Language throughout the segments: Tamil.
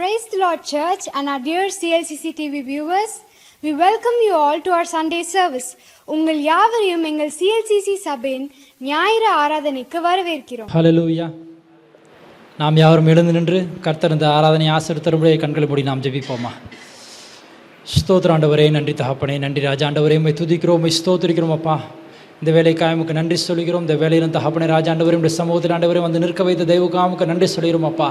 Praise the Lord Church and our dear CLCC TV viewers. We welcome you all to our Sunday service. உங்கள் யாவரையும் எங்கள் CLCC சபையின் ஞாயிறு ஆராதனைக்கு வரவேற்கிறோம். ஹல்லேலூயா. நாம் யாவரும் எழுந்து நின்று கர்த்தர் இந்த ஆராதனை ஆசீர்வதித்தருடைய கண்களை மூடி நாம் ஜெபிப்போமா. ஸ்தோத்திர ஆண்டவரே, நன்றி தகப்பனே, நன்றி ராஜா ஆண்டவரே, உம்மை துதிக்கிறோம், உம்மை ஸ்தோத்திரிக்கிறோம் அப்பா. இந்த வேலைக்காக உமக்கு நன்றி சொல்கிறோம். இந்த வேலையில் தகப்பனே ராஜா ஆண்டவரே, உடைய சமூகத்தில் ஆண்டவரே வந்து நிற்க வைத்த தெய்வக்காமுக்கு நன்றி சொல்கிறோம் அப்பா.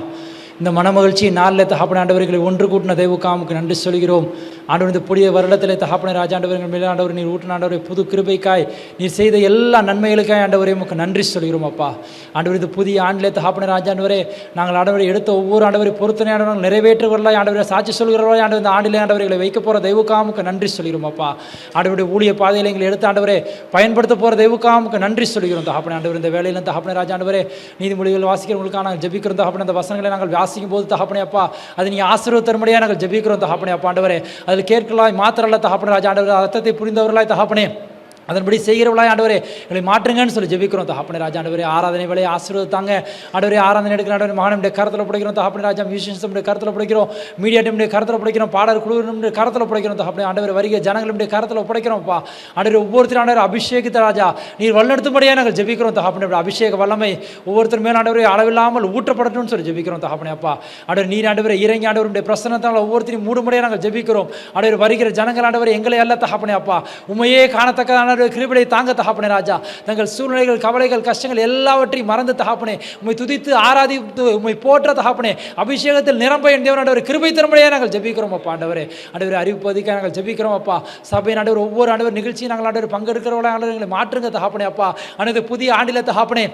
இந்த மனமகிழ்ச்சி நாளில் தகப்பன ஆண்டவர்களை ஒன்று கூட்டின தெய்வக்காமுக்கு நன்றி சொல்கிறோம். ஆண்டவர் இந்த புதிய வருடத்தில் தகப்பன ராஜா ஆண்டவர்கள் மேலே ஆண்டவர் நீர் ஊட்டின ஆண்டவரை புது கிருபைக்காய் நீர் செய்த எல்லா நன்மைகளுக்காய் ஆண்டவரே உமக்கு நன்றி சொல்கிறோம் அப்பா. ஆண்டவர் இந்த புதிய ஆண்டிலே தகப்பன ராஜா ஆண்டவரே, நாங்கள் ஆண்டவரை எடுத்த ஒவ்வொரு ஆண்டவரை பொறுத்தனை ஆண்டவர் நிறைவேற்றுவர்களாய் ஆண்டவரை சாட்சி சொல்கிறவர்களாய் ஆண்டவர் இந்த ஆண்டிலே ஆண்டவர்களை வைக்க போகிற தெய்வக்காமுக்கு நன்றி சொல்கிறோம் அப்பா. ஆண்டவருடைய ஊழிய பாதையில் எங்களை எடுத்த ஆண்டவரை பயன்படுத்த போகிற தெய்வக்காமுக்கு நன்றி சொல்கிறோம் தகப்பன ஆண்டவர். இந்த வேலையில் தகப்பன ராஜா ஆண்டவரே, நீதிமொழிகள் வாசிக்கிறவங்களுக்காக நாங்கள் ஜெபிக்கிறோம் தகப்பன. அந்த வசனங்களை நாங்கள் வாசிக்கும் போது தகப்பனே அப்பா, அது நீ ஆசீர்வாதத்தரும்படியாக நாங்கள் ஜெபிக்கிறோம் தகப்பனே அப்பா. ஆண்டவரே, அதில் கேட்கலாய் மாத்திரல்ல தகப்பன ராஜா ஆண்டவரே, அர்த்தத்தை புரிந்தவர்களாய் தகப்பனே அதன்படி செய்கிறவர்களாய் ஆண்டவரே எங்களை மாற்றுங்கன்னு சொல்லி ஜெபிக்கிறோம் தகப்பனே ராஜா ஆண்டவரே. ஆராதனை வேலையை ஆசீர்வதித்தாங்க ஆண்டவரே. ஆராதனை எடுக்கிற ஆண்டவரே, மகனுடைய கருத்தில் பிடிக்கிறோம் தகப்பனே ராஜா. மியூசியன்ஸுடைய கருத்தில் பிடிக்கிறோம், மீடியா டீமுடைய கருத்தில் பிடிக்கிறோம், பாடல் குழுவினுடைய கருத்தில் பிடிக்கிறோம் தகப்பனே ஆண்டவரே. வருகிற ஜனங்களுடைய கருத்தில் பிடிக்கிறோம்ப்பா ஆண்டவரே. ஒவ்வொருத்தரும் ஆண்டவரே அபிஷேகத்தை ராஜா நீர் வல்லெடுத்தும்படியாக நாங்கள் ஜெபிக்கிறோம் தகப்பனே. அபிஷேக வல்லமை ஒவ்வொருத்தர் மேல் ஆண்டவரே அளவில்லாமல் ஊற்றப்படட்டும்னு சொல்லி ஜெபிக்கிறோம் தகப்பனே அப்பா. ஆண்டவரே நீர் ஆண்டவரே இறங்கி ஆண்டவருடைய பிரசன்னத்தால் ஒவ்வொருத்தரையும் மூடும்படியாக நாங்கள் ஜெபிக்கிறோம் ஆண்டவரே. வருகிற ஜனங்கள் ஆண்டவரே எங்களை அல்ல தகப்பனே அப்பா, உண்மையே காணத்தக்கதான கிருபையை தாங்க தகப்பனே ராஜா. தங்கள் சூழ்நிலைகள், கவலைகள், கஷ்டங்கள் எல்லாவற்றையும் மறந்து தகப்பனே உம்மை துதித்து ஆராதித்து உம்மை போற்ற தகப்பனே அபிஷேகத்தில் நிரம்ப என் தேவன் ஆண்டவரே கிருபை தரும்படியாக நாங்கள் ஜெபிக்கிறோம் அப்பா. ஆண்டவரே ஆண்டவரே அறிவிப்பதிக்காக நாங்கள் ஜெபிக்கிறோம் அப்பா. சபையின் ஆண்டவர் ஒவ்வொரு ஆண்டவர் நிகழ்ச்சியும் நாங்கள் ஆண்டவர் பங்கெடுக்கிறவர்களாக ஆண்டவர் எங்களை மாற்றுங்க தகப்பனே அப்பா. ஆண்டவர் புதிய ஆண்டில தகப்பனே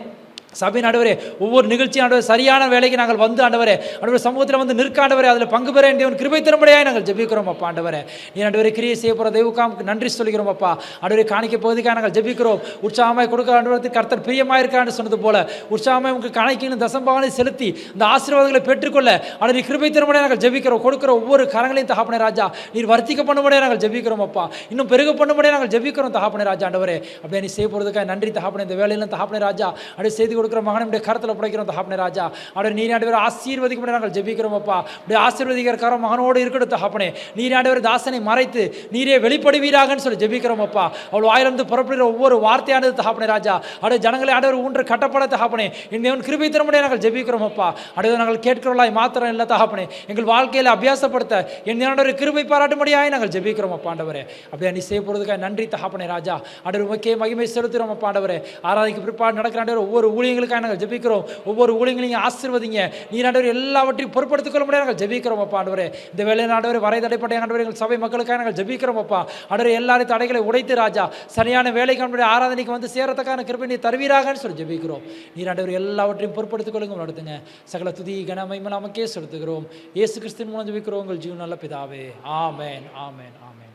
சபையின் ஆண்டவரே ஒவ்வொரு நிகழ்ச்சியும் ஆண்டவர் சரியான வேலைக்கு நாங்கள் வந்து ஆண்டவரே ஆண்டவர் சமூகத்தில் வந்து நிற்க ஆண்டவரே அதில் பங்கு பெற வேண்டியவன் கிருபை தரும்படியாக நாங்கள் ஜெபிக்கிறோம் அப்பா. ஆண்டவரே நீ ஆண்டவரே கிரியை செய்ய போகிற தெய்வக்காமுக்கு நன்றி சொல்கிறோம் அப்பா. ஆண்டவரே காணிக்க பகுதிக்காக நாங்கள் ஜெபிக்கிறோம். உற்சாகமாய் கொடுக்க ஆண்டவரத்துக்கு கர்த்தர் பிரியமாக இருக்கான்னு சொன்னது போல உற்சாகமாய் உங்களுக்கு காணிக்கையும் தசம்பாவனை செலுத்தி இந்த ஆசீர்வாதங்களை பெற்றுக்கொள்ள ஆண்டவரே கிருபை தரும்படியாக நாங்கள் ஜெபிக்கிறோம். கொடுக்குற ஒவ்வொரு கரங்களையும் தகப்பனே ராஜா நீர் வர்த்திக்க பண்ணும்படியாக நாங்கள் ஜெபிக்கிறோம் அப்பா. இன்னும் பெருக பண்ணும்படியாக நாங்கள் ஜெபிக்கிறோம் தகப்பனே ராஜா. ஆண்டவரே அப்படியே நீ செய்ய போகிறதுக்காக நன்றி தகப்பனே. இந்த வேலையில் தகப்பனே ராஜா அப்படியே செய்து கொடுக்குற மகனுடைய கருத்தில் பிடிக்கிறோம் தகப்பனே ராஜா. ஆண்டவர் நீர் ஆண்டவர் ஆசீர்வதிக்க நாங்கள் ஜெபிக்கிறோம் அப்பா. அப்படியே ஆசீர்வதிக்கிற மகனோடு இருக்கட்டும் தகப்பனே. நீர் ஆண்டவர் தாசனை மறைத்து நீரே வெளிப்படுவீராகன்னு சொல்லி ஜெபிக்கிறோம் அப்பா. அவள் வாயிலிருந்து புறப்படுகிற ஒவ்வொரு வார்த்தையானது தகப்பனே ராஜா அப்படியே ஜனங்களை ஆண்டவர் ஊன்று கட்டப்பட தகப்பனே என் தேவன் கிருபை தரும்படியாக நாங்கள் ஜெபிக்கிறோம் அப்பா. அடுத்து நாங்கள் கேட்கிறவர்களாய் மாத்திரம் இல்லை தகப்பனே, எங்கள் வாழ்க்கையில் அபியாசப்படுத்த என் ஆண்டவர் கிருபை பாராட்டும்படியாக நாங்கள் ஜெபிக்கிறோம் அப்பா. ஆண்டவரே அப்படியே நீ செய்ய போகிறதுக்காக நன்றி தகப்பனே ராஜா. ஆண்டவர் உமக்கே மகிமை செலுத்துகிறோம் அப்பா. ஆண்டவரே ஆராதிக்கு பிற்பாடு நடக்கிற ஆண்டவர் ஒவ்வொரு ஊழியங்களுக்காக நாங்கள் ஜெபிக்கிறோம். ஒவ்வொரு ஊழியங்களையும் ஆசீர்வதிங்க. நீர் ஆண்டவர் எல்லாவற்றையும் பொறுப்படுத்திக் கொள்ள முடியாது நாங்கள் ஜெபிக்கிறோம் அப்பா. ஆண்டவரே இந்த வேலையில் ஆண்டவர் வரை தடைப்பட்ட ஆண்டவர் எங்கள் சபை மக்களுக்காக நாங்கள் ஜெபிக்கிறோம் அப்பா. ஆண்டவரே எல்லாரும் தடைகளை உடைத்து ராஜா சரியான வேலைக்கு ஆண்டவரே ஆராதனைக்கு வந்து சேரத்தக்கான கிருபை நீ தருவீராகன்னு சொல்லி ஜெபிக்கிறோம். நீர் ஆண்டவர் எல்லாவற்றையும் பொறுப்படுத்திக் கொள்ளுங்க நடத்துங்க. சகல துதி கனமகிமை நமக்கே செலுத்துகிறோம். இயேசு கிறிஸ்துவின் மூலம் ஜெபிக்கிறோம் உங்கள் ஜீவன் நல்ல பிதாவே. ஆமென், ஆமென், ஆமென்.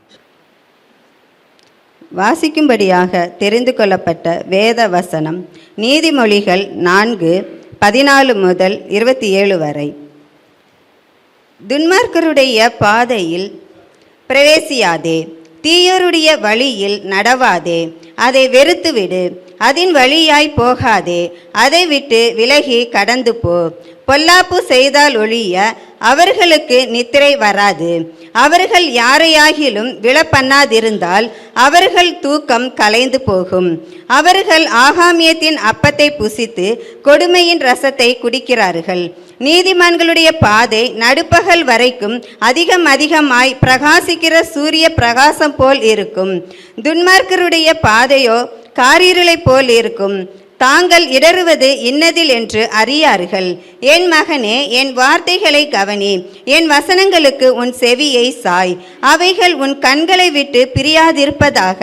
வாசிக்கும்படியாக தெரிந்து கொள்ளப்பட்ட வேத வசனம் நீதிமொழிகள் 4:14 முதல் 27 வரை. துன்மார்க்கருடைய பாதையில் பிரவேசியாதே, தீயோருடைய வழியில் நடவாதே, அதை வெறுத்துவிடு. அதன் வழியாய் போகாதே, அதை விட்டு விலகி கடந்து போ. பொல்லாப்பு செய்தால் ஒழிய அவர்களுக்கு நித்திரை வராது. அவர்கள் யாரையாகிலும் விழப்பண்ணாதிருந்தால் அவர்கள் தூக்கம் கலைந்து போகும். அவர்கள் ஆகாமியத்தின் அப்பத்தை புசித்து கொடுமையின் ரசத்தை குடிக்கிறார்கள். நீதிமான்களுடைய பாதை நடுப்பகல் வரைக்கும் அதிகமாய் பிரகாசிக்கிற சூரிய பிரகாசம் போல் இருக்கும். துன்மார்க்கருடைய பாதையோ காரிருளை போல் இருக்கும். தாங்கள் இடறுவது இன்னதில் என்று அறியார்கள். என் மகனே, என் வார்த்தைகளை கவனி, என் வசனங்களுக்கு உன் செவியை சாய். அவைகள் உன் கண்களை விட்டு பிரியாதிருப்பதாக.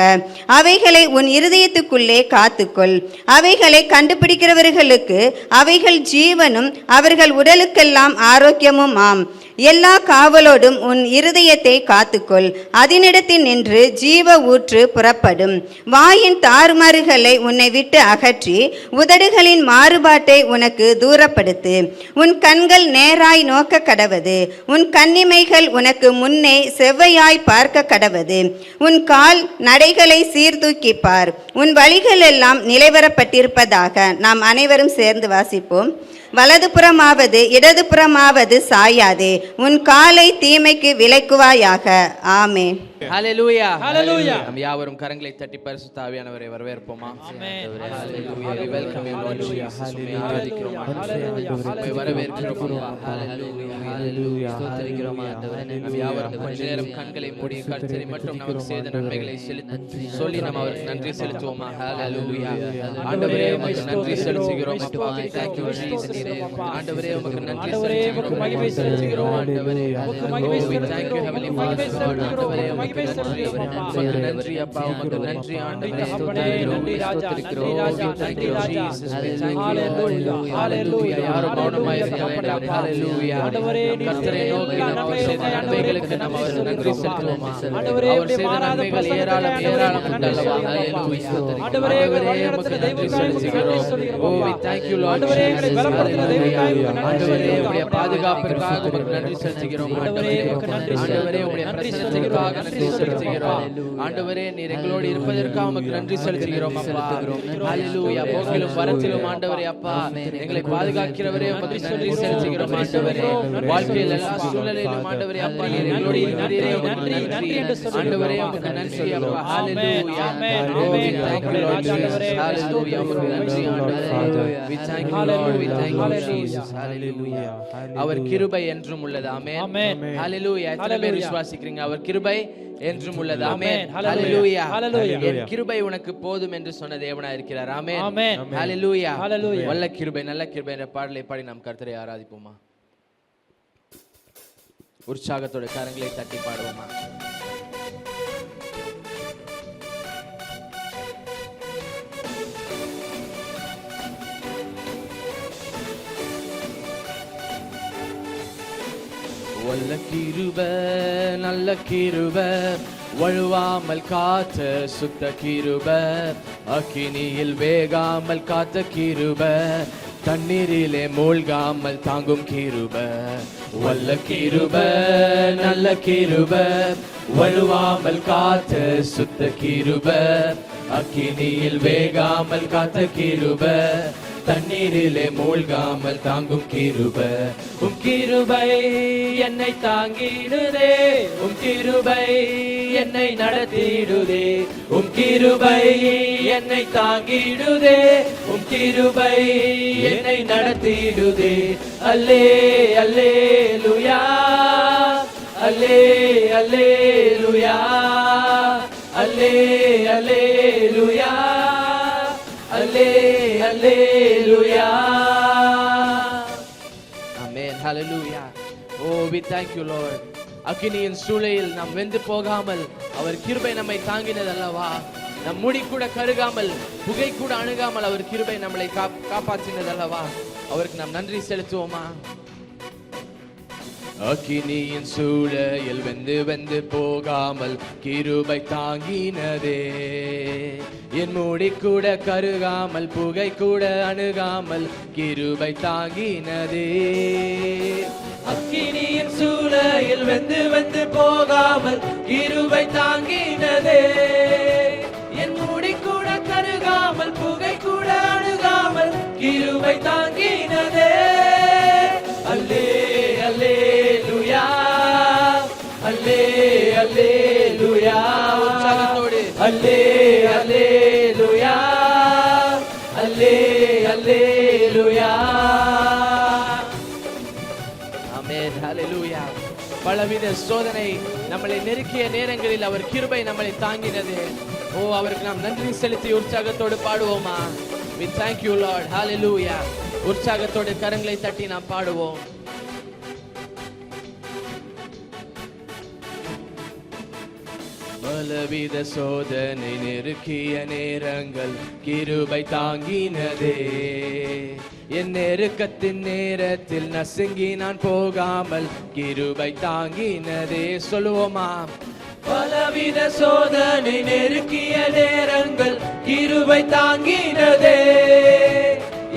அவைகளை உன் இருதயத்துக்குள்ளே காத்துக்கொள். அவைகளை கண்டுபிடிக்கிறவர்களுக்கு அவைகள் ஜீவனும் அவர்கள் உடலுக்கெல்லாம் ஆரோக்கியமும் ஆம். எல்லா காவலோடும் உன் இருதயத்தை காத்துக்கொள். அதனிடத்தில் நின்று ஜீவ ஊற்று புறப்படும். வாயின் தாறுமாறுகளை உன்னை விட்டு அகற்றி உதடுகளின் மாறுபாட்டை உனக்கு தூரப்படுத்து. உன் கண்கள் நேராய் நோக்க கடவது. உன் கண்ணிமைகள் உனக்கு முன்னே செவ்வையாய் பார்க்க கடவது. உன் கால் நடைகளை சீர்தூக்கிப்பார். உன் வழிகள் எல்லாம் நிலைவரப்பட்டிருப்பதாக. நாம் அனைவரும் சேர்ந்து வாசிப்போம். வலதுபுறமாவது இடதுபுறமாவது சாயாதே. உன் காலை தீமைக்கு விலக்குவாயாக. ஆமென். ஹalleluya. Hallelujah. நாம் யாவரும் கரங்களை தட்டி பரிசுத்த ஆவியானவரை வரவேற்போமா? Amen. Hallelujah. We welcome you Lord Jesus. உம்மை ஆராதிக்கிறோம். உம்மை வரவேற்கிறோம். Hallelujah. Hallelujah. ஸ்தோத்திரிக்கிறோம் ஆண்டவரே. நாம் யாவரும் கொஞ்ச நேரம் கண்களை மூடி கர்த்தரை மட்டும் நமக்கு செய்த நன்மைகளை சொல்லி நாம் அவருக்கு நன்றி செலுத்துவோமா? Hallelujah. ஆண்டவரே உமக்கு நன்றி செலுத்துகிறோம் அப்பா. Thank you Jesus. ஆண்டவரே உமக்கு நன்றி செலுத்துகிறோம். மகிமை செலுத்துகிறோம் ஆண்டவரே. We thank you heavenly Father. ஆண்டவரே உமக்கு நன்றி அப்பா. உமக்கு நன்றி ஆண்டவரே. நன்றி ராஜா. நன்றி ராஜா. நன்றி ராஜா. Hallelujah. Hallelujah. யாரும் மௌனமாய் இருக்க வேண்டாம். Hallelujah. கர்த்தரை நோக்கி நமக்கு செய்த நன்மைகளுக்கு நாம் அவருக்கு நன்றி செலுத்துவோம். அவர் செய்த நன்மைகள் ஏராளம் ஏராளம் உண்டல்லவா? Hallelujah. ஆண்டவரே உமக்கு நன்றி செலுத்துகிறோம். Oh we thank you Lord Jesus. Hallelujah. ஆண்டவரே உம்முடைய பாதுகாப்பிற்காக உமக்கு நன்றி செலுத்துகிறோம். ஆண்டவரே உம்முடைய பிரசன்னத்திற்காக நன்றி செலுத்துகிறோம். ஆண்டவரே நீர் எங்களோடு இருப்பதற்காக உமக்கு நன்றி செலுத்துகிறோம் அப்பா. ஹalleluya. போக்கிலும் வரத்திலும் ஆண்டவரே அப்பா எங்களை பாதுகாக்கிறவரே உமக்கு நன்றி செலுத்துகிறோம் ஆண்டவரே. வாழ்க்கையில் எல்லா சூழ்நிலையிலும் ஆண்டவரே அப்பா நீர் எங்களோடு இருக்கிறீரே உமக்கு நன்றி ஆண்டவரே. உமக்கு நன்றி அப்பா. ஹalleluya. ஆமென். ஆமென். thank you Lord Jesus. ஹalleluya. உமக்கு நன்றி ஆண்டவரே. we thank you Lord. we thank you Jesus. ஹalleluya. அவர் கிருபை என்றும் உள்ளது. ஆமென். ஹalleluya. எத்தனை பேர் விசுவாசிக்கிறீங்க அவர் கிருபை என்றும் உள்ளது? ஆமென். ஹalleluya. என் கிருபை உனக்கு போதும் என்று சொன்ன தேவனாய் இருக்கிறார். ஆமென். ஹalleluya. வல்ல கிருபை நல்ல கிருபை என்ற பாடலை பாடி நாம் கர்த்தரை ஆராதிப்போமா? உற்சாகத்தோட கரங்களை தட்டி பாடுவோமா? வல்ல கிருபை நல்ல கிருபை வழுவாமல் காத்த சுத்த கிருபை அக்கினியில் வேகாமல் காத்த கிருபை தண்ணீரிலே மூழ்காமல் தாங்கும் கிருபை வல்ல கிருபை நல்ல கிருபை வழுவாமல் காத்த சுத்த கிருபை அக்கினியில் வேகாமல் காத்த கிருபை தண்ணீரிலே மூழ்காமல் தாங்கும் கிருபை உம் கிருபை என்னை தாங்கிடுதே உம் கிருபை என்னை நடத்திடுதே உம் கிருபை என்னை தாங்கிடுதே உம் கிருபை என்னை நடத்திடுதே அல்லே அல்லேலூயா அல்லே அல்லேலூயா அல்லே அல்லேலூயா அல்லே அல்லேலூயா. ஆமென். ஹalleluya. Oh we thank you Lord. அக்கினியின் சூளையில் நாம் வெந்து போகாமல் அவர் கிருபை நம்மை தாங்கினது அல்லவா? நம் முடி கூட கருகாமல் புகை கூட அணுகாமல் அவர் கிருபை நம்மளை காப்பாற்றினது அல்லவா? அவருக்கு நாம் நன்றி செலுத்துவோமா? அக்கினியின் சூளையில் வெந்து போகாமல் கிருபை தாங்கினதே என் மூடி கூட கருகாமல் புகை கூட அணுகாமல் கிருபை தாங்கினதே அக்கினியின் சூளையில் வெந்து போகாமல் கிருபை தாங்கினதே என் மூடி கூட கருகாமல் புகை கூட அணுகாமல் கிருபை தாங்கினதே அல்லே அல்லேலூயா அல்லே அல்லேலூயா உற்சாகத்தோடு அல்லே அல்லேலூயா அல்லே அல்லேலூயா. ஆமென். ஹalleluya. பலவித சோதனை நம்மளை நெருக்கிய நேரங்களில் அவர் கிருபை நம்மளை தாங்கினது. ஓ அவருக்கு நாம் நன்றி செலுத்தி உற்சாகத்தோடு பாடுவோமா? we thank you Lord. hallelujah. உற்சாகத்தோடு கரங்களை தட்டி நாம் பாடுவோம். பலவித சோதனை நெருக்கிய நேரங்கள் கிருபை தாங்கினதே என் நெருக்கத்தின் நேரத்தில் நசுங்கி நான் போகாமல் கிருபை தாங்கினதே. சொல்லுவோமா? பலவித சோதனை நெருக்கிய நேரங்கள் கிருபை தாங்கினதே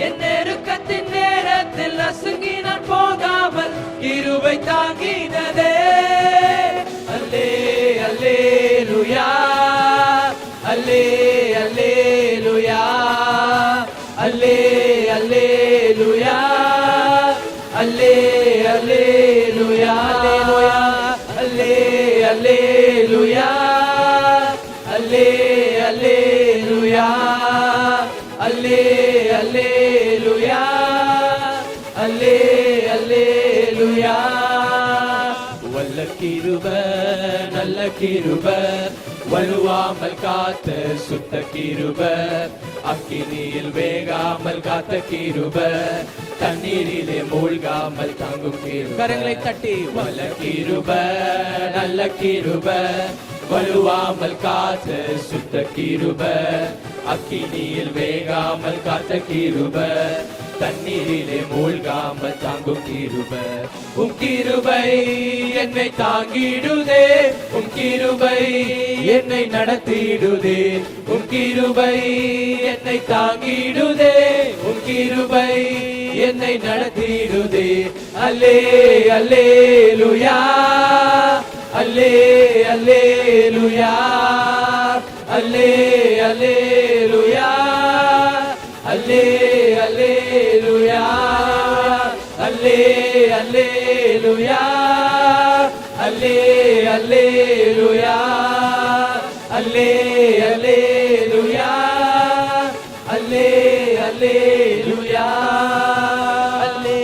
என் நெருக்கத்தின் நேரத்தில் நசுங்கி நான் போகாமல் கிருபை தாங்கினதே. அல்லே அல்லேலூயா அல்லே அல்லேலூயா அல்லே அல்லேலூயா அல்லேலூயா அல்லே அல்லேலூயா அல்லே அல்லேலூயா அல்லே அல்லேலூயா அல்லே அல்லேலூயா வல்ல கிருப நல்ல கிருப வலுவாமல் காத்த சுத்த கிருப அக்கினியில் வேகாமல் காத்த கிருப தண்ணீரிலே மூழ்காமல் தாங்கும் கிருப கரங்களை தட்டி வல்ல கிருப நல்ல கிருப வலுவாமல் காத்த சுத்த கிருப அக்கினியில் வேகாமல் காத்த கிருப தண்ணீரிலே மூழ்காமல் தாங்கும் கிருப கிருபை என்னை தாங்கிடுதே கிருபை என்னை நடத்திடுதே கிருபை என்னை தாங்கிடுதே கிருபை என்னை நடத்திடுதே அல்லே அல்லேலூயா அல்லே அல்லேலூயா அல்லே அல்லேலூயா அல்லே அல்லேலூயா அல்லே அல்லேலூயா அல்லே அல்லேலூயா அல்லே அல்லேலூயா அல்லே அல்லேலூயா அல்லே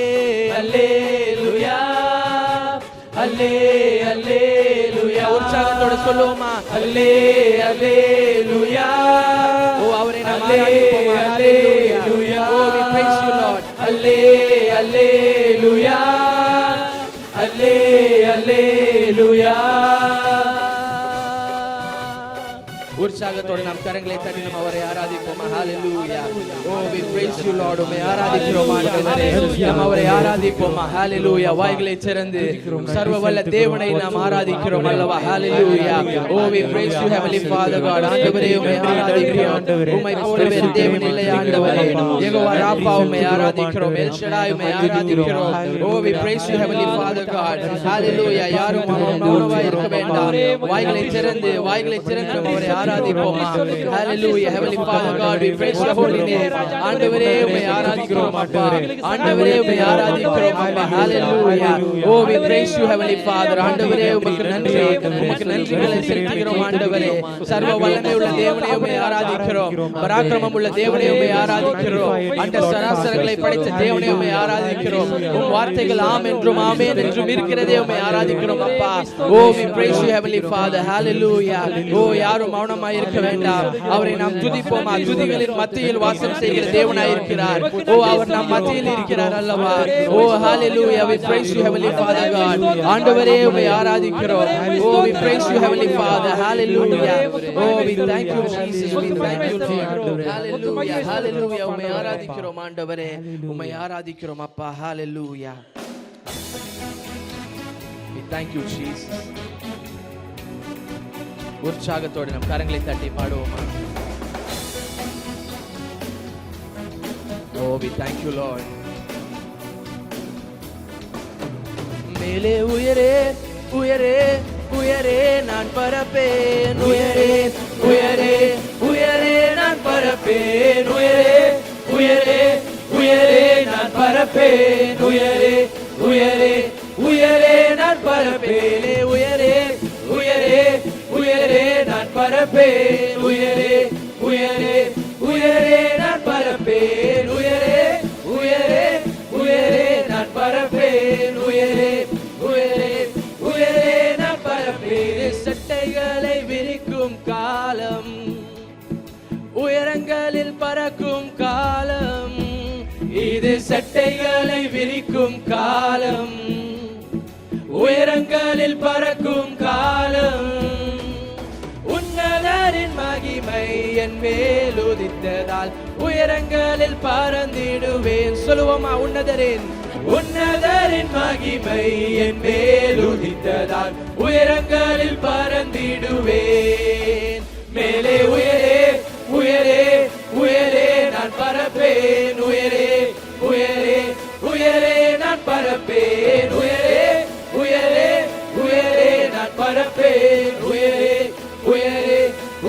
அல்லேலூயா அல்லே அல்லேலூயா உற்சாகத்தோட சொல்லுவோமா அல்லே அல்லேலூயா ஓ அவரை நாம் ஆராதிப்போம் அல்லேலூயா ஓ we praise you Lord அல்லே அல்லேலூயா அல்லே அல்லேலூயா உற்சாகத்தோடு நாம் கரங்களை தட்டி நாம் அவரை ஆராதிப்போம் ஹalleluya ஓ we praise you Lord உம்மை ஆராதிக்கிறோம் ஆண்டவரே நாம் அவரை ஆராதிப்போம் ஹalleluya வாய்களை திறந்து சர்வ வல்ல தேவனை நாம் ஆராதிக்கிறோம் அல்லவா ஹalleluya ஓ we praise you heavenly father god ஆண்டவரே உம்மை ஆராதிக்கிறோம் உம்மை போலவே தேவன் இல்லை ஆண்டவரே யெகோவா ராபா உம்மை ஆராதிக்கிறோம் எல் ஷடாய் உம்மை ஆராதிக்கிறோம் ஓ we praise you heavenly father god hallelujah யாரும் மௌனமாய் இருக்க வேண்டாம் வாய்களை திறந்து நாம் அவரை ஆராதிப்போம் hallelujah heavenly father god we praise your holy name ஆண்டவரே உம்மை ஆராதிக்கிறோம் அப்பா ஆண்டவரே உம்மை ஆராதிக்கிறோம் அப்பா hallelujah oh we praise you heavenly father ஆண்டவரே உமக்கு நன்றிகளை செலுத்துகிறோம் ஆண்டவரே சர்வ வல்லமை உள்ள தேவனே உம்மை ஆராதிக்கிறோம் பராக்கிரமம் உள்ள தேவனே உம்மை ஆராதிக்கிறோம் அண்ட சராசரங்களை படைத்த தேவனே உம்மை ஆராதிக்கிறோம் உம் வார்த்தைகள் ஆம் என்றும் ஆமென் என்றும் இருக்கிறதே உம்மை ஆராதிக்கிறோம் அப்பா oh we praise you heavenly father hallelujah oh யாரும் மௌனமாய் இருக்க வேண்டாம் அவரை நாம் துதிப்போமா துதிகளின் மத்தியில் வாசம் செய்கிற தேவனாய் இருக்கிறார் ஓ அவர் நம் மத்தியில் இருக்கிறார் அல்லவா ஓ hallelujah we praise you heavenly father god ஆண்டவரே உம்மை ஆராதிக்கிறோம் oh we praise you heavenly father hallelujah oh we thank you jesus we thank you lord hallelujah hallelujah உம்மை ஆராதிக்கிறோம் ஆண்டவரே உம்மை ஆராதிக்கிறோம் அப்பா hallelujah we thank you jesus உற்சாகத்தோடு நம் கரங்களை தட்டி பாடுவோமா oh we thank you lord மேலே உயரே உயரே உயரே நான் பரப்பேன் உயரே உயரே உயரே நான் பரப்பேன் உயரே உயரே உயரே நான் பரப்பேன் உயரே உயரே உயரே நான் பரப்பேன் உயரே உயரே உயரே நான் பரப்பேன் உயரே உயரே உயரே நான் பரப்பேன் உயரே உயரே உயரே நான் பரப்பேன் உயரே உயரே உயரே நான் பரப்பேன் சட்டைகளை விரிக்கும் காலம் உயரங்களில் பறக்கும் காலம் இது சட்டைகளை விரிக்கும் காலம் உயரங்களில் பறக்கும் காலம் உன்னதரின் மகிமை என் மேல் உதித்ததால் உயரங்களில் பறந்திடுவேன் சொல்லுவோமா உன்னதரின் மகிமை என் மேல் உதித்ததால் உயரங்களில் பறந்திடுவேன் மேலே உயரே உயரே உயரே நான் பரப்பேன் உயரே உயரே உயரே நான் பரப்பேன் உயரே உயரே உயரே நான் பரப்பேன் உயரே உயரே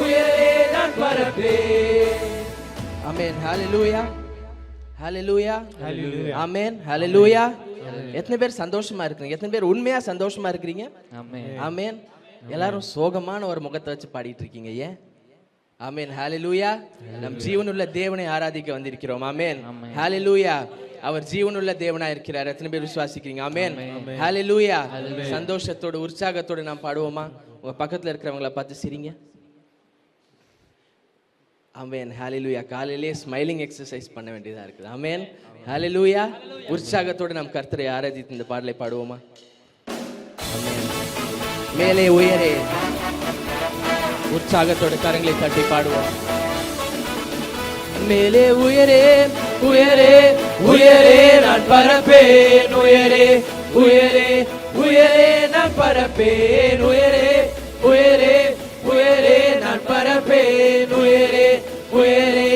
உயரே நான் பரப்பேன் ஆமென் ஹalleluya hallelujah hallelujah amen hallelujah எத்தனை பேர் சந்தோஷமா இருக்கிறீங்க? எத்தனை பேர் உண்மையா சந்தோஷமா இருக்கிறீங்க? ஆமென். எல்லாரும் சோகமான ஒரு முகத்தை வச்சு பாடிட்டு இருக்கீங்க. ஏன்? ஆமென். ஹalleluya. நம் ஜீவனுள்ள தேவனை ஆராதிக்க வந்திருக்கிறோம். ஆமென். ஹalleluya. அவர் ஜீவனுள்ள தேவனா இருக்கிறார். எத்தனை பேர் விசுவாசிக்கிறீங்க? ஆமென். ஹalleluya. சந்தோஷத்தோட உற்சாகத்தோட நாம் பாடுவோமா? உங்க பக்கத்துல இருக்கிறவங்கள பார்த்து சிரிங்க. ஆமென். ஹalleluya. காலையிலே ஸ்மைலிங் எக்ஸசைஸ் பண்ண வேண்டியதா இருக்குது. ஆமென். ஹalleluya. உற்சாகத்தோட நாம் கர்த்தரை ஆராதித்து இந்த பாடலை பாடுவோமா? ஆமென். மேலே உயரே, உற்சாகத்தோட கரங்களை தட்டி பாடுவோம். மேலே உயரே, உயரே, உயரே நான் பறப்பேன். உயரே, உயரே, உயரே நான் பறப்பேன். உயரே, உயரே, உயரே நான் பறப்பேன். உயரே, உயரே,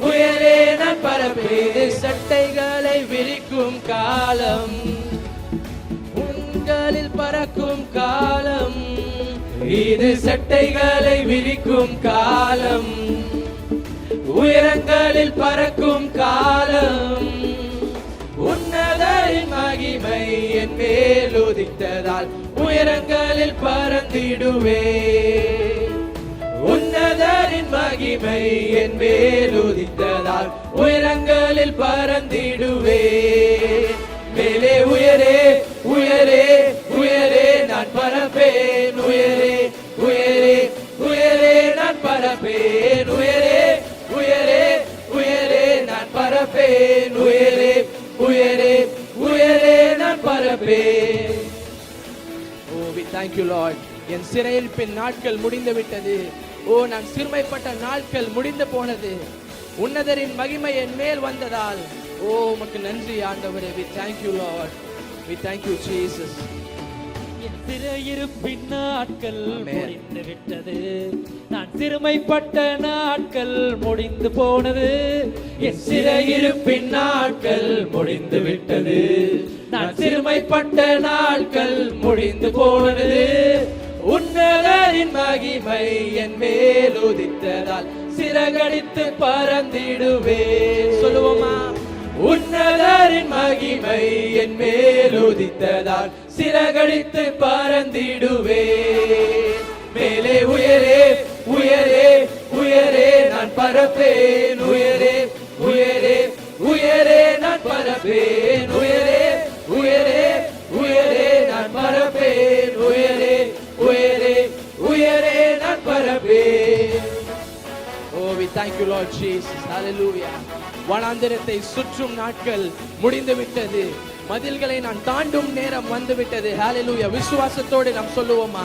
உயரே நான் பறப்பேன். சட்டைகளை விரிக்கும் காலம், உங்களில் பறக்கும் காலம். இது சட்டைகளை விரிக்கும் காலம், உயரங்களில் பறக்கும் காலம். உன்னதரின் மகிமை என் மேல் உதித்ததால் உயரங்களில் பறந்திடுவே. உன்னதரின் மகிமை என் மேல் உதித்ததால் உயரங்களில் பறந்திடுவே. மேலே உயரே, உயரே, உயரே நான் பறப்பேன். உயரே, உயரே, உயரே நான் பறப்பேன். உயரே, உயரே, உயரே நான் பறப்பேன். உயரே, உயரே, உயரே நான் பறப்பேன். Oh, we thank you Lord. என் சிறையில் பின் நாட்கள் முடிந்து விட்டது. ஓ, நான் சிறுமைப்பட்ட நாட்கள் முடிந்து போனது. உன்னதரின் மகிமை என் மேல் வந்ததால் ஓ உமக்கு நன்றி ஆண்டவரே. we thank you Lord. we thank you Jesus. என் சிறையிருப்பின் நாட்கள் முடிந்து விட்டது. நான் சிறுமைப்பட்ட நாட்கள் முடிந்து போனது. என் சிறையிருப்பின் நாட்கள் முடிந்து விட்டது. நான் சிறுமைப்பட்ட நாட்கள் முடிந்து போனது. உன்னதரின் மகிமை என் மேல் உதித்ததால் சிறகடித்து பறந்திடுவே. சொல்லுவோமா? உன்னதரின் மகிமை என் மேல் உதித்ததால் சிறகடித்து பறந்திடுவே. மேலே உயரே, உயரே, உயரே நான் பறப்பேன். உயரே, உயரே, உயரே நான் பறப்பேன். உயரே, உயரே, உயரே நான் பறப்பேன். உயரே, உயரே, உயரே நான் பறப்பேன். Oh, we thank you Lord Jesus. Hallelujah. வனாந்திரத்தை சுற்றும் நாட்கள் முடிந்து விட்டது. மதில்களை நான் தாண்டும் நேரம் வந்து விட்டது. Hallelujah. விசுவாசத்தோடு நாம் சொல்லுவோமா?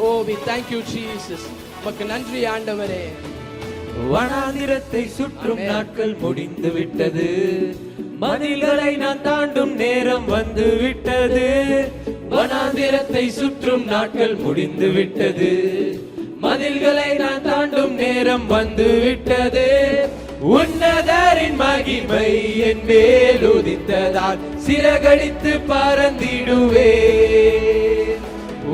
Oh, we thank you Jesus. உமக்கு நன்றி ஆண்டவரே. வனாந்திரத்தை சுற்றும் நாட்கள் முடிந்து விட்டது. மதில்களை நான் தாண்டும் நேரம் வந்து விட்டது. வனாந்திரத்தை சுற்றும் நாட்கள் முடிந்து விட்டது. மதில்களை நான் தாண்டும் நேரம் வந்து விட்டது. உன்னதரின் மகிமை என் மேல் உதித்ததால் சிறகடித்து பறந்திடுவே.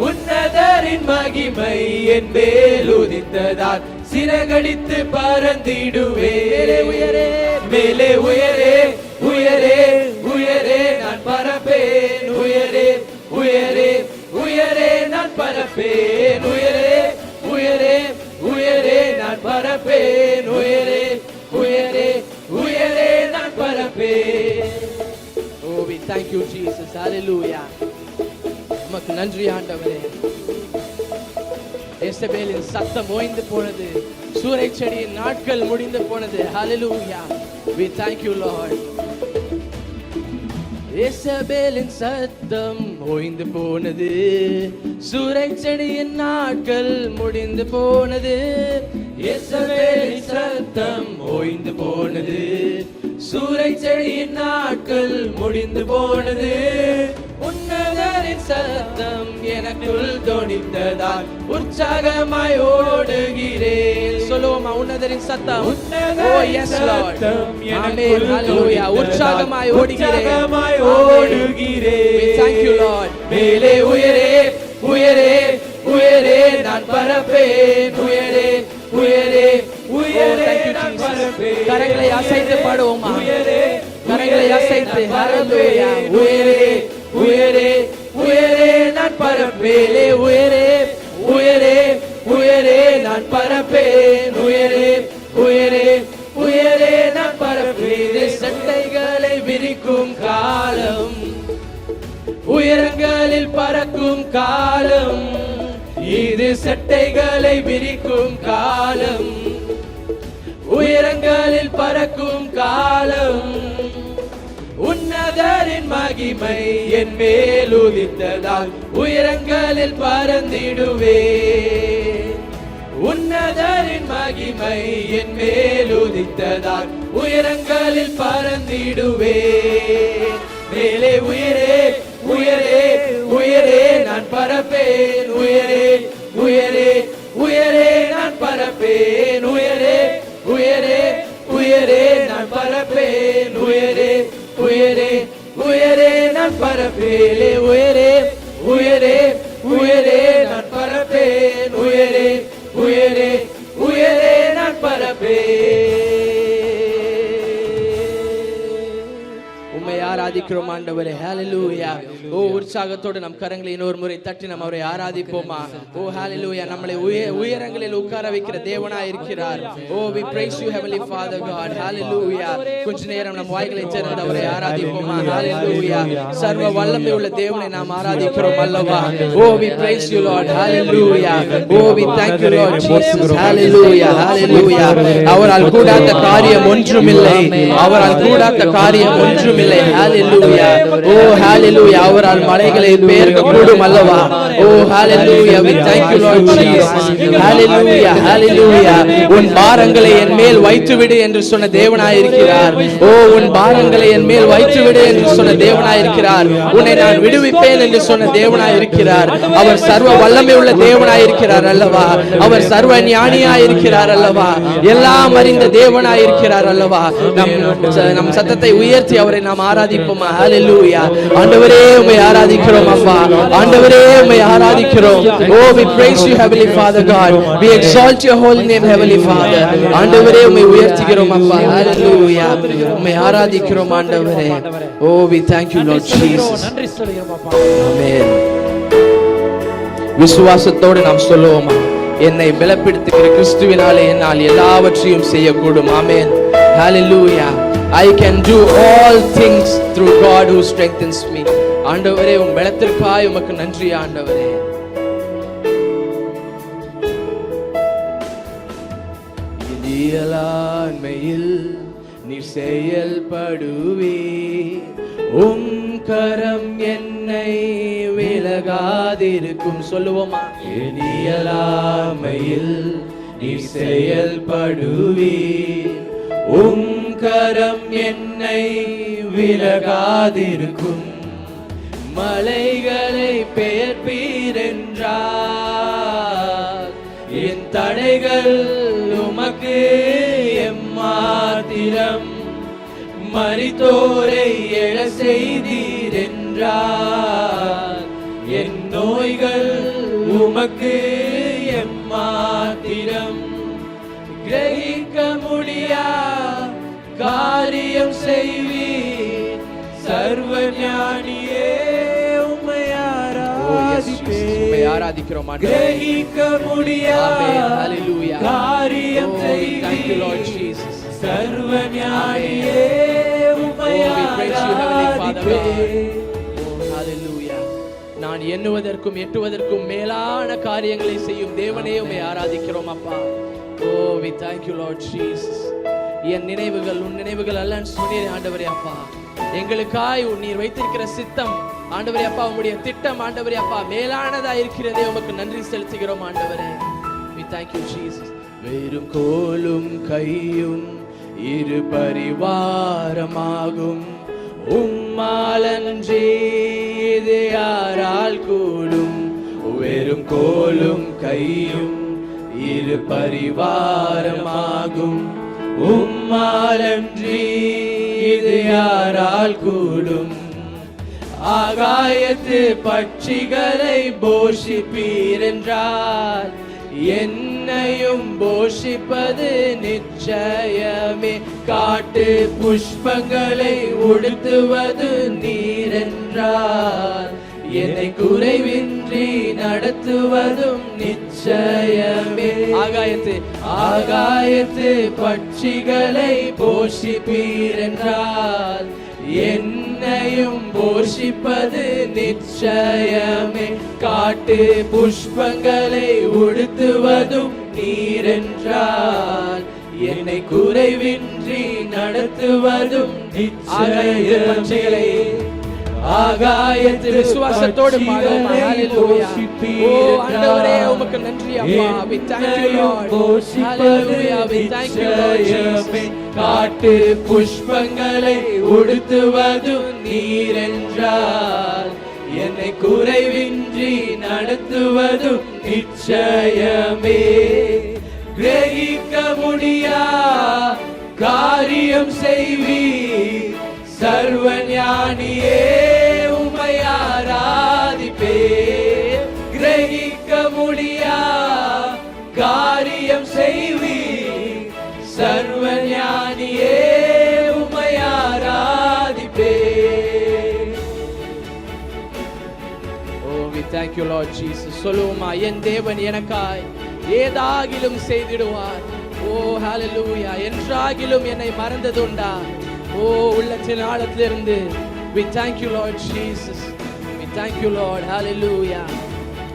உன்னதரின் மகிமை என் மேல் உதித்ததால் சிறகடித்து பறந்திடுவே. உயரே, மேலே உயரே, உயரே, உயரே நான் பறப்பேன். உயரே, உயரே, உயரே நான் பறப்பேன். உயரே, உயரே, உயரே நான் பறப்பேன். உயரே, உயரே, உயரே நான் பறப்பேன். Oh, we thank you Jesus. Hallelujah. உமக்கு நன்றி ஆண்டவரே. எசபேலின் சத்தம் ஓய்ந்து போனது. சூறைச்செடியின் நாட்கள் முடிந்து போனது. Hallelujah. We thank you Lord. எசபேலின் சத்தம் ஓய்ந்து போனது. சூறைச்செடியின் நாட்கள் முடிந்து போனது. எசபேலின் சத்தம் ஓய்ந்து போனது. சூறைச்செடியின் நாட்கள் முடிந்து போனது. உன்னதரின் சத்தம் எனக்குள் தொனித்ததால் உற்சாகமாய் ஓடுகிறேன். சொல்லுவோமா? உன்னதரின் சத்தம். Oh yes Lord. Amen. Hallelujah. உற்சாகமாய் ஓடுகிறேன். We thank you Lord. மேலே உயரே, உயரே, உயரே நான் பறப்பேன். உயரே, உயரே, உயரே நான் பறப்பேன். கரங்களை அசைத்து பாடுவோமா? கரங்களை அசைத்து. Hallelujah. உயரே, உயரே உயரே நான் பரப்பேனே உயரே உயரே உயரே நான் பரப்பேன் உயரே உயரே உயரே நான் பரப்பேனே சட்டைகளை விரிக்கும் காலம் உயரங்களில் பறக்கும் காலம் இது சட்டைகளை விரிக்கும் காலம் உயரங்களில் பறக்கும் காலம் உன்னதரின் மகிமை என் மேல் உதித்ததால் உயரங்களில் பறந்திடுவே உன்னதரின் மகிமை என் மேல் உதித்ததால் உயரங்களில் பறந்திடுவே மேலே உயரே உயரே உயரே நான் பரப்பேன் உயரே உயரே உயரே நான் பரப்பேன் உயரே உயரே உயரே நான் பரப்பேன் உயரே உயரே உயரே நான் பரப்பேலே உயரே உயரே உயரே நான் பரப்பேன் உயரே உயரே உயரே நான் பரப்பேன் உம்மை ஆராதிக்கிறோம் ஆண்டவரே ஹalleluya ஓ உற்சாகத்தோடு நம் கரங்களை இன்னொரு முறை தட்டி நாம் அவரை ஆராதிப்போமா ஓ ஹalleluya நம்மளை உயரங்களில் உட்கார வைக்கிற தேவனாய் இருக்கிறார் ஓ we praise you heavenly father god hallelujah கொஞ்ச நேரம் நம் வாய்களை திறந்து அவரை ஆராதிப்போமா hallelujah சர்வ வல்லமை உள்ள தேவனை நாம் ஆராதிக்கிறோம் அல்லவா ஓ we praise you lord hallelujah O we thank you lord jesus hallelujah hallelujah அவரால் கூடாத காரியம் ஒன்றுமில்லை அவரால் கூடாத காரியம் ஒன்றுமில்லை hallelujah ஓ hallelujah அவரால் மலைகளை பெயர்க்க கூடும் அல்லவா ஓ hallelujah we thank you lord jesus hallelujah hallelujah உன் பாரங்களை என் மேல் வைத்து விடு என்று சொன்ன தேவனாய் இருக்கிறார் ஓ உன் பாரங்களை என் மேல் வைத்து விடு என்று சொன்ன தேவனாய் இருக்கிறார் உன்னை நான் விடுவிப்பேன் என்று சொன்ன தேவனாய் இருக்கிறார் அவர் சர்வ வல்லமை உள்ள தேவனாய் இருக்கிறார் அல்லவா அவர் சர்வ ஞானியாய் இருக்கிறார் அல்லவா எல்லாம் அறிந்த தேவனாய் இருக்கிறார் அல்லவா நம் சத்தத்தை உயர்த்தி அவரை நாம் ஆராதிப்போம் ஹalleluya ஆண்டவரே உம்மை ஆராதிக்கிறோம் அப்பா ஆண்டவரே உம்மை ஆராதிக்கிறோம் oh we praise you heavenly father god we exalt your holy name heavenly father ஆண்டவரே உம்மை உயர்த்துகிறோம் அப்பா ஹalleluya உம்மை ஆராதிக்கிறோம் ஆண்டவரே oh we thank you lord jesus நன்றி சொல்லுகிறோம் அப்பா ஆமென் விசுவாசத்தோடு நாம் சொல்லுவோமா என்னை பலப்படுத்துகிற கிறிஸ்துவினாலே என்னால் எல்லாவற்றையும் செய்யக்கூடும் ஆமென் hallelujah I can do all things through God who strengthens me. ஆண்டவரே உம் பலத்திற்காய் உமக்கு நன்றி ஆண்டவரே. இயலாண்மையில் நீர் செயல்படுவே உம் கரம் என்னை விலகாதிருக்கும் சொல்லுவோமா இயலாண்மையில் நீர் செயல்படுவே உம் கரம் என்னை விலகாதிருக்கும் மலைகளை பெயர்ப்பீரென்றார் என் தடைகள் உமக்கு எம்மாத்திரம் மரித்தோரை எழ செய்தீரென்றார் என் நோய்கள் உமக்கு எம்மாத்திரம் கிரகிக்க முடியா காரியம் செய்வீர் சர்வ ஞானியே உம்மை ஆராதிக்கிறோம் கிரகிக்க முடியாத காரியம் செய்வீர் சர்வ ஞானியே உம்மை ஆராதிக்கிறேன் நான் எண்ணுவதற்கும் எட்டுவதற்கும் மேலான காரியங்களை செய்யும் தேவனே உம்மை ஆராதிக்கிறோம் அப்பா oh we thank you lord jesus என் நினைவுகள் உன் நினைவுகள் அல்லன்னு சொன்னீரே ஆண்டவரே அப்பா எங்களுக்காய் நீர் வைத்திருக்கிற சித்தம் ஆண்டவரே அப்பா உம்முடைய திட்டம் ஆண்டவரே அப்பா மேலானதா இருக்கிறதே உமக்கு நன்றி செலுத்துகிறோம் ஆண்டவரே we thank you jesus வெறும் கோலும் கையும் இரு பரிவாரமாகும் உம்மாலன்றி இது யாரால் கூடும் வெறும் கோலும் கையும் இரு பரிவாரமாகும் உம்மாலன்றி இது யாரால் கூடும் ஆகாயத்து பட்சிகளை போஷிப்பீரென்றால் என்னையும் போஷிப்பது நிச்சயமே காட்டு புஷ்பங்களை உடுத்துவது நீரென்றார். என்னை குறைவின்றி நடத்துவதும் நிச்சயமே. ஆகாயத்து பட்சிகளை போஷிப்பீர் என்றார். என்னையும் போஷிப்பது நிச்சயமே. காட்டு புஷ்பங்களை உடுத்துவதும் நீரென்றார். என்னை குறைவின்றி நடத்துவதும் நிச்சயமே. ஆகாயத்து விசுவாசத்தோடு பாடுவோம். ஹalleluya. ஓ ஆண்டவரே உமக்கு நன்றி அப்பா. we thank you lord. hallelujah. we thank you lord Jesus. காட்டு புஷ்பங்களை உடுத்துவது நீரென்றார். என்னை குறைவின்றி நடத்துவது நிச்சயமே. கிரகிக்க முடியா காரியம் செய்வீர். சர்வஞானியே உம்மை ஆராதிப்பேன். கிரகிக்க முடியா காரியம் செய்வீர். சர்வஞானியே உம்மை ஆராதிப்பேன். Oh, we thank you Lord Jesus. சொல்லுவோமா, என் தேவன் எனக்காய் ஏதாகிலும் செய்திடுவார். ஓ ஹalleluya. என்றாகிலும் என்னை மறந்ததுண்டா? ஓ உள்ளத்தின் ஆழத்திலிருந்து we thank you Lord Jesus. we thank you Lord. hallelujah.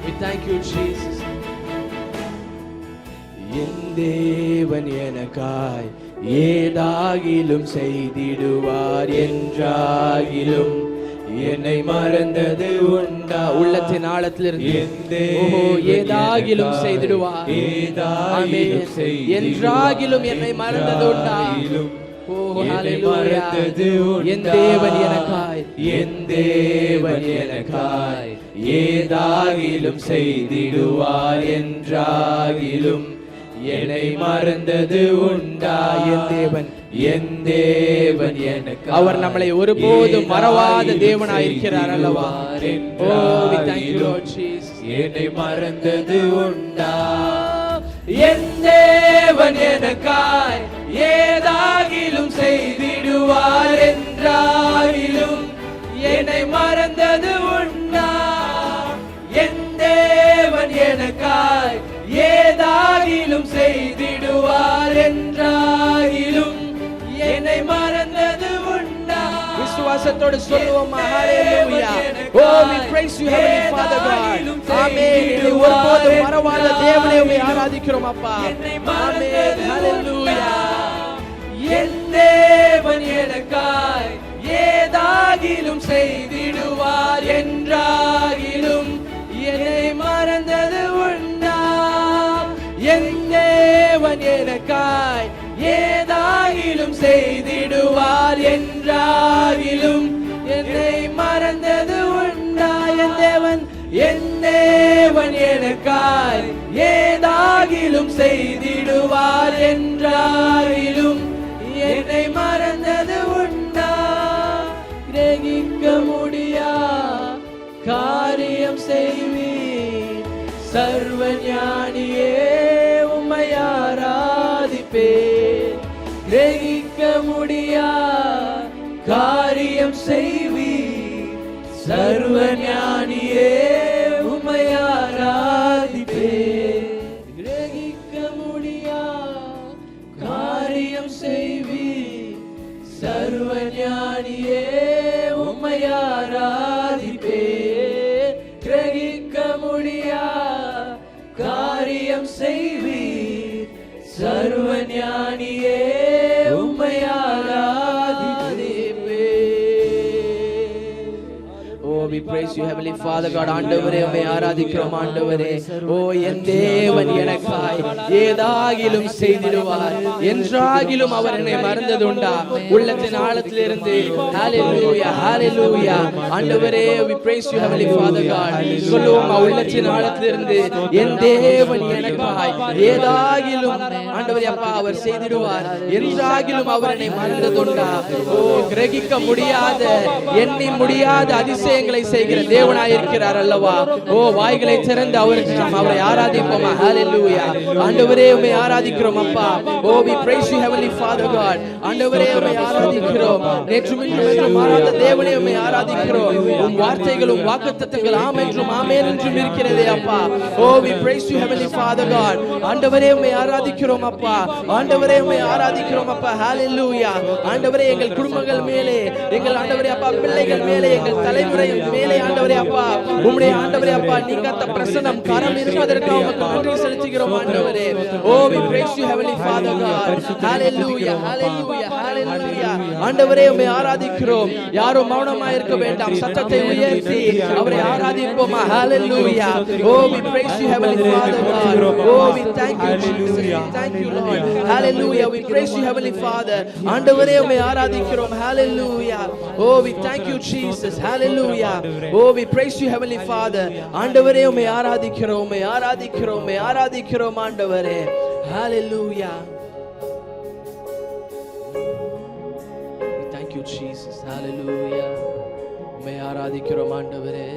we thank you Jesus. என் தேவன் எனக்காய் ஏதாகிலும் செய்திடுவார். என்றாகிலும் என்னை மறந்தது உண்டா? உள்ளத்தின் ஆழத்திலிருந்து ஏதாகிலும் செய்திடுவார். என்றாகிலும் என்னை மறந்தது உண்டா? என் தேவன் எனக்காய் ஏதாகிலும் செய்திடுவார். என்றாகிலும் என்னை மறந்தது உண்டா? என் தேவன் எனக்கு அவர் நம்மளை ஒருபோதும் மறவாத தேவனாயிருக்கிறார் அல்லவா? என்னை மறந்தது உண்டா? என் தேவன் எனக்காய் ஏதாகிலும் செய்திடுவார். என்றாகிலும் என்னை மறந்தது உண்டா? என் தேவன் எனக்காய் ஏதாகிலும் செய்திடுவார். என்றாகிலும் என்னை மறந்தது உண்டா? விசுவாசத்தோடு சொல்லுவோம். ஹalleluya. Oh, we praise you heavenly Father God. ஆமென். ஒருபோதும் மறவாத தேவனை உம்மை ஆராதிக்கிறோம் அப்பா. ஆமென். ஹalleluya. என் தேவன் எனக்காய் ஏதாகிலும் செய்திடுவார். என்றாகிலும் என்னை மறந்தது உண்டா? என் தேவன் எனக்காய் ஏதாகிலும் செய்திடுவார். என்றாகிலும் என்னை மறந்தது உண்டா? என் தேவன் எனக்காய் ஏதாகிலும் செய்திடுவார். என்றாகிலும் என்னை மறந்தது உண்டா? கிரகிக்க முடியா காரியம் செய்வீர். சர்வஞானியே உம்மை ஆராதிப்பேன். கிரகிக்க முடியா காரியம் செய்வீர். சர்வஞானியே உம்மை ஆராதிப்பேன். கிரகிக்க முடியா காரியம் செய்வீர். சர்வஞானியே உம்மை ஆராதிப்பேன். கிரகிக்க முடியா காரியம் செய்வீர். சர்வஞானியே உம்மை ஆராதிப்பேன். Oh, we praise you heavenly Father God. ஆண்டவரே உம்மை ஆராதிக்கிறோம் ஆண்டவரே. ஓ என் தேவன் எனக்காய் ஏதாகிலும் செய்திடுவார். என்றாகிலும் அவர் என்னை மறந்ததுண்டா? உள்ளத்தின் ஆழத்திலிருந்து ஹalleluya hallelujah. ஆண்டவரே we praise you heavenly Father God. சொல்லுவோம் உள்ளத்தின் ஆழத்திலிருந்து என் தேவன் எனக்காய் ஏதாகிலும் ஆண்டவரே அப்பா அவர் செய்திடுவார். என்றாகிலும் அவர் என்னை மறந்ததுண்டா? ஓ கிரகிக்க முடியாத எண்ணி முடியாத அதிசயங்களை செய்கிற தேவனாய் இருக்கிறார் அல்லவா. ஓ வாய்களை திறந்து அவருக்கு நாம் அவரை ஆராதிப்போமா. ஹalleluya. ஆண்டவரே உம்மை ஆராதிக்கிறோம் அப்பா. ஓ we praise you heavenly father god. ஆண்டவரே உம்மை ஆராதிக்கிறோம். நேற்றும் இன்றும் என்றும் மாறாத தேவனே உம்மை ஆராதிக்கிறோம். உம் வார்த்தைகளும் வாக்குத்தத்தங்கள் ஆம் என்றும் ஆமென் என்றும் இருக்கிறதே அப்பா. ஓ we praise you heavenly father god. ஆண்டவரே உம்மை ஆராதிக்கிறோம் அப்பா. ஆண்டவரே உம்மை ஆராதிக்கிறோம் அப்பா. ஹalleluya. ஆண்டவரே எங்கள் குடும்பங்கள் மேலே, எங்கள் ஆண்டவரே அப்பா பிள்ளைகள் மேலே, எங்கள் தலைமுறை மேலே ஆண்டவரே அப்பா உம்முடைய ஆண்டவரே அப்பா நீங்காத பிரசன்னம் கரம் இருப்பதற்காக உமக்கு நன்றி செலுத்துகிறோம் ஆண்டவரே. ஓ we praise you heavenly father god. hallelujah hallelujah hallelujah. ஆண்டவரே உம்மை ஆராதிக்கிறோம். யாரும் மௌனமாய் இருக்க வேண்டாம், சத்தத்தை உயர்த்தி அவரை ஆராதிப்போமா. hallelujah. oh we praise you heavenly father god. oh we thank you Jesus. we thank you lord. hallelujah. we praise you heavenly father. ஆண்டவரே உம்மை ஆராதிக்கிறோம். hallelujah. oh we thank you Jesus. hallelujah. oh we praise you heavenly father. ஆண்டவரே உம்மை ஆராதிக்கிறோம், உம்மை ஆராதிக்கிறோம், உம்மை ஆராதிக்கிறோம் ஆண்டவரே. hallelujah. we thank you Jesus. hallelujah. உம்மை ஆராதிக்கிறோம் ஆண்டவரே.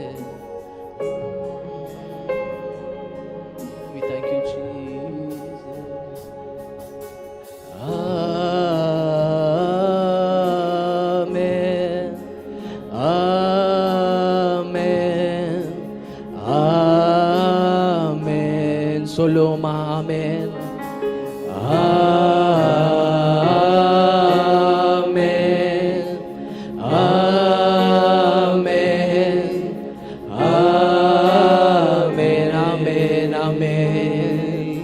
we thank you Jesus. amen amen amen. சொல்லுமா amen amen amen amen amen amen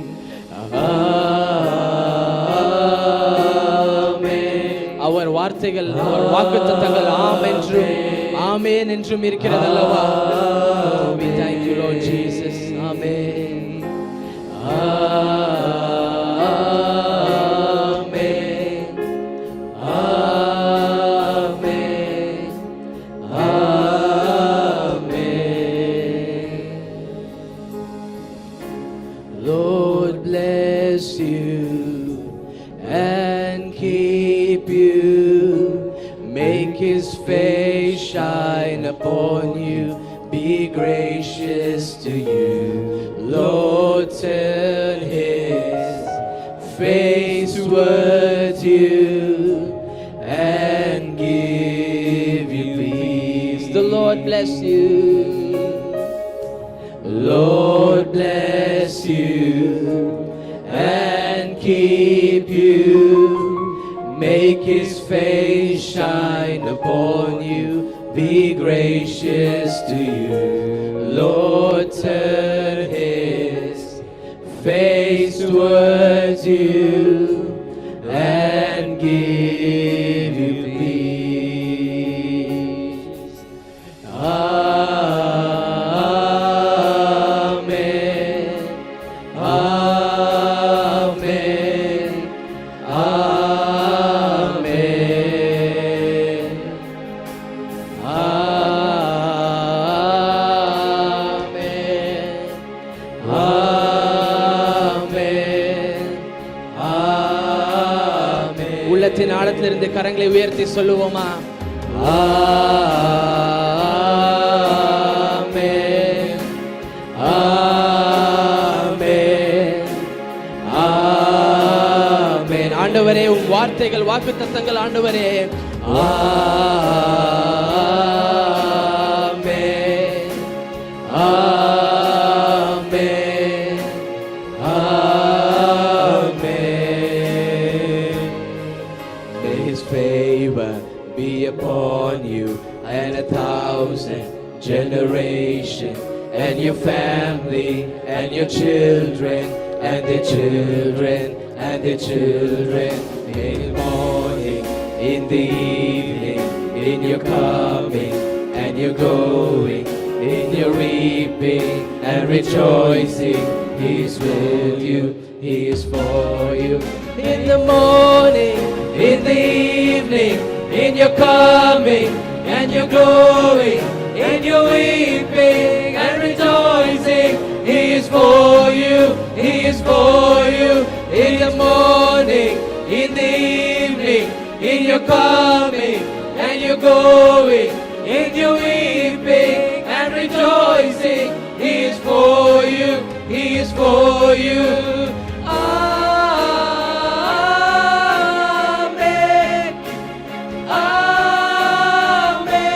amen. அவர் வார்த்தைகள், அவர் வாக்குத்தத்தங்கள் ஆம் என்றும் ஆமென் என்றும் இருக்கிறது அல்லவா. we thank you Lord Jesus. amen amen amen amen. Lord bless you and keep you, make his face shine upon you, be gracious to you. Lord turn his face towards you and give you peace. The Lord bless you. Lord bless you and keep you, make his face shine upon you, be gracious to you. Lord turn his face towards you and give you peace. amen amen amen உள்ளத்தின் ஆழத்திலிருந்து கரங்களை உயர்த்தி சொல்லுவோமா. ஆமென் ஆமென் ஆமென். ஆண்டவரே உம் வார்த்தைகள் வாக்குத்தத்தங்கள் ஆண்டவரே. ஆமென் ஆமென் amen. May his favor be upon you and 1,000 generations, and your family and your children and their children and their children, in the morning, in the evening, in your coming and your going, in your reaping and rejoicing. He is with you, he is for you. In the morning, in the evening, in your coming and your going, in your weeping and rejoicing. He is for you, he is for you. In the morning, in the evening, in your coming and your going, in your weeping and rejoicing. He is for you, He is for you. Amen, amen,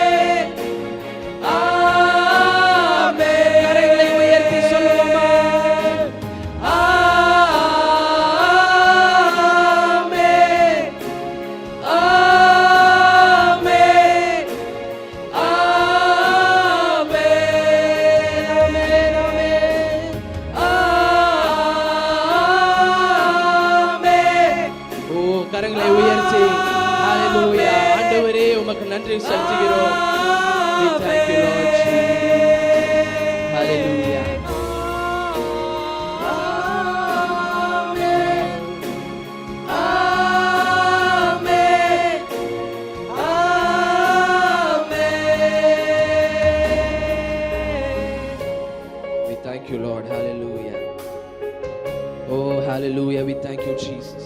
amen. கரங்களை உயர்த்தி சொல்லுவோமா? ஆமென், ஆமென், ஆமென், ஆமென். ஓ, கரங்களை உயர்த்தி ஹalleluya. ஆண்டவரே உமக்கு நன்றி செலுத்துகிறோம். We thank you Lord Jesus. Hallelujah. We thank you Lord. Hallelujah. Oh hallelujah. We thank you Jesus.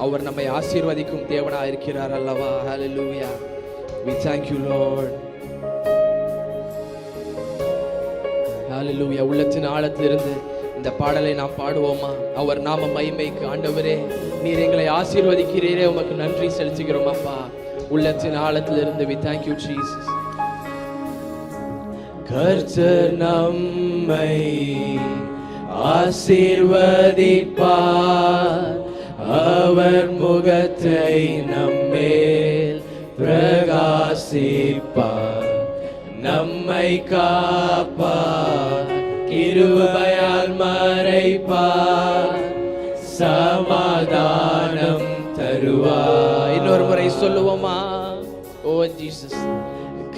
அவர் நம்மை ஆசீர்வதிக்கும் தேவனாய் இருக்கிறார் அல்லவா? Hallelujah. We thank you Lord. Hallelujah. உள்ளத்தின் ஆழத்திலிருந்து இந்த பாடலை நாம் பாடுவோமா? அவர் நாம மகிமைக்கு. ஆண்டவரே நீர் எங்களை ஆசீர்வதிக்கிறீரே, உமக்கு நன்றி செலுத்துகிறோம் அப்பா. உள்ளத்தின் ஆழத்திலிருந்து we thank you Jesus. கர்த்தர் நம்மை ஆசீர்வதிப்பார், அவர் முகத்தை நம்மேல் பிரகாசிப்பார், நம்மை காப்பார், கிருபையால் மறைப்பார், சமாதானம் தருவார். இன்னொரு முறை சொல்லுவோமா? ஓ ஜீசஸ்.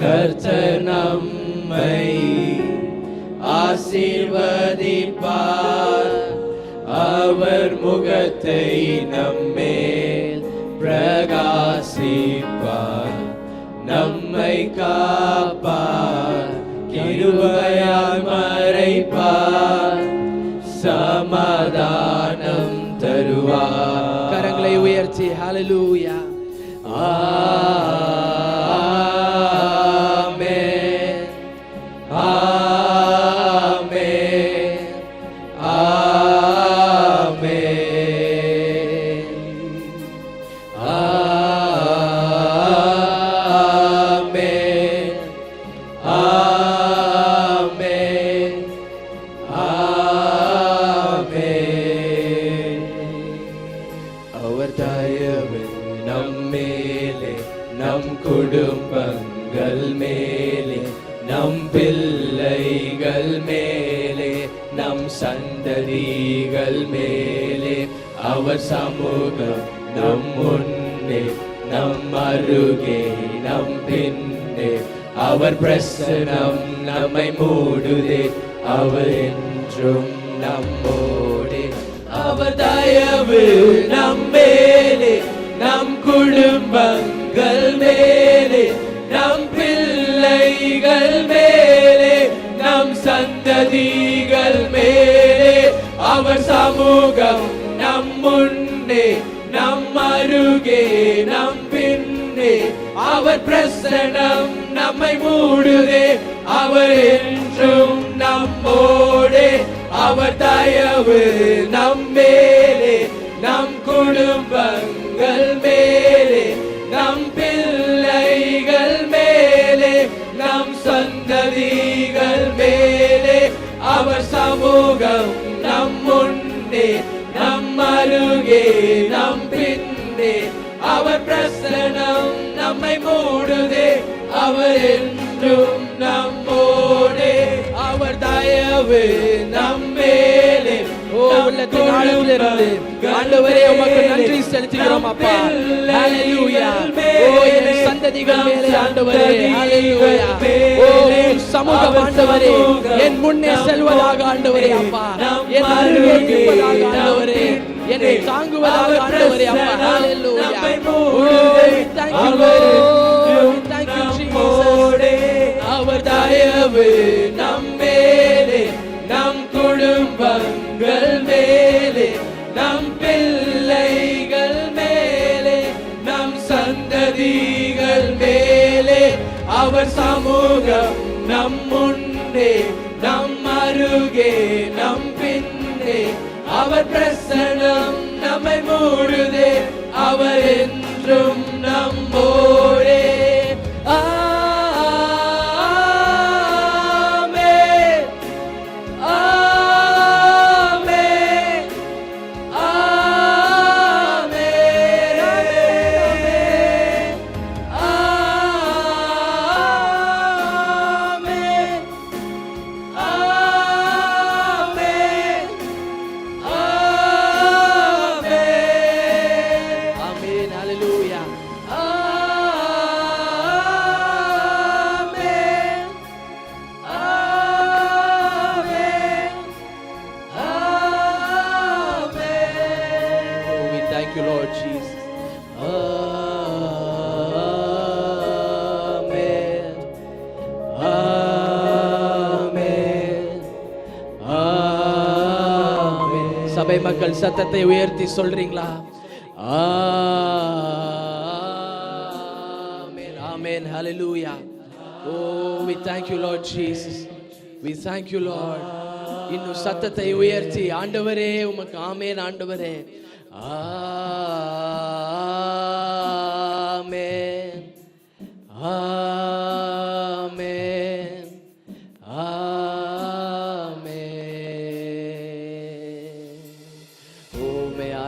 கர்த்தர் நம்மை ஆசீர்வதிப்பார், அவர் முகத்தை நம்மேல் பிரகாசிப்பார், நம்மை காப்பார், கிருபையால் மறைப்பார், சமாதானம் தருவார். கரங்களை உயர்த்தி ஹalleluya. ஆமென், ஆமென், ஆமென், ஆமென், ஆமென், ஆமென். அவர் தயவு நம்மேலே, நம் குடும்பங்கள் மேலே, நம் பிள்ளைகள் மேலே, நம் சந்ததிகள் மேலே, அவர் சமூகம் நம் முன்னே, நம் அருகே, நம் பின்னே, அவர் பிரசனம் நம்மை மூடுதே, அவர் என்றும் நம்மோடே. அவர் தயவு நம்மேலே, நம் குடும்பங்கள் மேலே, நம் பிள்ளைகள் மேலே, நம் சந்ததிகள் மேலே, அவர் சமூகம் நம் முன்னே, நம் அருகே, நம் பின்னே, அவர் பிரசனம் நம்மை மூடுதே, அவர் என்றும் நம்மோடே. அவர் தயவு நம்மேலே, நம் குடும்பங்கள் மேலே, நம் பிள்ளைகள் மேலே, நம் சந்ததிகள் மேலே, அவர் சமூகம் நம் முன்னே, நம் அருகே, நம் பின்னே, அவர் பிரசனம் நம்மை மூடுதே, அவர் என்றும் நம்மோடே. அவர் தயவு நம்மேலே. ஓ உள்ளத்தின் ஆழத்திலிருந்து ஆண்டவரே உமக்கு நன்றி செலுத்துகிறோம் அப்பா. ஹalleluya. ஓ என் சந்ததிகள் மேலே ஆண்டவரே, ஹalleluya. ஓ சமூகம் ஆண்டவரே என் முன்னே செல்வதாக ஆண்டவரே அப்பா, என் அருகே இருப்பதாக ஆண்டவரே, என்னை தாங்குவதாக ஆண்டவரே அப்பா. ஹalleluya. ஓ thank you Lord, thank you Jesus. அவர் தயவு நம்மேலே, நம் குடும்பங்கள் மேலே, நம் பிள்ளைகள் மேலே, நம் சந்ததிகள் மேலே, அவர் சமூகம் நம் முன்னே நம் அருகே நம் பின்னே அவர் பிரசன்னம் நம்மை மூடுதே அவர் என்றும் நம்மோடே சபை மக்கள் சத்தத்தை உயர்த்தி சொல்றீங்களா? ஆமென் ஆமென் ஹalleluya. Oh, we thank you Lord Jesus. We thank you Lord. இன்னும் சத்தத்தை உயர்த்தி ஆண்டவரே உமக்கு ஆமென் ஆண்டவரே. ஆமென் ஆமென்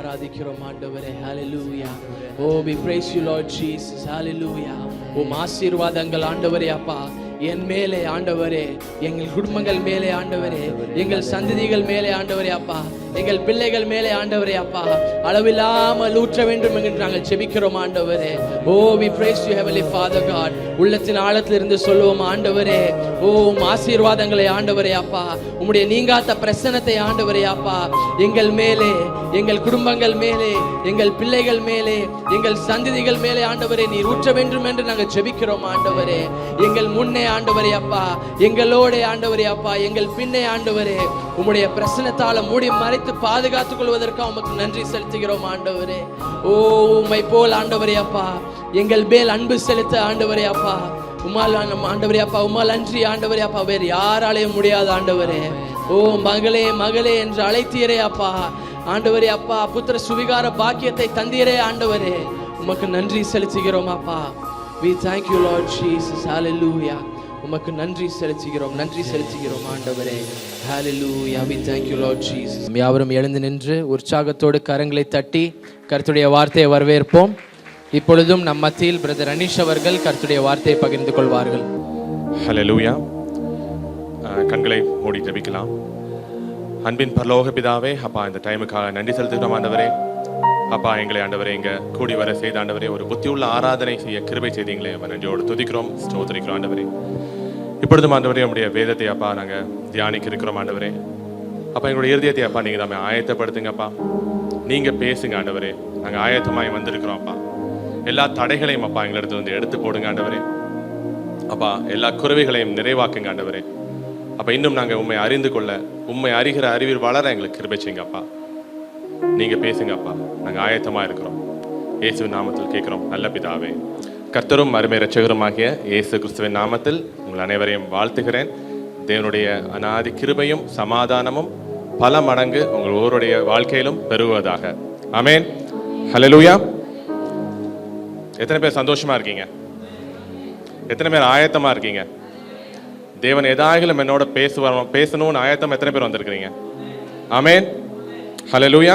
ஆராதிக்கிறோம் ஆண்டவரே. ஹalleluya. Oh, we praise you Lord Jesus. Hallelujah. உம் ஆசீர்வாதங்கள் ஆண்டவரே அப்பா என் மேலே ஆண்டவரே, எங்கள் குடும்பங்கள் மேலே ஆண்டவரே, எங்கள் சந்ததிகள் மேலே ஆண்டவரே அப்பா, எங்கள் பிள்ளைகள் மேலே ஆண்டவரே அப்பா அளவில்லாமல் ஊற்ற வேண்டும் என்று நாங்கள் ஜெபிக்கிறோம் ஆண்டவரே. ஓ, we praise you heavenly Father God. உள்ளத்தின் ஆழத்திலிருந்து சொல்லுவோம் ஆண்டவரே, ஓ உம் ஆசீர்வாதங்களை ஆண்டவரே அப்பா, உம்முடைய நீங்காத பிரசன்னத்தை ஆண்டவரே அப்பா எங்கள் மேலே, எங்கள் குடும்பங்கள் மேலே, எங்கள் பிள்ளைகள் மேலே, எங்கள் சந்ததிகள் மேலே ஆண்டவரே நீர் ஊற்ற வேண்டும் என்று நாங்கள் ஜெபிக்கிறோம் ஆண்டவரே. எங்கள் முன்னே ஆண்டவரே அப்பா, எங்களோட ஆண்டவரே அப்பா, எங்கள் பின்னே ஆண்டவரே உம்முடைய பிரசன்னத்தால மூடி மறைத்து பாதுகாத்துக் கொள்வதற்கு உமக்கு நன்றி செலுத்துகிறோம் ஆண்டவரே. ஓ, உம்மை போல் ஆண்டவரே அப்பா எங்கள் மேல் அன்பு செலுத்த ஆண்டவரே அப்பா உம்மால் ஆண்டவரே அப்பா உம்மால் அன்றி ஆண்டவரே அப்பா வேறு யாராலையும் முடியாது ஆண்டவரே. ஓ மகளே மகளே என்று அழைத்தீரே அப்பா ஆண்டவரே அப்பா, புத்திர சுவிகார பாக்கியத்தை தந்தீரே ஆண்டவரே, உமக்கு நன்றி செலுத்துகிறோம் அப்பா. We thank you Lord Jesus. Hallelujah. உமக்கு நன்றி செலுத்துகிறோம், நன்றி செலுத்துகிறோம் ஆண்டவரே. Hallelujah. We thank you Lord Jesus. யாவரும் எழுந்து நின்று உற்சாகத்தோடு கரங்களை தட்டி கர்த்தருடைய வார்த்தையை வரவேற்போம். இப்பொழுதும் நம் மத்தியில் பிரதர் அனீஷ் அவர்கள் கர்த்தருடைய வார்த்தையை பகிர்ந்து கொள்வார்கள். ஹல்லேலூயா. கண்களை மூடி ஜெபிக்கலாம். அன்பின் பரலோக பிதாவே அப்பா, இந்த டைமுக்காக நன்றி செலுத்துகிறோம் ஆண்டவரே. அப்பா எங்களை ஆண்டவரே இங்கே கூடி வர செய்த ஆண்டவரே ஒரு புத்தியுள்ள ஆராதனை செய்ய கிருபை செய்தீங்களே, நன்றியோடு துதிக்கிறோம், ஸ்தோத்திரிக்கிறோம் ஆண்டவரே. இப்பொழுதும் ஆண்டவரே உடைய வேதத்தை அப்பா நாங்கள் தியானிக்க இருக்கிறோம் ஆண்டவரே. அப்பா எங்களுடைய இருதயத்தை அப்பா நீங்கள் தான் ஆயத்தப்படுத்துங்கப்பா, நீங்கள் பேசுங்க ஆண்டவரே. நாங்கள் ஆயத்தமாய் வந்திருக்கிறோம் அப்பா. எல்லா தடைகளையும் அப்பா எங்களிடத்துல வந்து எடுத்து போடுங்க ஆண்டவரே. அப்பா எல்லா குறைவைகளையும் நிறைவாக்குங்க ஆண்டவரே. அப்போ இன்னும் நாங்கள் உண்மை அறிந்து கொள்ள, உண்மை அறிகிற அறிவில் வளர எங்களுக்கு கிருபை செய்யுங்க அப்பா. நீங்கள் பேசுங்க அப்பா, நாங்கள் ஆயத்தமாக இருக்கிறோம். இயேசுவின் நாமத்தில் கேட்குறோம் நல்ல பிதாவே. கர்த்தரும் அருமை இரட்சகருமாகிய இயேசு கிறிஸ்துவின் நாமத்தில் உங்கள் அனைவரையும் வாழ்த்துகிறேன். தேவனுடைய அநாதி கிருபையும் சமாதானமும் பல மடங்கு உங்கள் ஒவ்வொருடைய வாழ்க்கையிலும் பெருகுவதாக. ஆமென். ஹல்லேலூயா. எத்தனை பேர் சந்தோஷமா இருக்கீங்க? எத்தனை பேர் ஆயத்தமா இருக்கீங்க? தேவன் ஏதாகிலும் என்னோட பேசணும்னு ஆயத்தம் எத்தனை பேர் வந்திருக்கிறீங்க? ஆமென். ஹல்லேலூயா.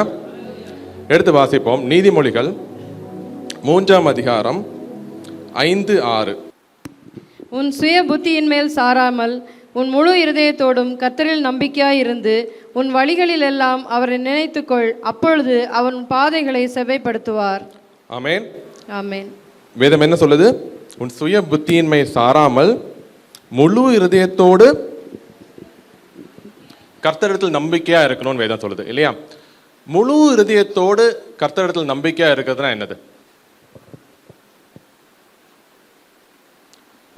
எடுத்து வாசிப்போம். நீதிமொழிகள் 3ஆம் அதிகாரம் 5-6. உன் சுய புத்தியின் மேல் சாராமல் உன் முழு இருதயத்தோடும் கர்த்தரில் நம்பிக்கையாயிருந்து உன் வழிகளில் எல்லாம் அவரை நினைத்துக்கொள், அப்பொழுது அவன் பாதைகளை செவ்வைப்படுத்துவார். ஆமென். ஆமென். வேதம் என்ன சொல்லுது? உன் சுய புத்தியின் மேல் சாராமல் முழு இருதயத்தோடு கர்த்தரிடத்தில் நம்பிக்கையா இருக்கணும்னு வேதம் சொல்லுது இல்லையா? முழு இருதயத்தோடு கர்த்தரிடத்தில் நம்பிக்கையா இருக்கிறதுனா என்னது?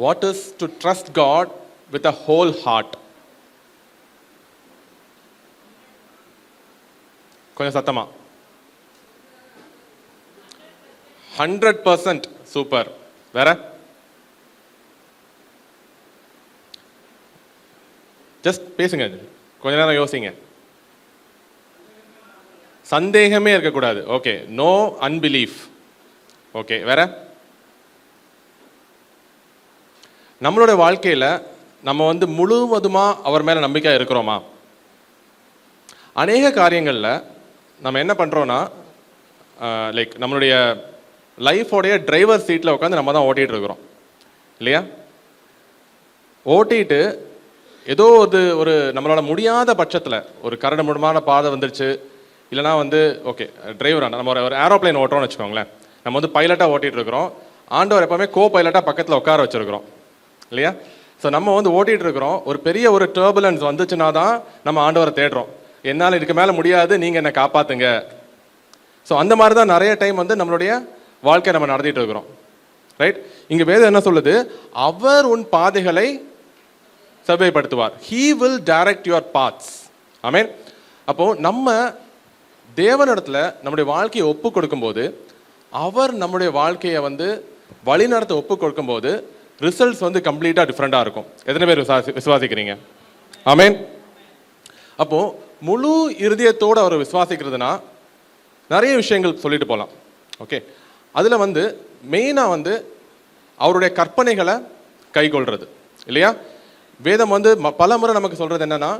What is to trust God with a whole heart? கொஞ்சம் சத்தமா. 100% சூப்பர். வேற ஜஸ்ட் பேசுங்க, கொஞ்ச நேரம் யோசிங்க. சந்தேகமே இருக்கக்கூடாது. Okay, no unbelief. ஓகே, வேற நம்மளோட வாழ்க்கையில நம்ம வந்து முழுவதுமாக அவர் மேலே நம்பிக்கை இருக்கிறோமா? அநேக காரியங்களில் நம்ம என்ன பண்ணுறோன்னா, லைக் நம்மளுடைய லைஃபோடைய டிரைவர் சீட்டில் உட்காந்து நம்ம தான் ஓட்டிகிட்டு இருக்கிறோம் இல்லையா? ஓட்டிட்டு ஏதோ ஒரு நம்மளால முடியாத பட்சத்தில் ஒரு கரடு முரடான பாதை வந்துருச்சு, இல்லைனா வந்து ஓகே டிரைவரான நம்ம ஒரு ஏரோப்ளைன் ஓட்டுறோம்னு வச்சுக்கோங்களேன். நம்ம வந்து பைலட்டாக ஓட்டிகிட்டு இருக்கிறோம், ஆண்டவர் எப்போவுமே கோ பைலட்டாக பக்கத்தில் உட்கார வச்சுருக்கிறோம் இல்லையா? ஸோ நம்ம வந்து ஓட்டிகிட்டு இருக்கிறோம், ஒரு பெரிய ஒரு டர்புலன்ஸ் வந்துச்சுன்னா தான் நம்ம ஆண்டவரை தேடுறோம். என்னால் இதுக்கு மேலே முடியாது, நீங்கள் என்னை காப்பாற்றுங்க. ஸோ அந்த மாதிரி தான் நிறைய டைம் வந்து நம்மளுடைய வாழ்க்கையை நம்ம நடத்திட்டு இருக்கிறோம், ரைட்? இங்கே வேதம் என்ன சொல்லுது? அவர் உன் பாதைகளை செவ்வாய்ப்படுத்துவார். He will direct your paths. ஆமென். அப்போது நம்ம தேவனிடத்தில் நம்முடைய வாழ்க்கையை ஒப்பு கொடுக்கும்போது, அவர் நம்முடைய வாழ்க்கையை வந்து வழிநடத்த ஒப்பு கொடுக்கும்போது ரிசல்ட்ஸ் வந்து கம்ப்ளீட்டாக டிஃப்ரெண்ட்டாக இருக்கும். எத்தனை பேர் விசுவாசிக்கிறீங்க? ஆமென். அப்போது முழு இருதயத்தோடு அவர் விசுவாசிக்கிறதுனா நிறைய விஷயங்கள் சொல்லிட்டு போகலாம். ஓகே, அதில் வந்து மெயினாக வந்து அவருடைய கற்பனைகளை கைக்கொள்வது இல்லையா? வேதம் வந்து பல முறை நமக்கு சொல்கிறது என்னென்னா,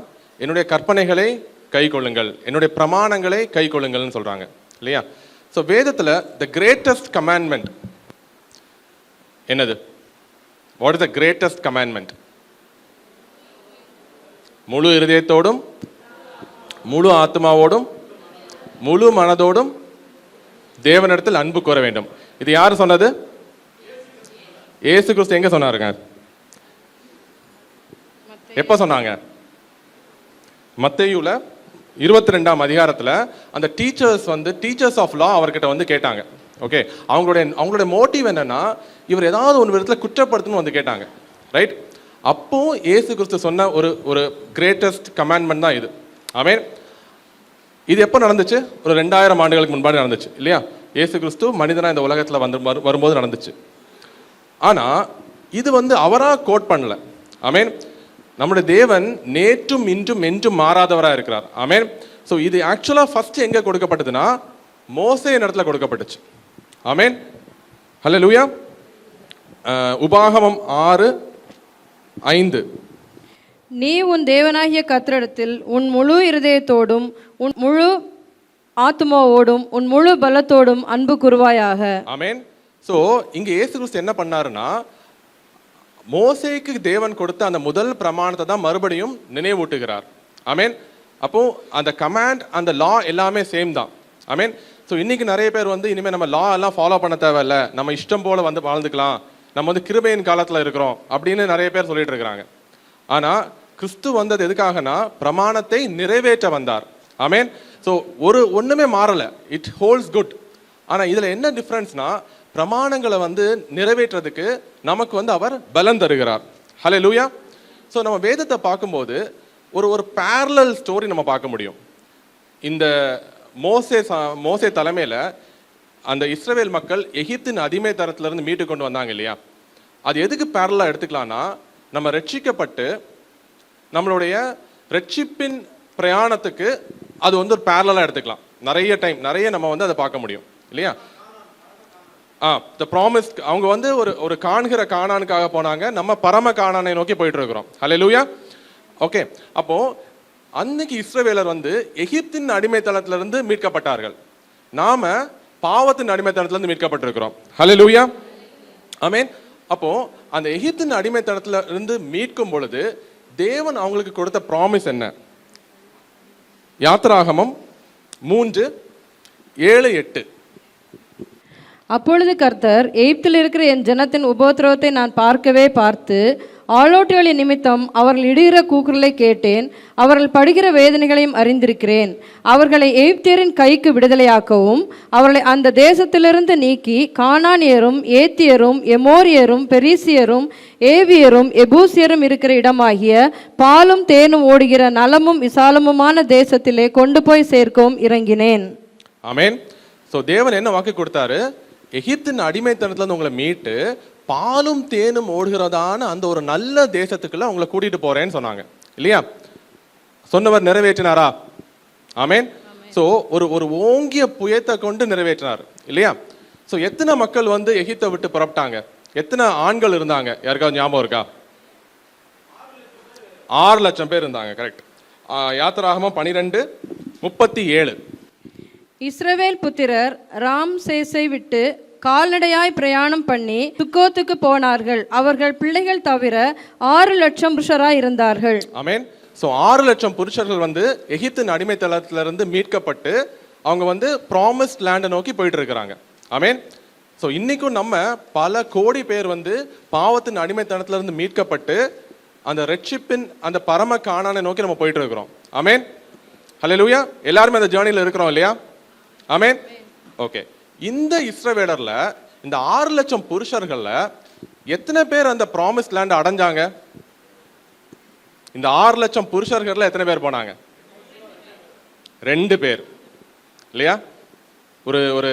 என்னுடைய கற்பனைகளை கை கொள்ளுங்கள், என்னுடைய பிரமாணங்களை கை கொள்ளுங்கள்னு சொல்கிறாங்க இல்லையா? ஸோ வேதத்தில் த கிரேட்டஸ்ட் கமாண்ட்மெண்ட் என்னது? What is the greatest commandment? முழு இருதயத்தோடும், முழு ஆத்மாவோடும், முழு மனதோடும் தேவனிடத்தில் அன்பு கூற வேண்டும். இது யார் சொன்னது? இயேசு கிறிஸ்து எங்க சொன்னாருங்க? எப்ப சொன்னாங்க? மத்தேயுல 22ஆம் அதிகாரத்தில் அந்த டீச்சர்ஸ் ஆஃப் லா அவர்கிட்ட வந்து கேட்டாங்க. ஓகே, அவங்களுடைய மோட்டிவ் என்னன்னா, இவர் ஏதாவது ஒரு விதத்தில் குற்றப்படுத்தணும்னு வந்து கேட்டாங்க, ரைட்? அப்போ இயேசு கிறிஸ்து சொன்ன ஒரு கிரேட்டஸ்ட் கமாண்ட்மெண்ட் தான் இது. ஆமென். இது எப்போ நடந்துச்சு? ஒரு 2000 ஆண்டுகளுக்கு முன்பாடு நடந்துச்சு இல்லையா? இயேசு கிறிஸ்து மனிதனாக இந்த உலகத்தில் வரும்போது நடந்துச்சு. ஆனால் இது வந்து அவராக கோட் பண்ணல. ஆமென். நம்முடைய தேவன் நேற்றும் இன்றும் என்றும் மாறாதவராக இருக்கிறார். ஆமென். ஸோ இது ஆக்சுவலாக ஃபர்ஸ்ட் எங்கே கொடுக்கப்பட்டதுன்னா, மோசே இடத்துல கொடுக்கப்பட்டுச்சு. ஆமென். ஹல்லேலூயா. உபாகமம் 6:5. நீ உன் தேவனாகிய கர்த்தரிடத்தில் உன் முழு இருதயத்தோடும் உன் முழு ஆத்மாவோடும் உன் முழு பலத்தோடும் அன்பு கூறுவாயாக. ஆமென். ஸோ இங்கே இயேசு கிறிஸ்து என்ன பண்ணாருன்னா, மோசேக்கு தேவன் கொடுத்த அந்த முதல் பிரமாணத்தை தான் மறுபடியும் நினைவூட்டுகிறார். ஆமென். அப்போ அந்த கமாண்ட், அந்த லா எல்லாமே சேம் தான். ஆமென். ஸோ இன்னைக்கு நிறைய பேர் வந்து இனிமேல் நம்ம லா எல்லாம் ஃபாலோ பண்ண தேவையில்ல, நம்ம இஷ்டம் போல வந்து வாழ்ந்துக்கலாம், நம்ம வந்து கிருபையின் காலத்தில் இருக்கிறோம் அப்படின்னு நிறைய பேர் சொல்லிட்டு இருக்கிறாங்க. ஆனால் கிறிஸ்து வந்தது எதுக்காகனா, பிரமாணத்தை நிறைவேற்ற வந்தார். ஆமென். ஸோ ஒன்றுமே மாறலை, இட் ஹோல்ட்ஸ் குட். ஆனால் இதில் என்ன டிஃப்ரென்ஸ்னா, பிரமாணங்களை வந்து நிறைவேற்றதுக்கு நமக்கு வந்து அவர் பலன் தருகிறார். ஹல்லேலூயா. ஸோ நம்ம வேதத்தை பார்க்கும்போது ஒரு பேரலல் ஸ்டோரி நம்ம பார்க்க முடியும். இந்த மோசே தலைமையில் அந்த இஸ்ரவேல் மக்கள் எகிப்தின் அடிமைத்தனத்திலிருந்து மீட்டு கொண்டு வந்தாங்க இல்லையா? அது எதுக்கு பேரலாக எடுத்துக்கலாம்னா, நம்ம ரட்சிக்கப்பட்டு நம்மளுடைய ரட்சிப்பின் பிரயாணத்துக்கு அது வந்து ஒரு பேரலாக எடுத்துக்கலாம். நிறைய நம்ம வந்து அதை பார்க்க முடியும் இல்லையா? த ப்ராமிஸ், அவங்க வந்து ஒரு காண்கிற கானானுக்காக போனாங்க, நம்ம பரம கானானை நோக்கி போயிட்டு இருக்கிறோம். ஹல்லேலூயா. ஓகே, அப்போ அன்னைக்கு இஸ்ரவேலர் வந்து எகிப்தின் அடிமைத்தனத்திலிருந்து மீட்கப்பட்டார்கள், நாம பாவத்தின் அடிமைத்தனத்திலிருந்து மீட்கப்பட்டிருக்கிறோம். ஹல்லேலூயா. ஆமென். அப்போ அந்த எகிப்தின் அடிமைத்தனத்துல இருந்து மீட்கும் பொழுது தேவன் அவங்களுக்கு கொடுத்த ப்ராமிஸ் என்ன? யாத்திராகமம் 3:7-8. அப்பொழுது கர்த்தர், எகிப்தில் இருக்கிற என் ஜனத்தின் உபத்திரவத்தை நான் பார்த்து ஆளோட்டிகளின் நிமித்தம் அவர்கள் இடுகிற கூக்குரலை கேட்டேன், அவர்கள் படுகிற வேதனைகளையும் அறிந்திருக்கிறேன். அவர்களை எகிப்தியரின் கைக்கு விடுதலையாக்கவும் அவர்களை அந்த தேசத்திலிருந்து நீக்கி கானானியரும் ஏத்தியரும் எமோரியரும் பெரிசியரும் ஏவியரும் எபூசியரும் இருக்கிற இடமாகிய பாலும் தேனும் ஓடுகிற நலமும் விசாலமுமான தேசத்திலே கொண்டு போய் சேர்க்கவும் இறங்கினேன். ஆமென். ஸோ தேவன் என்ன வாக்கு கொடுத்தாரு? எகிப்தின் அடிமைத்தனத்துல உங்களை மீட்டு பாலும் தேனும் ஓடுகிறதான அந்த ஒரு நல்ல தேசத்துக்குள்ள உங்களை கூட்டிட்டு போறேன்னு சொன்னாங்க. இல்லையா? சொன்னவர் நிறைவேற்றினாரா? ஆமென். ஸோ ஒரு ஓங்கிய புயத்தை கொண்டு நிறைவேற்றினார் இல்லையா? ஸோ எத்தனை மக்கள் வந்து எகிப்தை விட்டு புறப்பட்டாங்க? எத்தனை ஆண்கள் இருந்தாங்க? யாருக்காவது ஞாபகம் இருக்கா? 6 லட்சம் பேர் இருந்தாங்க. கரெக்ட். யாத்திராகமம் 12:37. இஸ்ரவேல் புத்திரர் ராம்சேஸை விட்டு கால்நடையாய் பிரயாணம் பண்ணி சுக்கோத்துக்கு போனார்கள். அவர்கள் பிள்ளைகள் தவிர 6 லட்சம் புருஷராய் இருந்தார்கள். ஆமென். ஸோ 6 லட்சம் புருஷர்கள் வந்து எகிப்தின் அடிமைத்தளத்திலிருந்து மீட்கப்பட்டு அவங்க வந்து ப்ராமிஸ்ட் லேண்டை நோக்கி போயிட்டு இருக்கிறாங்க. ஆமென். ஸோ இன்னைக்கும் நம்ம பல கோடி பேர் வந்து பாவத்தின் அடிமைத்தனத்திலிருந்து மீட்கப்பட்டு அந்த ரட்சிப்பின் அந்த பரம கானானை நோக்கி நம்ம போயிட்டு இருக்கிறோம். ஆமென். ஹல்லேலூயா. எல்லாருமே அந்த ஜேர்னியில் இருக்கிறோம் இல்லையா? ஆமென். ஓகே. இந்த இஸ்ரவேலர்ல இந்த 6 லட்சம் புருஷர்கள்ல எத்தனை பேர் அந்த ப்ராமிஸ் லேண்ட் அடைஞ்சாங்க? இந்த 6 லட்சம் புருஷர்கள்ல எத்தனை பேர் போனாங்க? 2 பேர் இல்லையா? ஒரு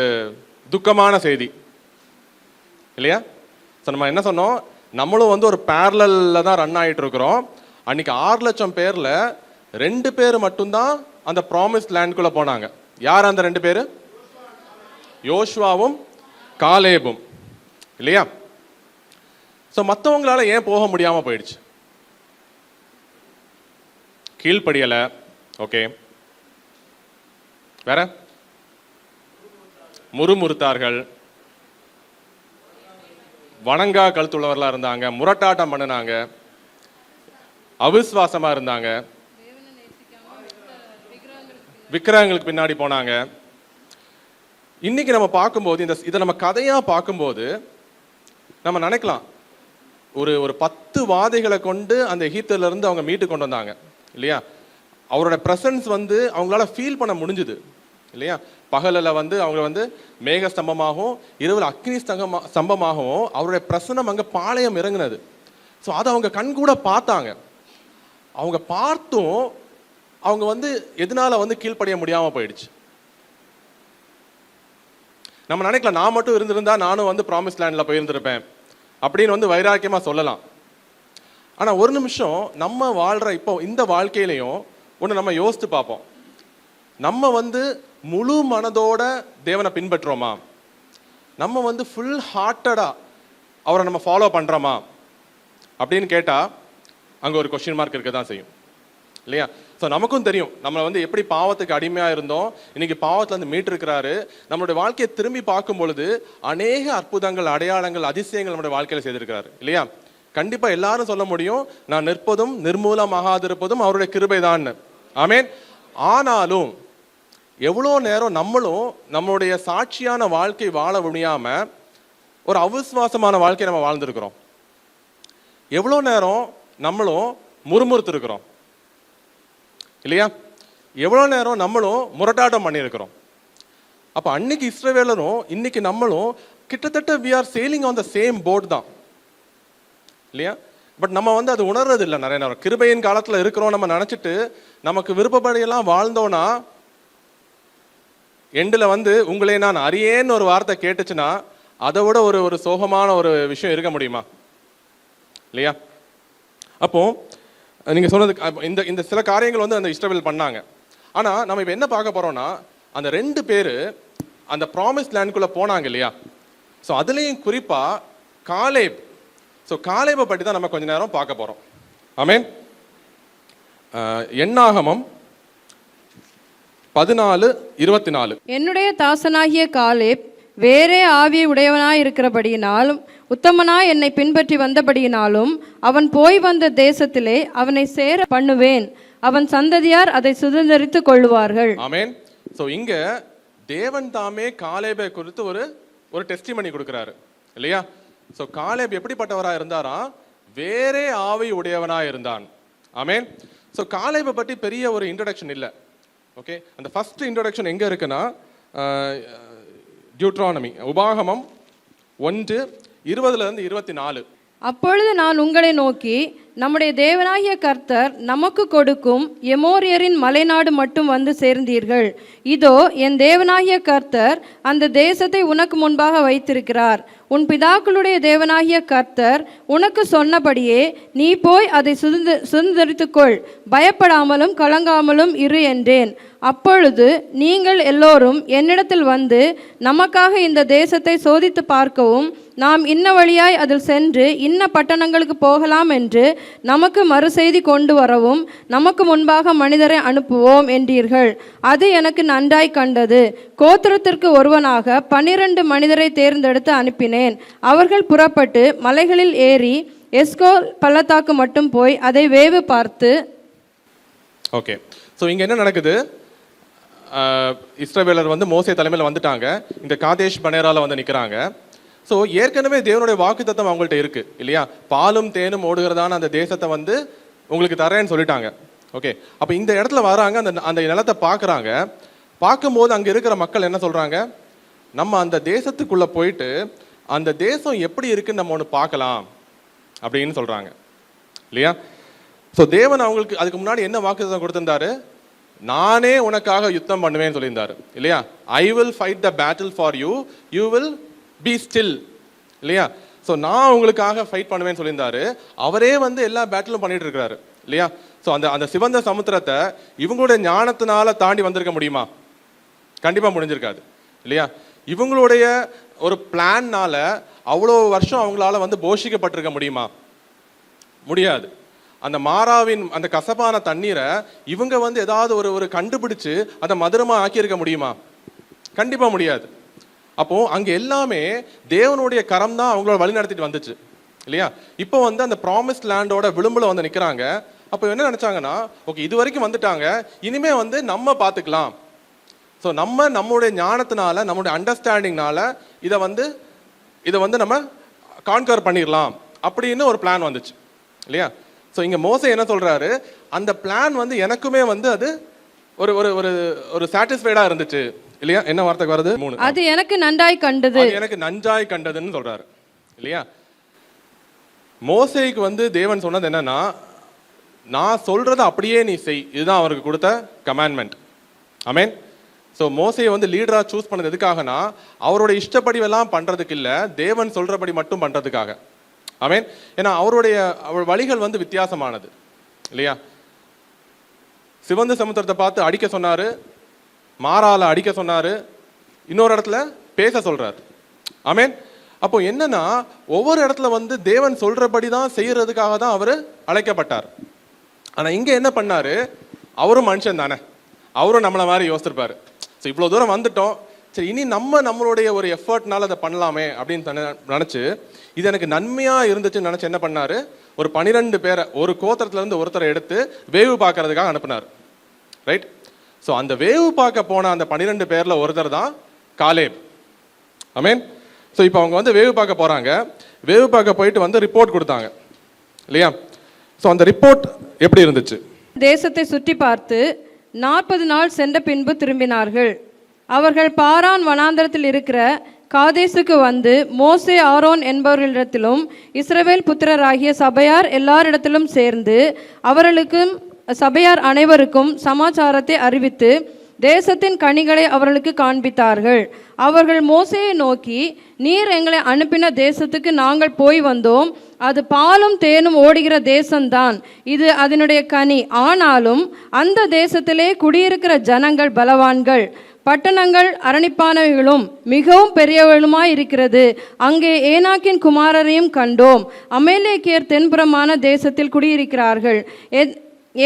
துக்கமான செய்தி இல்லையா? ஸோ நம்ம என்ன சொன்னோம்? நம்மளும் வந்து ஒரு பேரலல்ல தான் ரன் ஆகிட்டு இருக்கிறோம். அன்னைக்கு 6 லட்சம் பேர்ல 2 பேர் மட்டும்தான் அந்த ப்ராமிஸ் லேண்ட்குள்ள போனாங்க. யார் அந்த 2 பேர்? யோசுவாவும் காலேபும் இல்லையா? ஸோ மற்றவங்களால ஏன் போக முடியாம போயிடுச்சு? கீழ்ப்படியலை. ஓகே. வேற? முறுமுறுத்தார்கள், வணங்கா கழுத்துள்ளவர்களா இருந்தாங்க, முரட்டாட்டம் பண்ணினாங்க, அவிசுவாசமா இருந்தாங்க, விக்கிரகங்களுக்கு பின்னாடி போனாங்க. இன்னைக்கு நம்ம பார்க்கும்போது இதை நம்ம கதையா பார்க்கும்போது நம்ம நினைக்கலாம், ஒரு 10 வாதைகளை கொண்டு அந்த எகிப்தில இருந்து அவங்க மீட்டு கொண்டு வந்தாங்க இல்லையா? அவரோட பிரசன்ஸ் வந்து அவங்களால ஃபீல் பண்ண முடிஞ்சுது இல்லையா? பகலில் வந்து அவங்க வந்து மேக ஸ்தம்பமாகவும் இரவில் அக்னி ஸ்தம்பமாகவும் அவருடைய பிரசனம் அங்கே பாளையம் இறங்குனது. ஸோ அதை அவங்க கண் கூட பார்த்தாங்க. அவங்க பார்த்தும் அவங்க வந்து எதனால வந்து கீழ்ப்படிய முடியாம போயிடுச்சு. நம்ம நினைக்கலாம், நான் மட்டும் இருந்திருந்தா நானும் வந்து ப்ராமிஸ் லேண்ட்ல போயிருந்திருப்பேன் அப்படின்னு வந்து வைராக்கியமா சொல்லலாம். ஆனா ஒரு நிமிஷம் நம்ம வாழ்ற இப்போ இந்த வாழ்க்கையிலையும் ஒன்று நம்ம யோசித்து பார்ப்போம். நம்ம வந்து முழு மனதோட தேவனை பின்பற்றுறோமா? நம்ம வந்து ஃபுல் ஹார்ட்டடா அவரை நம்ம ஃபாலோ பண்றோமா அப்படின்னு கேட்டா அங்க ஒரு கொஸ்டின் மார்க் இருக்க தான் செய்யும் இல்லையா? ஸோ நமக்கும் தெரியும் நம்ம வந்து எப்படி பாவத்துக்கு அடிமையா இருந்தோம், இன்னைக்கு பாவத்துல இருந்து மீட்டு இருக்கிறாரு. நம்மளுடைய வாழ்க்கையை திரும்பி பார்க்கும் பொழுது அநேக அற்புதங்கள், அடையாளங்கள், அதிசயங்கள் நம்மளுடைய வாழ்க்கையில செய்திருக்கிறாரு இல்லையா? கண்டிப்பா எல்லாரும் சொல்ல முடியும், நான் நிற்பதும் நிர்மூலமாகாதிருப்பதும் அவருடைய கிருபைதான். ஆமென். ஆனாலும் எவ்வளோ நேரம் நம்மளும் நம்மளுடைய சாட்சியான வாழ்க்கை வாழ முடியாம ஒரு அவிசுவாசமான வாழ்க்கை நம்ம வாழ்ந்திருக்கிறோம். எவ்வளோ நேரம் நம்மளும் முறுமுறுத்திருக்கிறோம் இல்லையா? எவ்வளோ நேரம் நம்மளும் முரட்டாட்டம் பண்ணியிருக்கிறோம். அப்போ அன்னைக்கு இஸ்ரவேலரும் இன்னைக்கு நம்மளும் கிட்டத்தட்ட we are sailing on the same boat தான் இல்லையா? பட் நம்ம வந்து அது உணர்றது இல்லை. நிறைய நேரம் கிருபையின் காலத்தில் இருக்கிறோம் நம்ம நினச்சிட்டு நமக்கு விருப்பப்படியெல்லாம் வாழ்ந்தோன்னா எண்டில் வந்து உங்களே நான் அறியேன்னு ஒரு வார்த்தை கேட்டுச்சுன்னா அதை விட ஒரு சோகமான ஒரு விஷயம் இருக்க முடியுமா இல்லையா? அப்போ நீங்க சொன்னது இந்த சில காரியங்கள் வந்து அந்த இஸ்ரவேல் பண்ணாங்க. ஆனா நம்ம இப்ப என்ன பார்க்க போறோம்னா, அந்த 2 பேரு அந்த ப்ராமிஸ் லேண்ட்குள்ள போனாங்க இல்லையா? ஸோ அதுலேயும் குறிப்பா காலேப். ஸோ காலேபை பற்றி தான் நம்ம கொஞ்ச நேரம் பார்க்க போறோம். ஆமென். எண்ணாகமம் 14:24. என்னுடைய தாசனாகிய காலேப் வேறே ஆவியை உடையவனாய் இருக்கிறபடியினாலும் உத்தமனாய் என்னை பின்பற்றி வந்தபடியினாலும் அவன் போய் வந்த தேசத்திலே அவனை சேர பண்ணுவேன், அவன் சந்ததியார் அதை சுதந்தரித்து கொள்ளுவார்கள். ஆமென். ஸோ இங்க தேவன் தாமே காலேபை குறித்து ஒரு டெஸ்டிமனி கொடுக்கிறாரு இல்லையா? ஸோ காலேப் எப்படிப்பட்டவரா இருந்தாரா? வேறே ஆவி உடையவனா இருந்தான். ஆமென். ஸோ காலேபை பற்றி பெரிய ஒரு இன்ட்ரடக்ஷன் இல்லை. ஓகே, அந்த ஃபர்ஸ்ட் இன்ட்ரடக்ஷன் எங்க இருக்குன்னா டியூட்ரானமி, உபாகமம் 1:20-24. அப்பொழுது நான் உங்களை நோக்கி, நம்முடைய தேவனாகிய கர்த்தர் நமக்கு கொடுக்கும் எமோரியரின் மலைநாடு மட்டும் வந்து சேர்ந்தீர்கள். இதோ என் தேவனாகிய கர்த்தர் அந்த தேசத்தை உனக்கு முன்பாக வைத்திருக்கிறார். உன் பிதாக்களுடைய தேவனாகிய கர்த்தர் உனக்கு சொன்னபடியே நீ போய் அதை சுதந்தரித்துக்கொள், பயப்படாமலும் கலங்காமலும் இரு என்றேன். அப்பொழுது நீங்கள் எல்லோரும் என்னிடத்தில் வந்து நமக்காக இந்த தேசத்தை சோதித்து பார்க்கவும், நாம் இன்ன வழியாய் அதில் சென்று இன்ன பட்டணங்களுக்கு போகலாம் என்று நமக்கு மறுசெய்தி கொண்டு வரவும் நமக்கு முன்பாக மனிதரை அனுப்புவோம் என்றீர்கள். அது எனக்கு நன்றாய் கண்டது. கோத்திரத்திற்கு ஒருவனாக 12 மனிதரை தேர்ந்தெடுத்து அனுப்பினேன். அவர்கள் புறப்பட்டு மலைகளில் ஏறி எஸ்கோல் பள்ளத்தாக்கு மட்டும் போய் அதை வேவு பார்த்து. ஓகே, ஸோ இங்கே என்ன நடக்குது? இஸ்ரவேலர் வந்து மோசே தலைமையில் வந்துட்டாங்க. இந்த காதேஷ் பனேரால வந்து நிற்கிறாங்க. ஸோ ஏற்கனவே தேவனுடைய வாக்குத்தத்தம் அவங்கள்ட்ட இருக்கு இல்லையா? பாலும் தேனும் ஓடுகிறதான அந்த தேசத்தை வந்து உங்களுக்கு தரேன்னு சொல்லிட்டாங்க. ஓகே, அப்போ இந்த இடத்துல வராங்க, அந்த நிலத்தை பார்க்குறாங்க. பார்க்கும்போது அங்கே இருக்கிற மக்கள் என்ன சொல்கிறாங்க? நம்ம அந்த தேசத்துக்குள்ளே போயிட்டு அந்த தேசம் எப்படி இருக்குன்னு நம்ம ஒன்று பார்க்கலாம் அப்படின்னு சொல்கிறாங்க இல்லையா? ஸோ தேவன் அவங்களுக்கு அதுக்கு முன்னாடி என்ன வாக்குத்தத்தம் கொடுத்திருந்தாரு? நானே உனக்காக யுத்தம் பண்ணுவேன்னு சொல்லியிருந்தாரு இல்லையா? I will fight the battle for you, you will be still இல்லையா? ஸோ நான் உங்களுக்காக ஃபைட் பண்ணுவேன்னு சொல்லியிருந்தாரு. அவரே வந்து எல்லா பேட்டிலும் பண்ணிட்டு இருக்கிறாரு இல்லையா? ஸோ அந்த சிவந்த சமுத்திரத்தை இவங்களுடைய ஞானத்தினால தாண்டி வந்திருக்க முடியுமா? கண்டிப்பாக முடிஞ்சிருக்காது இல்லையா? இவங்களுடைய ஒரு பிளான்னால அவ்வளோ வருஷம் அவங்களால வந்து போஷிக்கப்பட்டிருக்க முடியுமா? முடியாது. அந்த மாறாவின் அந்த கசப்பான தண்ணீரை இவங்க வந்து ஏதாவது ஒரு கண்டுபிடிச்சு அதை மதுரமா ஆக்கியிருக்க முடியுமா? கண்டிப்பா முடியாது. அப்போ அங்க எல்லாமே தேவனுடைய கரம் தான் அவங்களோட வழி நடத்திட்டு வந்துச்சு இல்லையா? இப்போ வந்து அந்த ப்ராமிஸ்ட் லேண்டோட விளிம்புல வந்து நிக்கிறாங்க. அப்போ என்ன நினைச்சாங்கன்னா, ஓகே இது வரைக்கும் வந்துட்டாங்க, இனிமே வந்து நம்ம பார்த்துக்கலாம். ஸோ நம்மளுடைய ஞானத்தினால நம்மளுடைய அண்டர்ஸ்டாண்டிங்னால இதை வந்து நம்ம கான்கர் பண்ணிடலாம் அப்படின்னு ஒரு பிளான் வந்துச்சு இல்லையா? ஸோ இங்கே மோசே என்ன சொல்றாரு? அந்த பிளான் வந்து எனக்குமே வந்து அது ஒரு ஒரு ஒரு சாட்டிஸ்ஃபைடாக இருந்துச்சு இல்லையா? என்ன வார்த்தைக்கு வருது? 3. அது எனக்கு நன்றாய் கண்டது. எனக்கு நன்றாய் கண்டதுன்னு சொல்றாரு இல்லையா? மோசேக்கு வந்து தேவன் சொன்னது என்னன்னா, நான் சொல்றதை அப்படியே நீ செய், இதுதான் அவருக்கு கொடுத்த கமாண்ட்மெண்ட். ஆமென். ஸோ மோசையை வந்து லீடராக சூஸ் பண்ணது எதுக்காகனா, அவரோட இஷ்டப்படி எல்லாம் பண்றதுக்கு இல்லை, தேவன் சொல்றபடி மட்டும் பண்றதுக்காக. ஆமென். ஏன்னா அவர் வழிகள் வந்து வித்தியாசமானது இல்லையா? சிவந்த சமுத்திரத்தை பார்த்து அடிக்க சொன்னாரு, மாறால அடிக்க சொன்னாரு, இன்னொரு இடத்துல பேச சொல்றாரு. ஆமென். அப்போ என்னன்னா, ஒவ்வொரு இடத்துல வந்து தேவன் சொல்றபடி தான் செய்யறதுக்காக தான் அவர் அழைக்கப்பட்டார். ஆனா இங்க என்ன பண்ணாரு? அவரும் மனுஷன் தானே, அவரும் நம்மளை மாதிரி யோசிச்சிருப்பாரு. ஸோ இவ்வளோ தூரம் வந்துட்டோம், சரி இனி நம்மளுடைய ஒரு எஃபர்ட்னால அதை பண்ணலாமே அப்படின்னு நினச்சி, இது எனக்கு நன்மையாக இருந்துச்சுன்னு நினச்சி என்ன பண்ணார்? ஒரு 12 பேரை ஒரு கோத்திரத்துலேருந்து ஒருத்தரை எடுத்து வேவு பார்க்கறதுக்காக அனுப்புனார். ரைட். ஸோ அந்த வேவு பார்க்க போன அந்த 12 பேரில் ஒருத்தர் தான் காலேப். ஆமென். ஸோ இப்போ அவங்க வந்து வேவு பார்க்க போகிறாங்க. வேவு பார்க்க போயிட்டு வந்து ரிப்போர்ட் கொடுத்தாங்க இல்லையா? ஸோ அந்த ரிப்போர்ட் எப்படி இருந்துச்சு? தேசத்தை சுற்றி பார்த்து 40 நாள் சென்ற பின்பு திரும்பினார்கள். அவர்கள் பாரான் வனாந்தரத்தில் இருக்கிற காதேசுக்கு வந்து மோசே ஆரோன் என்பவர்களிடத்திலும் இஸ்ரவேல் புத்திரராகிய சபையார் எல்லாரிடத்திலும் சேர்ந்து அவர்களுக்கும் சபையார் அனைவருக்கும் சமாச்சாரத்தை அறிவித்து தேசத்தின் கனிகளை அவர்களுக்கு காண்பித்தார்கள். அவர்கள் மோசேயை நோக்கி, நீர் எங்களை அனுப்பின தேசத்துக்கு நாங்கள் போய் வந்தோம், அது பாலும் தேனும் ஓடுகிற தேசம்தான், இது அதனுடைய கனி. ஆனாலும் அந்த தேசத்திலே குடியிருக்கிற ஜனங்கள் பலவான்கள், பட்டணங்கள் அரணிப்பானவைகளும் மிகவும் பெரியவர்களுமாய் இருக்கிறது. அங்கே ஏனாக்கின் குமாரரையும் கண்டோம். அமேலேக்கியர் தென்புறமான தேசத்தில் குடியிருக்கிறார்கள்.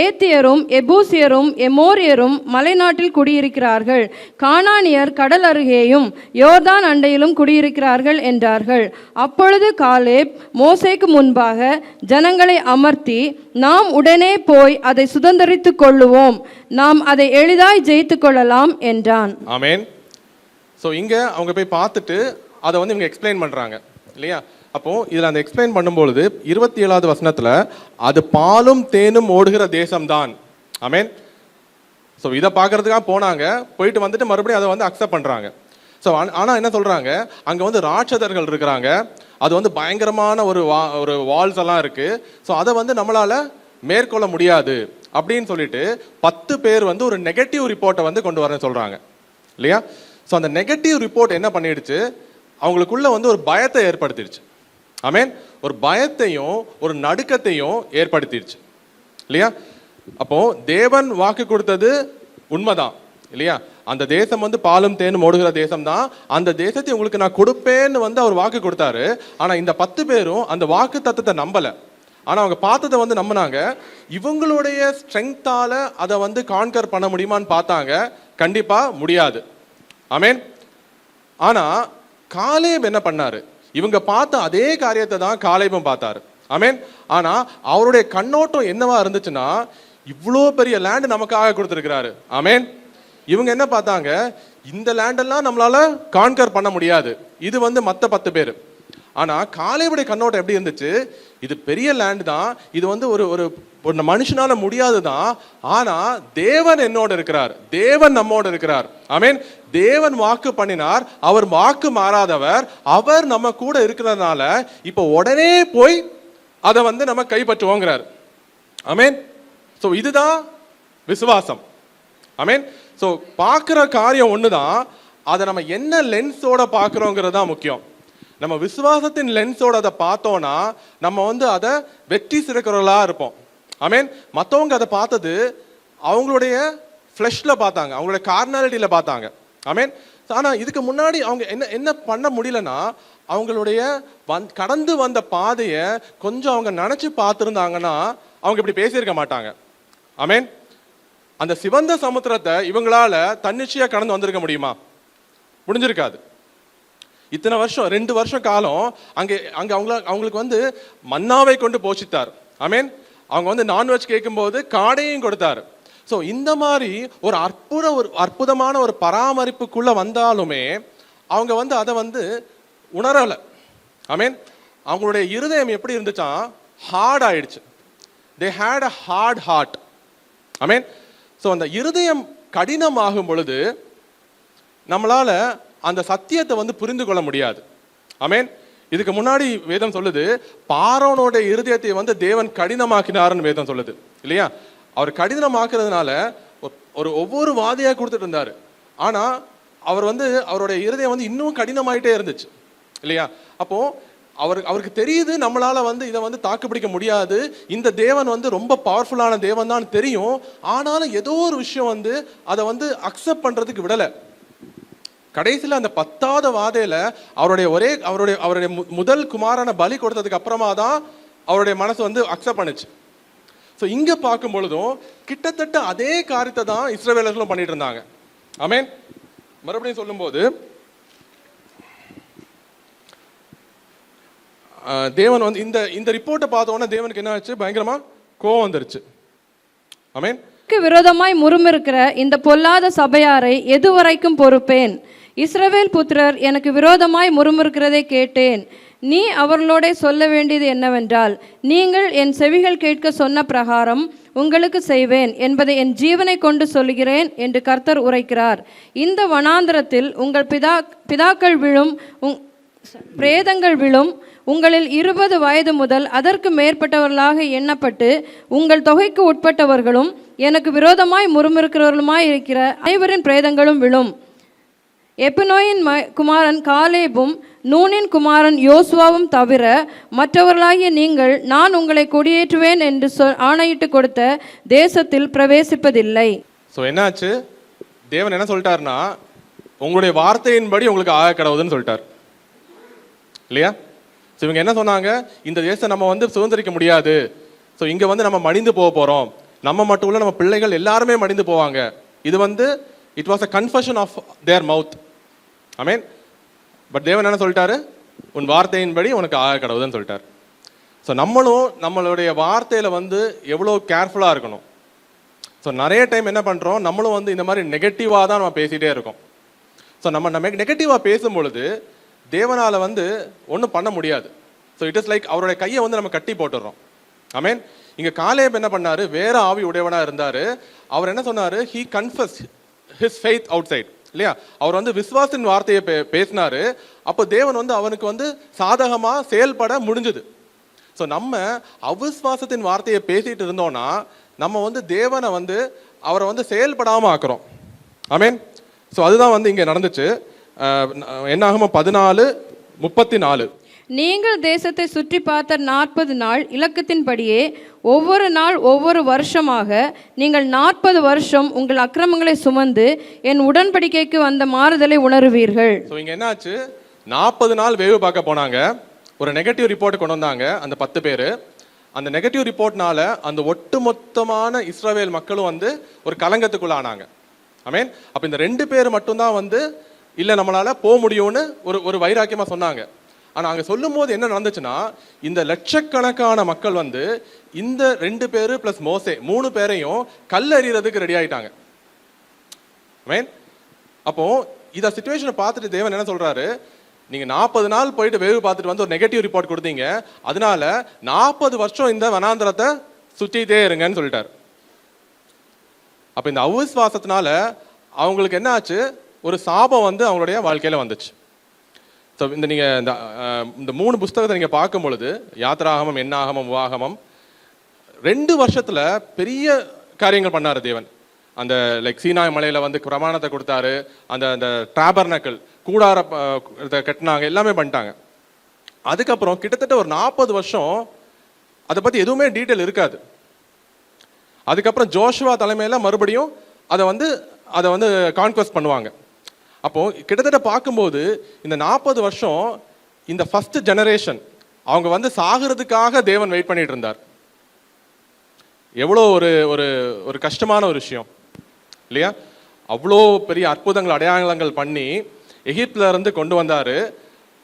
ஏத்தியரும் எபூசியரும் எமோரியரும் மலைநாட்டில் குடியிருக்கிறார்கள். கானானியர் கடல் அருகேயும் யோர்தான் அண்டையிலும் குடியிருக்கிறார்கள் என்றார்கள். அப்பொழுது காலேப் மோசேக்கு முன்பாக ஜனங்களை அமர்த்தி, நாம் உடனே போய் அதை சுதந்தரித்து கொள்ளுவோம், நாம் அதை எளிதாய் ஜெயித்து கொள்ளலாம் என்றான். ஆமென். ஸோ இங்க அவங்க போய் பார்த்துட்டு அதை வந்து இவங்க எக்ஸ்பிளைன் பண்றாங்க இல்லையா? அப்போ இதில் அந்த எக்ஸ்பிளைன் பண்ணும்பொழுது 27வது வசனத்தில் அது பாலும் தேனும் ஓடுகிற தேசம்தான். ஆமென். ஸோ இதை பார்க்கறதுக்காக போனாங்க, போயிட்டு வந்துட்டு மறுபடியும் அதை வந்து அக்செப்ட் பண்ணுறாங்க. ஸோ ஆனால் என்ன சொல்கிறாங்க, அங்கே வந்து ராட்சதர்கள் இருக்கிறாங்க, அது வந்து பயங்கரமான ஒரு வால்ஸ் எல்லாம் இருக்குது. ஸோ அதை வந்து நம்மளால் மேற்கொள்ள முடியாது அப்படின்னு சொல்லிட்டு 10 பேர் வந்து ஒரு நெகட்டிவ் ரிப்போர்ட்டை வந்து கொண்டு வரேன்னு சொல்கிறாங்க இல்லையா? ஸோ அந்த நெகட்டிவ் ரிப்போர்ட் என்ன பண்ணிடுச்சு, அவங்களுக்குள்ள வந்து ஒரு பயத்தை ஏற்படுத்திடுச்சு. ஆமென். ஒரு பயத்தையும் ஒரு நடுக்கத்தையும் ஏற்படுத்திடுச்சு இல்லையா? அப்போ தேவன் வாக்கு கொடுத்தது உண்மைதான் இல்லையா? அந்த தேசம் வந்து பாலும் தேனும் ஓடுகிற தேசம் தான். அந்த தேசத்தை உங்களுக்கு நான் கொடுப்பேன்னு வந்து அவர் வாக்கு கொடுத்தாரு. ஆனா இந்த 10 பேரும் அந்த வாக்கு தத்துவத்தை நம்பல. ஆனா அவங்க பார்த்ததை வந்து நம்பினாங்க. இவங்களுடைய ஸ்ட்ரெங்தால அதை வந்து கான்கர் பண்ண முடியுமான்னு பார்த்தாங்க. கண்டிப்பா முடியாது. ஆமென். ஆனா காலேப் என்ன பண்ணாரு, இவங்க பார்த்த அதே காரியத்தை தான் காலேபும் பார்த்தாரு. ஆமென். ஆனா அவருடைய கண்ணோட்டம் என்னவா இருந்துச்சுன்னா, இவ்வளோ பெரிய லேண்ட் நமக்காக கொடுத்துருக்கிறாரு. ஆமென். இவங்க என்ன பார்த்தாங்க, இந்த லேண்டெல்லாம் நம்மளால கான்கர் பண்ண முடியாது, இது வந்து மற்ற 10 பேர். ஆனா காலேபுடைய கண்ணோட்டம் எப்படி இருந்துச்சு, இது பெரிய லேண்ட் தான், இது வந்து ஒரு மனுஷனால முடியாது தான், ஆனா தேவன் என்னோட இருக்கிறார், தேவன் நம்மோட இருக்கிறார். ஆமென். தேவன் வாக்கு பண்ணினார், அவர் வாக்கு மாறாதவர், அவர் நம்ம கூட இருக்கிறதுனால இப்போ உடனே போய் அதை வந்து நம்ம கைப்பற்றுவோங்கிறார். ஆமென். ஸோ இதுதான் விசுவாசம். ஆமென். ஸோ பார்க்குற காரியம் ஒன்று தான், அதை நம்ம என்ன லென்ஸோட பார்க்குறோங்கிறது தான் முக்கியம். நம்ம விசுவாசத்தின் லென்ஸோட அதை பார்த்தோன்னா நம்ம வந்து அதை வெற்றி சிறக்கிறவர்களாக இருப்போம். ஆமென். மற்றவங்க அதை பார்த்தது அவங்களுடைய ஃப்ளெஷ்ல பார்த்தாங்க, அவங்களுடைய கார்னாலிட்டியில் பார்த்தாங்க. ஆமென். ஆனால் இதுக்கு முன்னாடி அவங்க என்ன பண்ண முடியலன்னா, அவங்களுடைய கடந்து வந்த பாதையை கொஞ்சம் அவங்க நினச்சி பார்த்துருந்தாங்கன்னா அவங்க இப்படி பேசியிருக்க மாட்டாங்க. ஆமென். அந்த சிவந்த சமுத்திரத்தை இவங்களால தன்னிச்சையாக கடந்து வந்திருக்க முடியுமா? முடிஞ்சிருக்காது. இத்தனை வருஷம் 2 வருஷம் காலம் அங்கே அவங்களுக்கு வந்து மன்னாவை கொண்டு போஷித்தார். ஆமென். அவங்க வந்து நான்வெஜ் கேட்கும்போது காடையும் கொடுத்தாரு. ஸோ இந்த மாதிரி ஒரு அற்புதமான ஒரு பராமரிப்புக்குள்ள வந்தாலுமே அவங்க வந்து அதை வந்து உணரலை. ஆமென். அவங்களுடைய இருதயம் எப்படி இருந்துச்சா, ஹார்ட் ஆயிடுச்சு. They had a hard hard. Amen. So அந்த இருதயம் கடினமாகும் பொழுது நம்மளால அந்த சத்தியத்தை வந்து புரிந்து கொள்ள முடியாது. ஆமென். இதுக்கு முன்னாடி வேதம் சொல்லுது, பார்வோனோட இருதயத்தை வந்து தேவன் கடினமாக்கினார்னு வேதம் சொல்லுது இல்லையா? அவர் கடினமாக்குறதுனால ஒவ்வொரு வாதையாக கொடுத்துட்டு இருந்தாரு. ஆனா அவர் வந்து அவருடைய இருதயம் வந்து இன்னும் கடினமாயிட்டே இருந்துச்சு இல்லையா? அப்போ அவருக்கு தெரியுது நம்மளால வந்து இதை வந்து தாக்குப்பிடிக்க முடியாது, இந்த தேவன் வந்து ரொம்ப பவர்ஃபுல்லான தேவன் தான் தெரியும். ஆனாலும் ஏதோ ஒரு விஷயம் வந்து அதை வந்து அக்செப்ட் பண்றதுக்கு விடலை. கடைசியில் அந்த 10வது வாதையில அவருடைய முதல் குமாரனை பலி கொடுத்ததுக்கு அப்புறமா தான் அவருடைய மனசு வந்து அக்செப்ட் பண்ணுச்சு. ஸோ இங்க பார்க்கும் பொழுதும் கிட்டத்தட்ட அதே காரியத்தை தான் இஸ்ரவேலர்களும் பண்ணிட்டு இருந்தாங்க. ஆமென். மறுபடியும் சொல்லும்போது தேவன் வந்து இந்த ரிப்போர்ட்டை பார்த்தோன்னா தேவனுக்கு என்ன ஆச்சு, பயங்கரமா கோவம் வந்துருச்சு. ஆமென். விரோதமாய் முறுமுறுக்கிற இந்த பொல்லாத சபையாரை எதுவரைக்கும் பொறுப்பேன்? இஸ்ரவேல் புத்திரர் எனக்கு விரோதமாய் முறுமுறுக்கிறதை கேட்டேன். நீ அவர்களோட சொல்ல வேண்டியது என்னவென்றால், நீங்கள் என் செவிகள் கேட்க சொன்ன பிரகாரம் உங்களுக்கு செய்வேன் என்பதை என் ஜீவனை கொண்டு சொல்கிறேன் என்று கர்த்தர் உரைக்கிறார். இந்த வனாந்திரத்தில் உங்கள் பிதாக்கள் விழும் பிரேதங்கள் விழும். உங்களில் 20 வயது முதல் அதற்கு மேற்பட்டவர்களாக எண்ணப்பட்டு உங்கள் தொகைக்கு உட்பட்டவர்களும் எனக்கு விரோதமாய் முறுமுறுக்கிறவர்களுமாய் இருக்கிற அனைவரின் பிரேதங்களும் விழும். எப்பினோயின் குமாரன் காலேபும் நூனின் குமாரன் யோசுவாவும் தவிர மற்றவர்களாகிய நீங்கள் நான் உங்களை கொடியேற்றுவேன் என்று ஆணையிட்டு கொடுத்த தேசத்தில் பிரவேசிப்பதில்லை. ஸோ என்னாச்சு, தேவன் என்ன சொல்லிட்டாருன்னா, உங்களுடைய வார்த்தையின்படி உங்களுக்கு ஆக கடவுதுன்னு சொல்லிட்டார் இல்லையா? ஸோ இவங்க என்ன சொன்னாங்க, இந்த தேசம் நம்ம வந்து சுதந்திரிக்க முடியாது, ஸோ இங்கே வந்து நம்ம மடிந்து போக போகிறோம், நம்ம மட்டும் இல்லை நம்ம பிள்ளைகள் எல்லாருமே மடிந்து போவாங்க. இது வந்து it was a confession of their mouth. Amen. But தேவன் என்ன சொல்லிட்டாரு, உன் வார்த்தையின்படி உனக்கு ஆக கடவுதுன்னு சொல்லிட்டார். ஸோ நம்மளும் நம்மளுடைய வார்த்தையில் வந்து எவ்வளோ கேர்ஃபுல்லாக இருக்கணும். ஸோ நிறைய டைம் என்ன பண்ணுறோம், நம்மளும் வந்து இந்த மாதிரி நெகட்டிவாக தான் நம்ம பேசிகிட்டே இருக்கோம். ஸோ நம்ம நெகட்டிவாக பேசும்பொழுது தேவனால் வந்து ஒன்றும் பண்ண முடியாது. ஸோ இட் இஸ் லைக் அவருடைய கையை வந்து நம்ம கட்டி போட்டுடுறோம். ஆமென். இங்கே காலேப் என்ன பண்ணாரு, வேற ஆவி உடையவனாக இருந்தார். அவர் என்ன சொன்னார், he confess his faith outside. இல்லையா? அவர் வந்து விசுவாசின் வார்த்தையை பேசினாரு. அப்போ தேவன் வந்து அவனுக்கு வந்து சாதகமா செயல்பட முடிஞ்சது. ஸோ நம்ம அவிசுவாசத்தின் வார்த்தையை பேசிட்டு இருந்தோம்னா நம்ம வந்து தேவனை வந்து அவரை வந்து செயல்படாம ஆக்குறோம். ஆமேன். ஸோ அதுதான் வந்து இங்கே நடந்துச்சு. என்னாகமம் 14:34. நீங்கள் தேசத்தை சுற்றி பார்த்த 40 நாள் இலக்கத்தின்படியே ஒவ்வொரு நாள் ஒவ்வொரு வருஷமாக நீங்கள் 40 வருஷம் உங்கள் அக்கிரமங்களை சுமந்து என் உடன்படிக்கைக்கு வந்த மாறுதலை உணருவீர்கள். ஸோ இங்கே என்னாச்சு, 40 நாள் வேவு பார்க்க போனாங்க. ஒரு நெகட்டிவ் ரிப்போர்ட் கொண்டு வந்தாங்க அந்த 10 பேர். அந்த நெகட்டிவ் ரிப்போர்ட்னால அந்த ஒட்டுமொத்தமான இஸ்ரவேல் மக்களும் வந்து ஒரு கலங்கத்துக்குள்ள ஆனாங்க. ஆமேன். அப்போ இந்த 2 பேர் மட்டும்தான் வந்து இல்லை நம்மளால போக முடியும்னு ஒரு வைராக்கியமா சொன்னாங்க. ஆனால் அங்கே சொல்லும் போது என்ன நடந்துச்சுன்னா, இந்த லட்சக்கணக்கான மக்கள் வந்து இந்த 2 பேர் பிளஸ் மோசே 3 பேரையும் கல்லெறியறதுக்கு ரெடி ஆயிட்டாங்க. ஆமேன். அப்போ இதை சிச்சுவேஷனை பார்த்துட்டு தேவன் என்ன சொல்றாரு, நீங்க 40 நாள் போயிட்டு வேவு பார்த்துட்டு வந்து ஒரு நெகட்டிவ் ரிப்போர்ட் கொடுத்தீங்க, அதனால 40 வருஷம் இந்த வனாந்திரத்தை சுற்றிட்டே இருங்கன்னு சொல்லிட்டாரு. அப்ப இந்த அவிசுவாசத்தினால அவங்களுக்கு என்ன ஆச்சு, ஒரு சாபம் வந்து அவங்களுடைய வாழ்க்கையில வந்துச்சு. ஸோ இந்த நீங்க இந்த 3 புஸ்தகத்தை நீங்க பார்க்கும் பொழுது, யாத்திராகமம், என்னாகமம், உபாகமம், 2 வருஷத்துல பெரிய காரியங்கள் பண்ணாரு தேவன். அந்த லைக் சீனாய் மலையில வந்து பிரமாணத்தை கொடுத்தாரு, அந்த டாபர்னக்கல் கூடார கட்டினாங்க, எல்லாமே பண்ணிட்டாங்க. அதுக்கப்புறம் கிட்டத்தட்ட ஒரு 40 வருஷம் அதை பத்தி எதுவுமே டீட்டெயில் இருக்காது. அதுக்கப்புறம் ஜோஷுவா தலைமையில மறுபடியும் அதை வந்து கான்குவெஸ்ட் பண்ணுவாங்க. அப்போ கிட்டத்தட்ட பார்க்கும்போது இந்த 40 வருஷம் இந்த ஃபர்ஸ்ட் ஜெனரேஷன் அவங்க வந்து சாகிறதுக்காக தேவன் வெயிட் பண்ணிட்டு இருந்தார். எவ்வளோ ஒரு கஷ்டமான ஒரு விஷயம் இல்லையா? அவ்வளோ பெரிய அற்புதங்கள் அடையாளங்கள் பண்ணி எகிப்துல இருந்து கொண்டு வந்தாரு.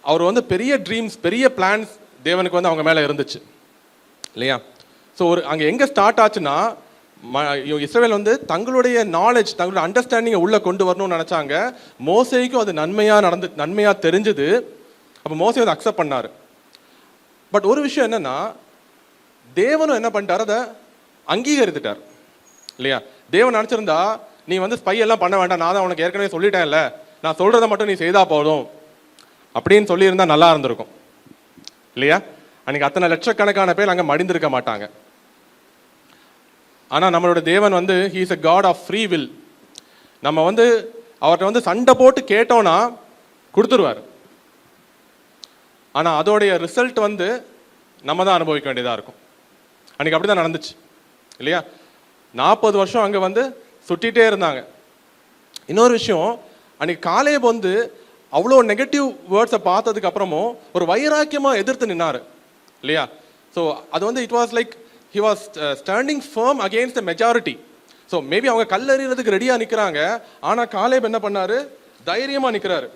அவர் வந்து பெரிய ட்ரீம்ஸ், பெரிய பிளான்ஸ் தேவனுக்கு வந்து அவங்க மேலே இருந்துச்சு இல்லையா? ஸோ அங்கே எங்கே ஸ்டார்ட் ஆச்சுன்னா, இஸ்ரவேல் வந்து தங்களுடைய நாலேஜ், தங்களுடைய அண்டர்ஸ்டாண்டிங்கை உள்ள கொண்டு வரணும்னு நினைச்சாங்க. மோசேக்கும் அது நன்மையா தெரிஞ்சது. அப்போ மோசே வந்து அக்செப்ட் பண்ணாரு. பட் ஒரு விஷயம் என்னன்னா, தேவனும் என்ன பண்ணிட்டார், அதை அங்கீகரித்துட்டார் இல்லையா? தேவன் நினைச்சிருந்தா நீ வந்து ஸ்பை எல்லாம் பண்ண வேண்டாம், நான் தான் உனக்கு ஏற்கனவே சொல்லிட்டேன்ல, நான் சொல்றதை மட்டும் நீ செய்தா போதும் அப்படின்னு சொல்லியிருந்தா நல்லா இருந்திருக்கும் இல்லையா? அன்னைக்கு அத்தனை லட்சக்கணக்கான பேர் அங்கே மடிந்திருக்க மாட்டாங்க. ஆனால் நம்மளோட தேவன் வந்து he is a God of free will. நம்ம வந்து அவர்கிட்ட வந்து சண்டை போட்டு கேட்டோன்னா கொடுத்துருவார். ஆனால் அதோடைய ரிசல்ட் வந்து நம்ம தான் அனுபவிக்க வேண்டியதாக இருக்கும். அன்றைக்கி அப்படி தான் நடந்துச்சு இல்லையா? 40 வருஷம் அங்கே வந்து சுட்டிகிட்டே இருந்தாங்க. இன்னொரு விஷயம், அன்றைக்கி காலேப் வந்து அவ்வளோ நெகட்டிவ் வேர்ட்ஸை பார்த்ததுக்கு அப்புறமும் ஒரு வைராக்கியமாக எதிர்த்து நின்னார் இல்லையா? ஸோ அது வந்து it was like he was standing firm against the majority. So maybe அவங்க கல்லெறிகிறதுக்கு ரெடியாக நிற்கிறாங்க, ஆனால் காலேப் என்ன பண்ணாரு, தைரியமாக நிற்கிறாரு.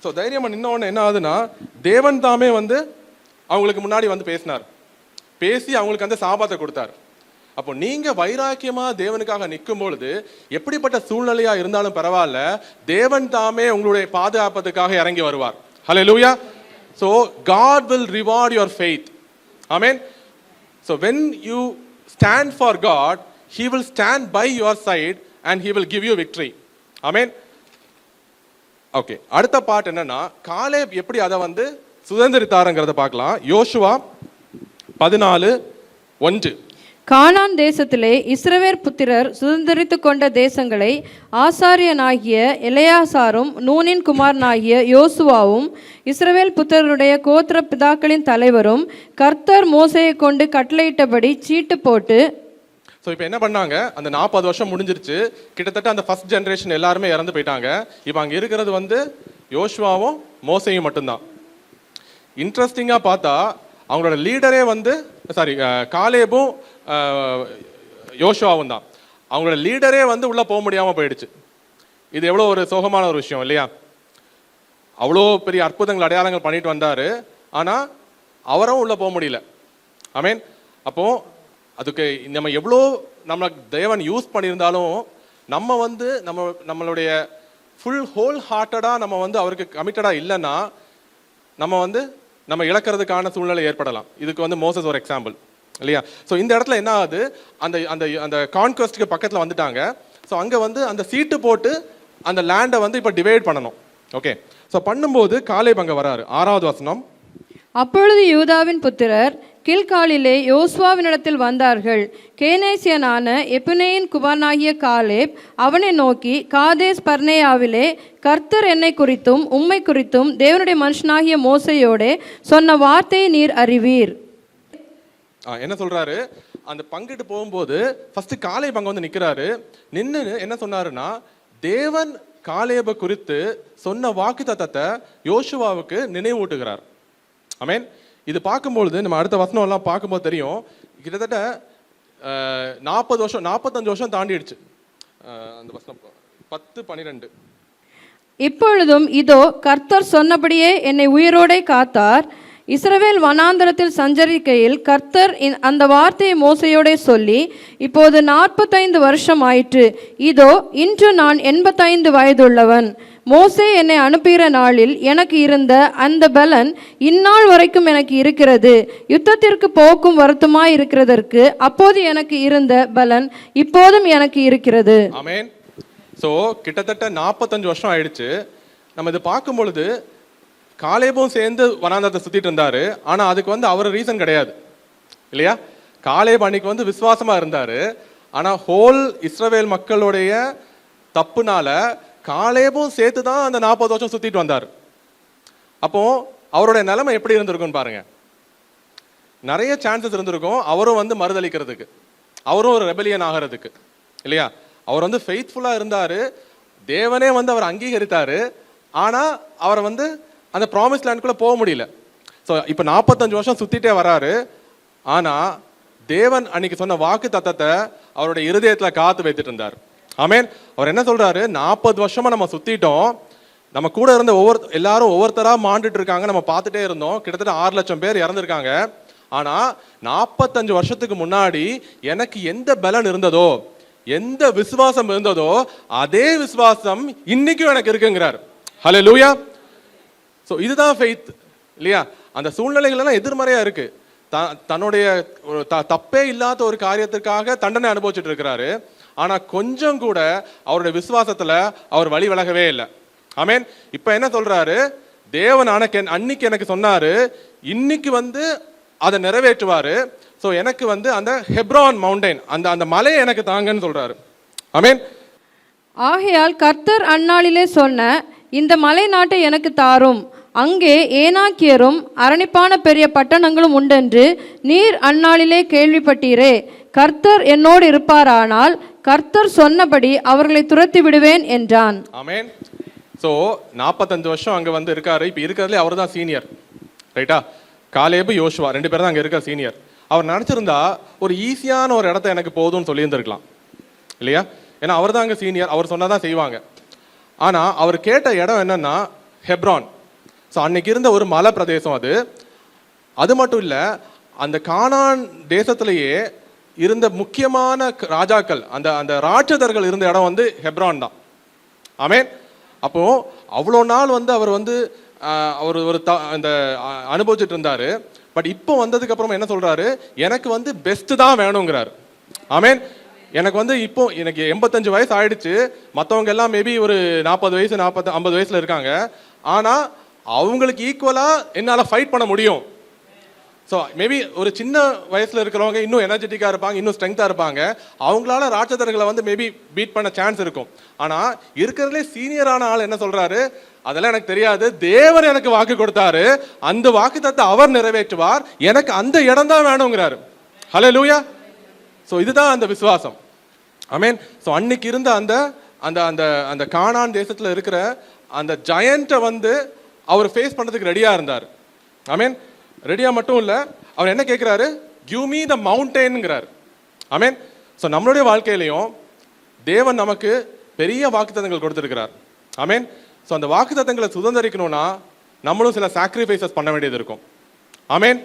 ஸோ தைரியமாக நின்ன உடனே என்ன ஆகுதுன்னா, தேவன் தாமே வந்து அவங்களுக்கு முன்னாடி வந்து பேசி அவங்களுக்கு அந்த சாபத்தை கொடுத்தாரு. அப்போ நீங்க வைராக்கியமா தேவனுக்காக நிற்கும் பொழுது எப்படிப்பட்ட சூழ்நிலையா இருந்தாலும் பரவாயில்ல, தேவன் தாமே உங்களுடைய பாதுகாப்பதுக்காக இறங்கி வருவார். ஹல்லேலூயா. So God will reward your faith. Amen. So when you stand for God, he will stand by your side and he will give you victory. Amen. Okay, அடுத்த பார்ட் என்னன்னா, காலேப் எப்படி அதை வந்து சுதந்திரித்தாருங்கிறத பார்க்கலாம். யோசுவா 14:1. கானான் தேசத்திலே இஸ்ரவேல் புத்திரர் சுதந்திரித்து கொண்ட தேசங்களை ஆசாரியனாகிய எலெயாசாரும் நூனின் குமாரனாகிய யோசுவாவும் இஸ்ரவேல் புத்திரருடைய கோத்திர பிதாக்களின் தலைவரும் கர்த்தர் மோசேயை கொண்டு கட்டளையிட்டபடி சீட்டு போட்டு. ஸோ இப்போ என்ன பண்ணாங்க, அந்த 40 வருஷம் முடிஞ்சிருச்சு. கிட்டத்தட்ட அந்த ஃபர்ஸ்ட் ஜென்ரேஷன் எல்லாருமே இறந்து போயிட்டாங்க. இப்போ அங்கே இருக்கிறது வந்து யோசுவாவும் மோசேயும் மட்டும்தான். இன்ட்ரெஸ்டிங்காக பார்த்தா அவங்களோட லீடரே வந்து காலேபும் யோசுவாவும் தான். அவங்களோட லீடரே வந்து உள்ளே போக முடியாமல் போயிடுச்சு. இது எவ்வளோ ஒரு சோகமான ஒரு விஷயம் இல்லையா? அவ்வளோ பெரிய அற்புதங்கள் அடையாளங்கள் பண்ணிட்டு வந்தார், ஆனால் அவரும் உள்ளே போக முடியல. ஆமீன். அப்போ அதுக்கு நம்ம எவ்வளோ நம்ம தேவன் யூஸ் பண்ணியிருந்தாலும் நம்ம வந்து நம்மளுடைய ஃபுல் ஹோல் ஹார்ட்டடாக நம்ம வந்து அவருக்கு கமிட்டடாக இல்லைன்னா நம்ம இழக்கிறதுக்கான சூழ்நிலை ஏற்படலாம். இதுக்கு வந்து மோசஸ் ஒரு எக்ஸாம்பிள் இல்லையா? ஸோ இந்த இடத்துல என்ன ஆகுது, அந்த அந்த அந்த கான்குவெஸ்ட்டுக்கு பக்கத்தில் வந்துட்டாங்க. ஸோ அங்கே வந்து அந்த சீட்டு போட்டு அந்த லேண்டை வந்து இப்போ டிவைட் பண்ணணும். ஓகே, ஸோ பண்ணும்போது காலேப் அங்கே வராரு. 6வது வசனம். அப்பொழுது யூதாவின் புத்திரர் கில்காலிலே யோசுவாவினிடத்தில் வந்தார்கள். கேனேசியனான எப்புனேயின் குமாரனாகிய காலேப் அவனை நோக்கி, காதேஸ் பர்னேயாவிலே கர்த்தர் என்னை குறித்தும் உம்மை குறித்தும் தேவனுடைய மனுஷனாகிய மோசையோடே சொன்ன வார்த்தையை நீர் அறிவீர். என்ன சொல்றாரு? அந்த பங்கிட்டு போகும்போது ஃபர்ஸ்ட் காலேப் அங்கே வந்து நிற்கிறாரு. நின்று என்ன சொன்னாருன்னா, தேவன் காலேபை குறித்து சொன்ன வாக்கு தத்தத்தை யோசுவாவுக்கு நினைவூட்டுகிறார். ஆமென். இது பார்க்கும்பொழுது நம்ம அடுத்த வசனம் எல்லாம் பார்க்கும்போது தெரியும், கிட்டத்தட்ட 40 வருஷம் 45 வருஷம் தாண்டிடுச்சு. அந்த வசனம் 10-12. இப்பொழுதும் இதோ கர்த்தர் சொன்னபடியே என்னை உயிரோடே காத்தார். இஸ்ரவேல் வனாந்தரத்தில் சஞ்சரிக்கையில் கர்த்தர் அந்த வார்த்தையை மோசையோடே சொல்லி, இப்போது 45 வருஷம் ஆயிற்று. இதோ இன்று நான் 85 வயதுள்ளவன். மோசே என்னை அனுப்புகிற நாளில் எனக்கு இருந்த அந்த பலன் இந்நாள் வரைக்கும் எனக்கு இருக்கிறது. யுத்தத்திற்கு போக்கும் வருத்தமாய் இருக்கிறதற்கு அப்போது எனக்கு இருந்த பலன் இப்போதும் எனக்கு இருக்கிறது. ஆமென். ஸோ கிட்டத்தட்ட 45 வருஷம் ஆயிடுச்சு. நம்ம இது பார்க்கும் பொழுது காலேபும் சேர்ந்து வனாந்தரத்தை சுத்திட்டு இருந்தாரு. ஆனா அதுக்கு வந்து அவர் ரீசன் கிடையாது இல்லையா? காலேப் அன்னைக்கு வந்து விசுவாசமா இருந்தாரு. ஆனா ஹோல் இஸ்ரவேல் மக்களுடைய தப்புனால காலேபும் சேர்த்து தான் அந்த 40 வருஷம் சுத்திட்டு வந்தார். அப்போ அவருடைய நிலைமை எப்படி இருந்திருக்கும் பாருங்க. நிறைய சான்சஸ் இருந்திருக்கும் அவரும் வந்து மறுதளிக்கிறதுக்கு, அவரும் ஒரு ரெபெலியன் ஆகிறதுக்கு இல்லையா? அவர் வந்து ஃபெய்த்ஃபுல்லா இருந்தாரு. தேவனே வந்து அவர் அங்கீகரித்தாரு. ஆனா அவரை வந்து அந்த ப்ராமிஸ் லேண்ட்குள்ள போக முடியல. ஸோ இப்போ 45 வருஷம் சுத்திட்டே வராரு. ஆனா தேவன் அன்னைக்கு சொன்ன வாக்கு தத்தத்தை அவருடைய இருதயத்துல காத்து வைத்துட்டு இருந்தார். ஆமென். அவர் என்ன சொல்றாரு? 40 வருஷமா நம்ம சுத்திட்டோம். நம்ம கூட இருந்த எல்லாரும் ஒவ்வொருத்தரா மாண்டுட்டு இருக்காங்க. நம்ம பார்த்துட்டே இருந்தோம். கிட்டத்தட்ட 6 லட்சம் பேர் இறந்துருக்காங்க. ஆனா 45 வருஷத்துக்கு முன்னாடி எனக்கு எந்த பலன் இருந்ததோ, எந்த விசுவாசம் இருந்ததோ, அதே விசுவாசம் இன்னைக்கும் எனக்கு இருக்குங்கிறார். ஹல்லேலூயா. ஸோ இதுதான் ஃபெய்த் இல்லையா? அந்த சூழ்நிலைகள் எல்லாம் எதிர்மறையா இருக்கு. தன்னுடைய தப்பே இல்லாத ஒரு காரியத்திற்காக தண்டனை அனுபவிச்சுட்டு இருக்கிறாரு. ஆனா கொஞ்சம் கூட அவருடைய விசுவாசத்துல அவர் வழி விலகவே இல்லை. ஆமென். இப்ப என்ன சொல்றாரு? தேவன் அன்னைக்கு எனக்கு சொன்னாரு, இன்னைக்கு வந்து அதை நிறைவேற்றுவாரு. ஸோ எனக்கு வந்து அந்த ஹெப்ரான் மவுண்டைன், அந்த மலையை எனக்கு தாங்கன்னு சொல்றாரு. ஆமென். ஆகையால் கர்த்தர் அந்நாளிலே சொன்ன இந்த மலை நாட்டை எனக்கு தாரும், அங்கே ஏனாக்கியரும் அரணிப்பான பெரிய பட்டணங்களும் உண்டென்று நீர் அந்நாளிலே கேள்விப்பட்டீரே. கர்த்தர் என்னோடு இருப்பாரானால் கர்த்தர் சொன்னபடி அவர்களை துரத்தி விடுவேன் என்றான். ஆமென். ஸோ 45 வருஷம் அங்க வந்து இருக்காரு. இப்போ இருக்கிறதுலே அவர் தான் சீனியர், ரைட்டா? காலேபு யோசுவா 2 பேரும் தான் அங்க இருக்க சீனியர். அவர் நினைச்சிருந்தா ஒரு ஈஸியான ஒரு இடத்த எனக்கு போதும்னு சொல்லியிருந்திருக்கலாம் இல்லையா? ஏன்னா அவர் தான் அங்க சீனியர், அவர் சொன்னாதான் செய்வாங்க. ஆனா அவர் கேட்ட இடம் என்னன்னா ஹெப்ரான். ஸோ அன்னைக்கு இருந்த ஒரு மலை பிரதேசம் அது. அது மட்டும் இல்லை, அந்த கானான் தேசத்திலேயே இருந்த முக்கியமான ராஜாக்கள், அந்த ராட்சதர்கள் இருந்த இடம் வந்து ஹெப்ரான் தான். ஆமென். அப்போ அவ்வளோ நாள் வந்து அவர் வந்து அவர் அந்த அனுபவிச்சுட்டு இருந்தாரு. பட் இப்போ வந்ததுக்கு அப்புறம் என்ன சொல்றாரு? எனக்கு வந்து பெஸ்ட் தான் வேணுங்கிறாரு. ஆமென். எனக்கு வந்து இப்போ எனக்கு 85 வயசு ஆயிடுச்சு. மற்றவங்க எல்லாம் மேபி ஒரு 40 வயசு 50 வயசுல இருக்காங்க. ஆனா அவங்களுக்கு ஈக்குவலா என்னால் ஃபைட் பண்ண முடியும். ஸோ மேபி ஒரு சின்ன வயசுல இருக்கிறவங்க இன்னும் எனர்ஜெட்டிக்காக இருப்பாங்க, இன்னும் ஸ்ட்ரென்த்தாக இருப்பாங்க. அவங்களால ராட்சதர்களை வந்து மேபி பீட் பண்ண சான்ஸ் இருக்கும். ஆனால் இருக்கிறதுலே சீனியரான ஆள் என்ன சொல்றாரு? அதெல்லாம் எனக்கு தெரியாது, தேவன் எனக்கு வாக்கு கொடுத்தாரு, அந்த வாக்கு தத்தை அவர் நிறைவேற்றுவார், எனக்கு அந்த இடம் தான் வேணுங்கிறாரு. ஹல்லேலூயா. ஸோ இதுதான் அந்த விசுவாசம். ஆமென். ஸோ அன்னைக்கு இருந்த அந்த அந்த அந்த அந்த கானான் தேசத்தில் இருக்கிற அந்த ஜயண்ட்டை வந்து அவர் ஃபேஸ் பண்ணுறதுக்கு ரெடியாக இருந்தார். ஆமென். ரெடியாக மட்டும் இல்லை, அவர் என்ன கேட்குறாரு? கிவ் மீ த மவுண்டெயின்ங்கிறார். ஆமென். ஸோ நம்மளுடைய வாழ்க்கையிலையும் தேவன் நமக்கு பெரிய வாக்குத்தத்தங்கள் கொடுத்துருக்கிறார். ஆமென். ஸோ அந்த வாக்குத்தத்தங்களை சுதந்திரிக்கணும்னா நம்மளும் சில சாக்ரிஃபைசஸ் பண்ண வேண்டியது இருக்கும். ஆமென்.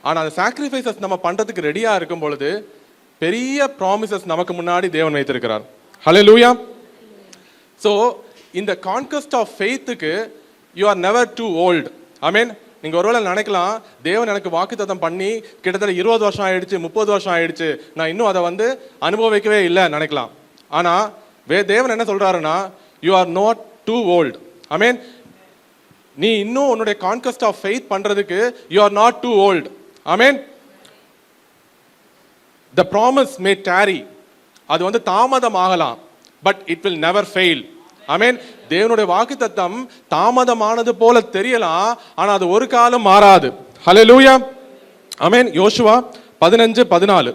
ஆனால் அந்த சாக்ரிஃபைசஸ் நம்ம பண்ணுறதுக்கு ரெடியாக இருக்கும் பொழுது பெரிய ப்ராமிசஸ் நமக்கு முன்னாடி தேவன் வைத்திருக்கிறார். ஹல்லேலூயா. ஸோ இந்த கான்கஸ்ட் ஆஃப் ஃபெய்த்துக்கு you are never too old. Amen. நீங்கள் ஒருவேளை நினைக்கலாம், தேவன் எனக்கு வாக்குத்தத்தம் பண்ணி கிட்டத்தட்ட 20 வருஷம் ஆயிடுச்சு, 30 வருஷம் ஆயிடுச்சு, நான் இன்னும் அதை வந்து அனுபவிக்கவே இல்லை நினைக்கலாம். ஆனால் தேவன் என்ன சொல்றாருன்னா, you are not too old. Amen. நீ இன்னும் உன்னுடைய கான்கஸ்ட் ஆஃப் ஃபெய்த் பண்றதுக்கு you are not too old. Amen. The promise may tarry. அது வந்து தாமதம் ஆகலாம், but it will never fail. Amen. தேவனுடைய வாக்குத்தத்தம் தாமதமானது போல தெரியலாம், ஆனா அது ஒரு காலம் மாறாது. ஹல்லேலூயா. ஆமென். யோசுவா 15:14.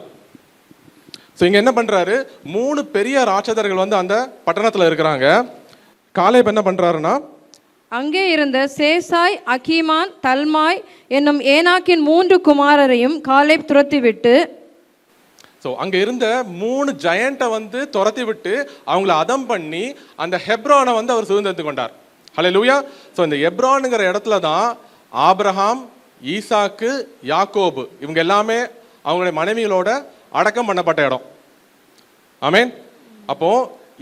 ஸோ இங்க என்ன பண்றாரு, 3 பெரிய ராட்சதர்கள் வந்து அந்த பட்டணத்துல இருக்கிறாங்க. காலேப் என்ன பண்றாருன்னா, அங்கே இருந்த சேசாய், அகீமான், தல்மாய் என்னும் ஏனாக்கின் 3 குமாரரையும் காலேப் துரத்திவிட்டு, ஸோ அங்க இருந்த 3 ஜெயண்ட்டை வந்து துரத்தி விட்டு அவங்கள அதம் பண்ணி அந்த ஹெப்ரானை வந்து அவர் சுதந்திரத்து கொண்டார். ஹல்லேலூயா. ஸோ இந்த ஹெப்ரானுங்கிற இடத்துல தான் ஆபிரகாம், ஈசாக்கு, யாக்கோபு இவங்க எல்லாமே அவங்களுடைய மனைவிகளோட அடக்கம் பண்ணப்பட்ட இடம். ஆமென். அப்போ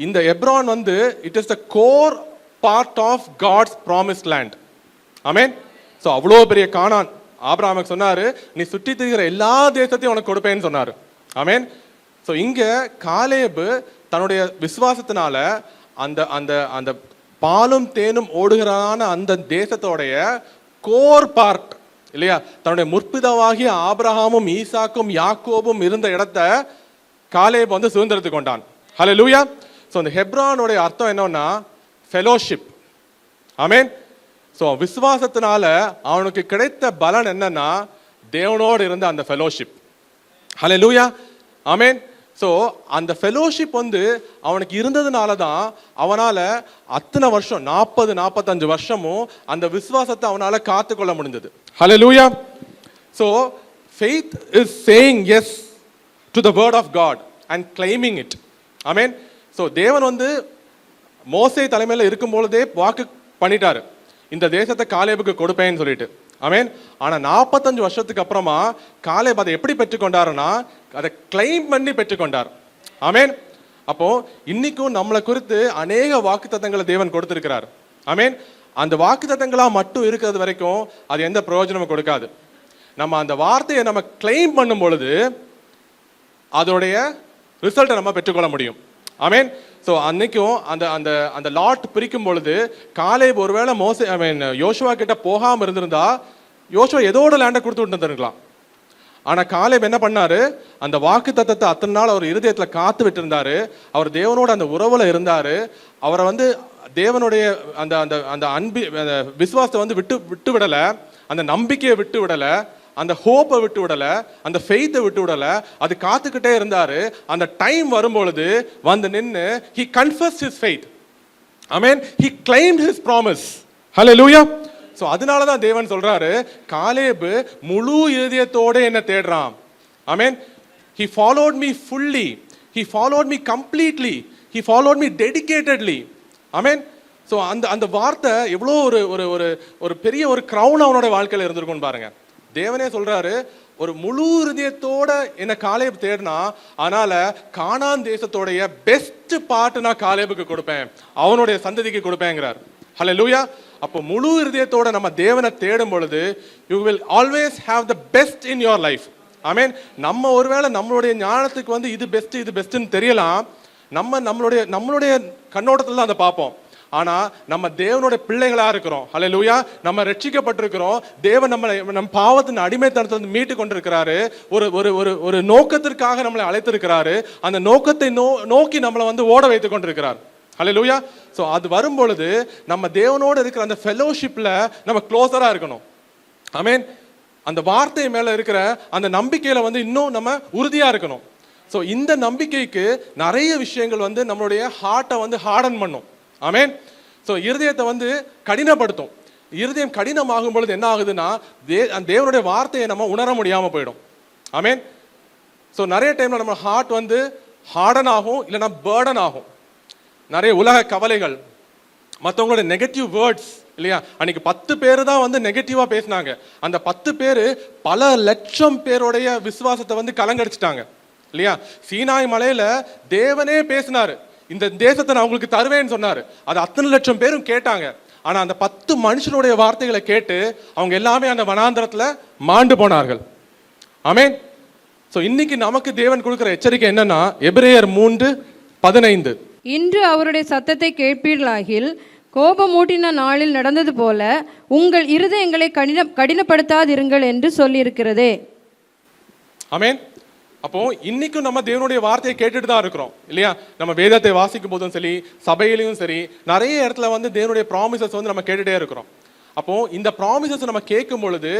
இந்த ஹெப்ரான் வந்து it is the core part of God's promised land. Amen. So அவ்வளோ பெரிய கானான் ஆபிரகாமுக்கு சொன்னாரு, நீ சுற்றி திரிகிற எல்லா தேசத்தையும் உனக்கு கொடுப்பேன்னு சொன்னாரு. ஆமென். ஸோ இங்க காலேபு தன்னுடைய விசுவாசத்தினால அந்த அந்த அந்த பாலும் தேனும் ஓடுகிறான அந்த தேசத்தோடைய கோர் பார்ட் இல்லையா, தன்னுடைய முற்பிதாவாகிய ஆபிரகாமும் ஈசாக்கும் யாக்கோபும் இருந்த இடத்த காலேப் வந்து சுதந்திரத்து கொண்டான். ஹல்லேலூயா. ஸோ இந்த ஹெப்ரானுடைய அர்த்தம் என்னன்னா ஃபெலோஷிப். ஆமென். ஸோ விசுவாசத்தினால அவனுக்கு கிடைத்த பலன் என்னன்னா தேவனோடு இருந்த அந்த ஃபெலோஷிப். ஹல்லேலூயா. ஆமென். ஸோ அந்த ஃபெலோஷிப் வந்து அவனுக்கு இருந்ததுனால தான் அவனால் அத்தனை வருஷம் 40-45 வருஷமும் அந்த விசுவாசத்தை அவனால் காத்துக்கொள்ள முடிஞ்சது. Hallelujah. So faith is saying yes to the word of God and claiming it. Amen. So தேவன் வந்து மோசே தலைமையில் இருக்கும் பொழுதே வாக்கு பண்ணிட்டாரு, இந்த தேசத்தை காலேபுக்கு கொடுப்பேன்னு சொல்லிட்டு. ஆமென். ஆனா 45 வருஷத்துக்கு அப்புறமா காலேப் அதை எப்படி பெற்றுக்கொண்டாருன்னா அதை கிளைம் பண்ணி பெற்றுக்கொண்டார். ஆமென். அப்போ இன்னைக்கும் நம்மளை குறித்து அநேக வாக்குத்தத்தங்களை தேவன் கொடுத்திருக்கிறார். ஆமென். அந்த வாக்குத்தத்தங்களா மட்டும் இருக்கிறது வரைக்கும் அது எந்த பிரயோஜனமும் கொடுக்காது. நம்ம அந்த வார்த்தையை நம்ம கிளைம் பண்ணும் பொழுது அதோடைய ரிசல்ட்டை நம்ம பெற்றுக்கொள்ள முடியும். ஆமென். ஸோ அன்னைக்கும் அந்த அந்த அந்த லாட் பிரிக்கும் பொழுது காலேப் ஒருவேளை யோசுவா கிட்ட போகாமல் இருந்திருந்தா யோசுவா ஏதோட லேண்டை கொடுத்து விட்டு இருந்திருக்கலாம். ஆனால் காலேப் என்ன பண்ணாரு, அந்த வாக்கு தத்தத்தை அத்தனை நாள் அவர் இருதயத்தில் காத்து விட்டு இருந்தாரு. அவர் தேவனோட அந்த உறவுல இருந்தாரு. அவரை வந்து தேவனுடைய அந்த அந்த அந்த அன்பு விசுவாசத்தை வந்து விட்டு விடலை, அந்த நம்பிக்கையை விட்டு விடலை, அந்த ஹோப்பை விட்டு விடலை, அந்த ஃபெய்த்தை விட்டு விடலை. அது காத்துக்கிட்டே இருந்தாரு. அந்த டைம் வரும்பொழுது வந்து நின்று he confessed his faith. Amen. He claimed his promise. Hallelujah. So அதனால தான் தேவன் சொல்றாரு, காலேபு முழு இதயத்தோட என்ன தேடுறான். ஆமென். He followed me fully. He followed me completely. He followed me dedicatedly. Amen. So அந்த அந்த வார்த்தை எவ்வளோ ஒரு ஒரு ஒரு பெரிய ஒரு கிரவுன் அவனோட வாழ்க்கையில் இருந்திருக்கும்னு பாருங்க. தேவனே சொல்றாரு, ஒரு முழு இதயத்தோட என்ன காலேப் தேடினா, அதனால கானான் தேசத்தோடைய பெஸ்ட் பார்ட் நான் காலேபுக்கு கொடுப்பேன், அவனுடைய சந்ததிக்கு கொடுப்பேங்கிறார். ஹல்லேலூயா. அப்போ முழு இதயத்தோட நம்ம தேவனை தேடும் பொழுது you will always have the best in your life. Amen. நம்ம ஒருவேளை நம்மளுடைய ஞானத்துக்கு வந்து இது பெஸ்ட்னு தெரியலாம், நம்மளுடைய கண்ணோட்டத்தில் தான் அதை பார்ப்போம். ஆனா நம்ம தேவனுடைய பிள்ளைகளா இருக்கிறோம். ஹல்லேலூயா. நம்ம ரட்சிக்கப்பட்டிருக்கிறோம். தேவன் நம்ம பாவத்தின் அடிமைத்தனத்தை மீட்டு கொண்டிருக்கிறாரு. ஒரு ஒரு ஒரு ஒரு நோக்கத்திற்காக நம்மளை அழைத்திருக்கிறாரு. அந்த நோக்கத்தை நோக்கி நம்மளை வந்து ஓட வைத்துக் கொண்டிருக்கிறார். ஹல்லேலூயா. ஸோ அது வரும்பொழுது நம்ம தேவனோடு இருக்கிற அந்த ஃபெலோஷிப்ல நம்ம க்ளோஸரா இருக்கணும். ஆமென். அந்த வார்த்தை மேல இருக்கிற அந்த நம்பிக்கையில வந்து இன்னும் நம்ம உறுதியா இருக்கணும். ஸோ இந்த நம்பிக்கைக்கு நிறைய விஷயங்கள் வந்து நம்மளுடைய ஹார்ட்டை வந்து ஹார்டன் பண்ணும். ஆமென். ஸோ இருதயத்தை வந்து கடினப்படுத்தும். இருதயம் கடினமாகும் பொழுது என்ன ஆகுதுன்னா தேவனுடைய வார்த்தையை நம்ம உணர முடியாமல் போயிடும். ஆமென். ஸோ நிறைய டைம்ல நம்ம ஹார்ட் வந்து ஹார்டன் ஆகும், இல்லைன்னா பேர்டன் ஆகும். நிறைய உலக கவலைகள், மற்றவங்களுடைய நெகட்டிவ் வேர்ட்ஸ் இல்லையா. அன்னைக்கு 10 பேர் தான் வந்து நெகட்டிவா பேசினாங்க. அந்த 10 பேர் பல லட்சம் பேருடைய விசுவாசத்தை வந்து கலங்கடிச்சிட்டாங்க இல்லையா. சீனாய் மலையில தேவனே பேசினாரு, இந்த தேசத்தை நான் உங்களுக்கு தருவேன்னு சொன்னாரு. அது அத்தனை லட்சம் பேரும் கேட்டாங்க. ஆனா அந்த 10 மனுஷனுடைய வார்த்தைகளை கேட்டு அவங்க எல்லாமே அந்த வனாந்தரத்துல மாண்டு போனார்கள். ஆமென். ஸோ இன்னைக்கு நமக்கு தேவன் கொடுக்கிற எச்சரிக்கை என்னன்னா, எபிரேயர் 3:15. இன்று அவருடைய சத்தத்தை கேட்பீர்களாகில் கோபமூட்டின நாளில் நடந்தது போல உங்கள் இருதயங்களை கடினப்படுத்தாதிருங்கள் என்று சொல்லியிருக்கிறதே. ஆமென். அப்போ இன்னைக்கும் நம்ம தேவனுடைய வார்த்தையை கேட்டுட்டு தான் இருக்கிறோம் இல்லையா? நம்ம வேதத்தை வாசிக்கும் போதும் சரி, சபையிலையும் சரி, நிறைய இடத்துல வந்து தேவனுடைய ப்ராமிசஸ் வந்து நம்ம கேட்டுட்டே இருக்கிறோம். அப்போ இந்த ப்ராமிசஸ் நம்ம கேட்கும் பொழுது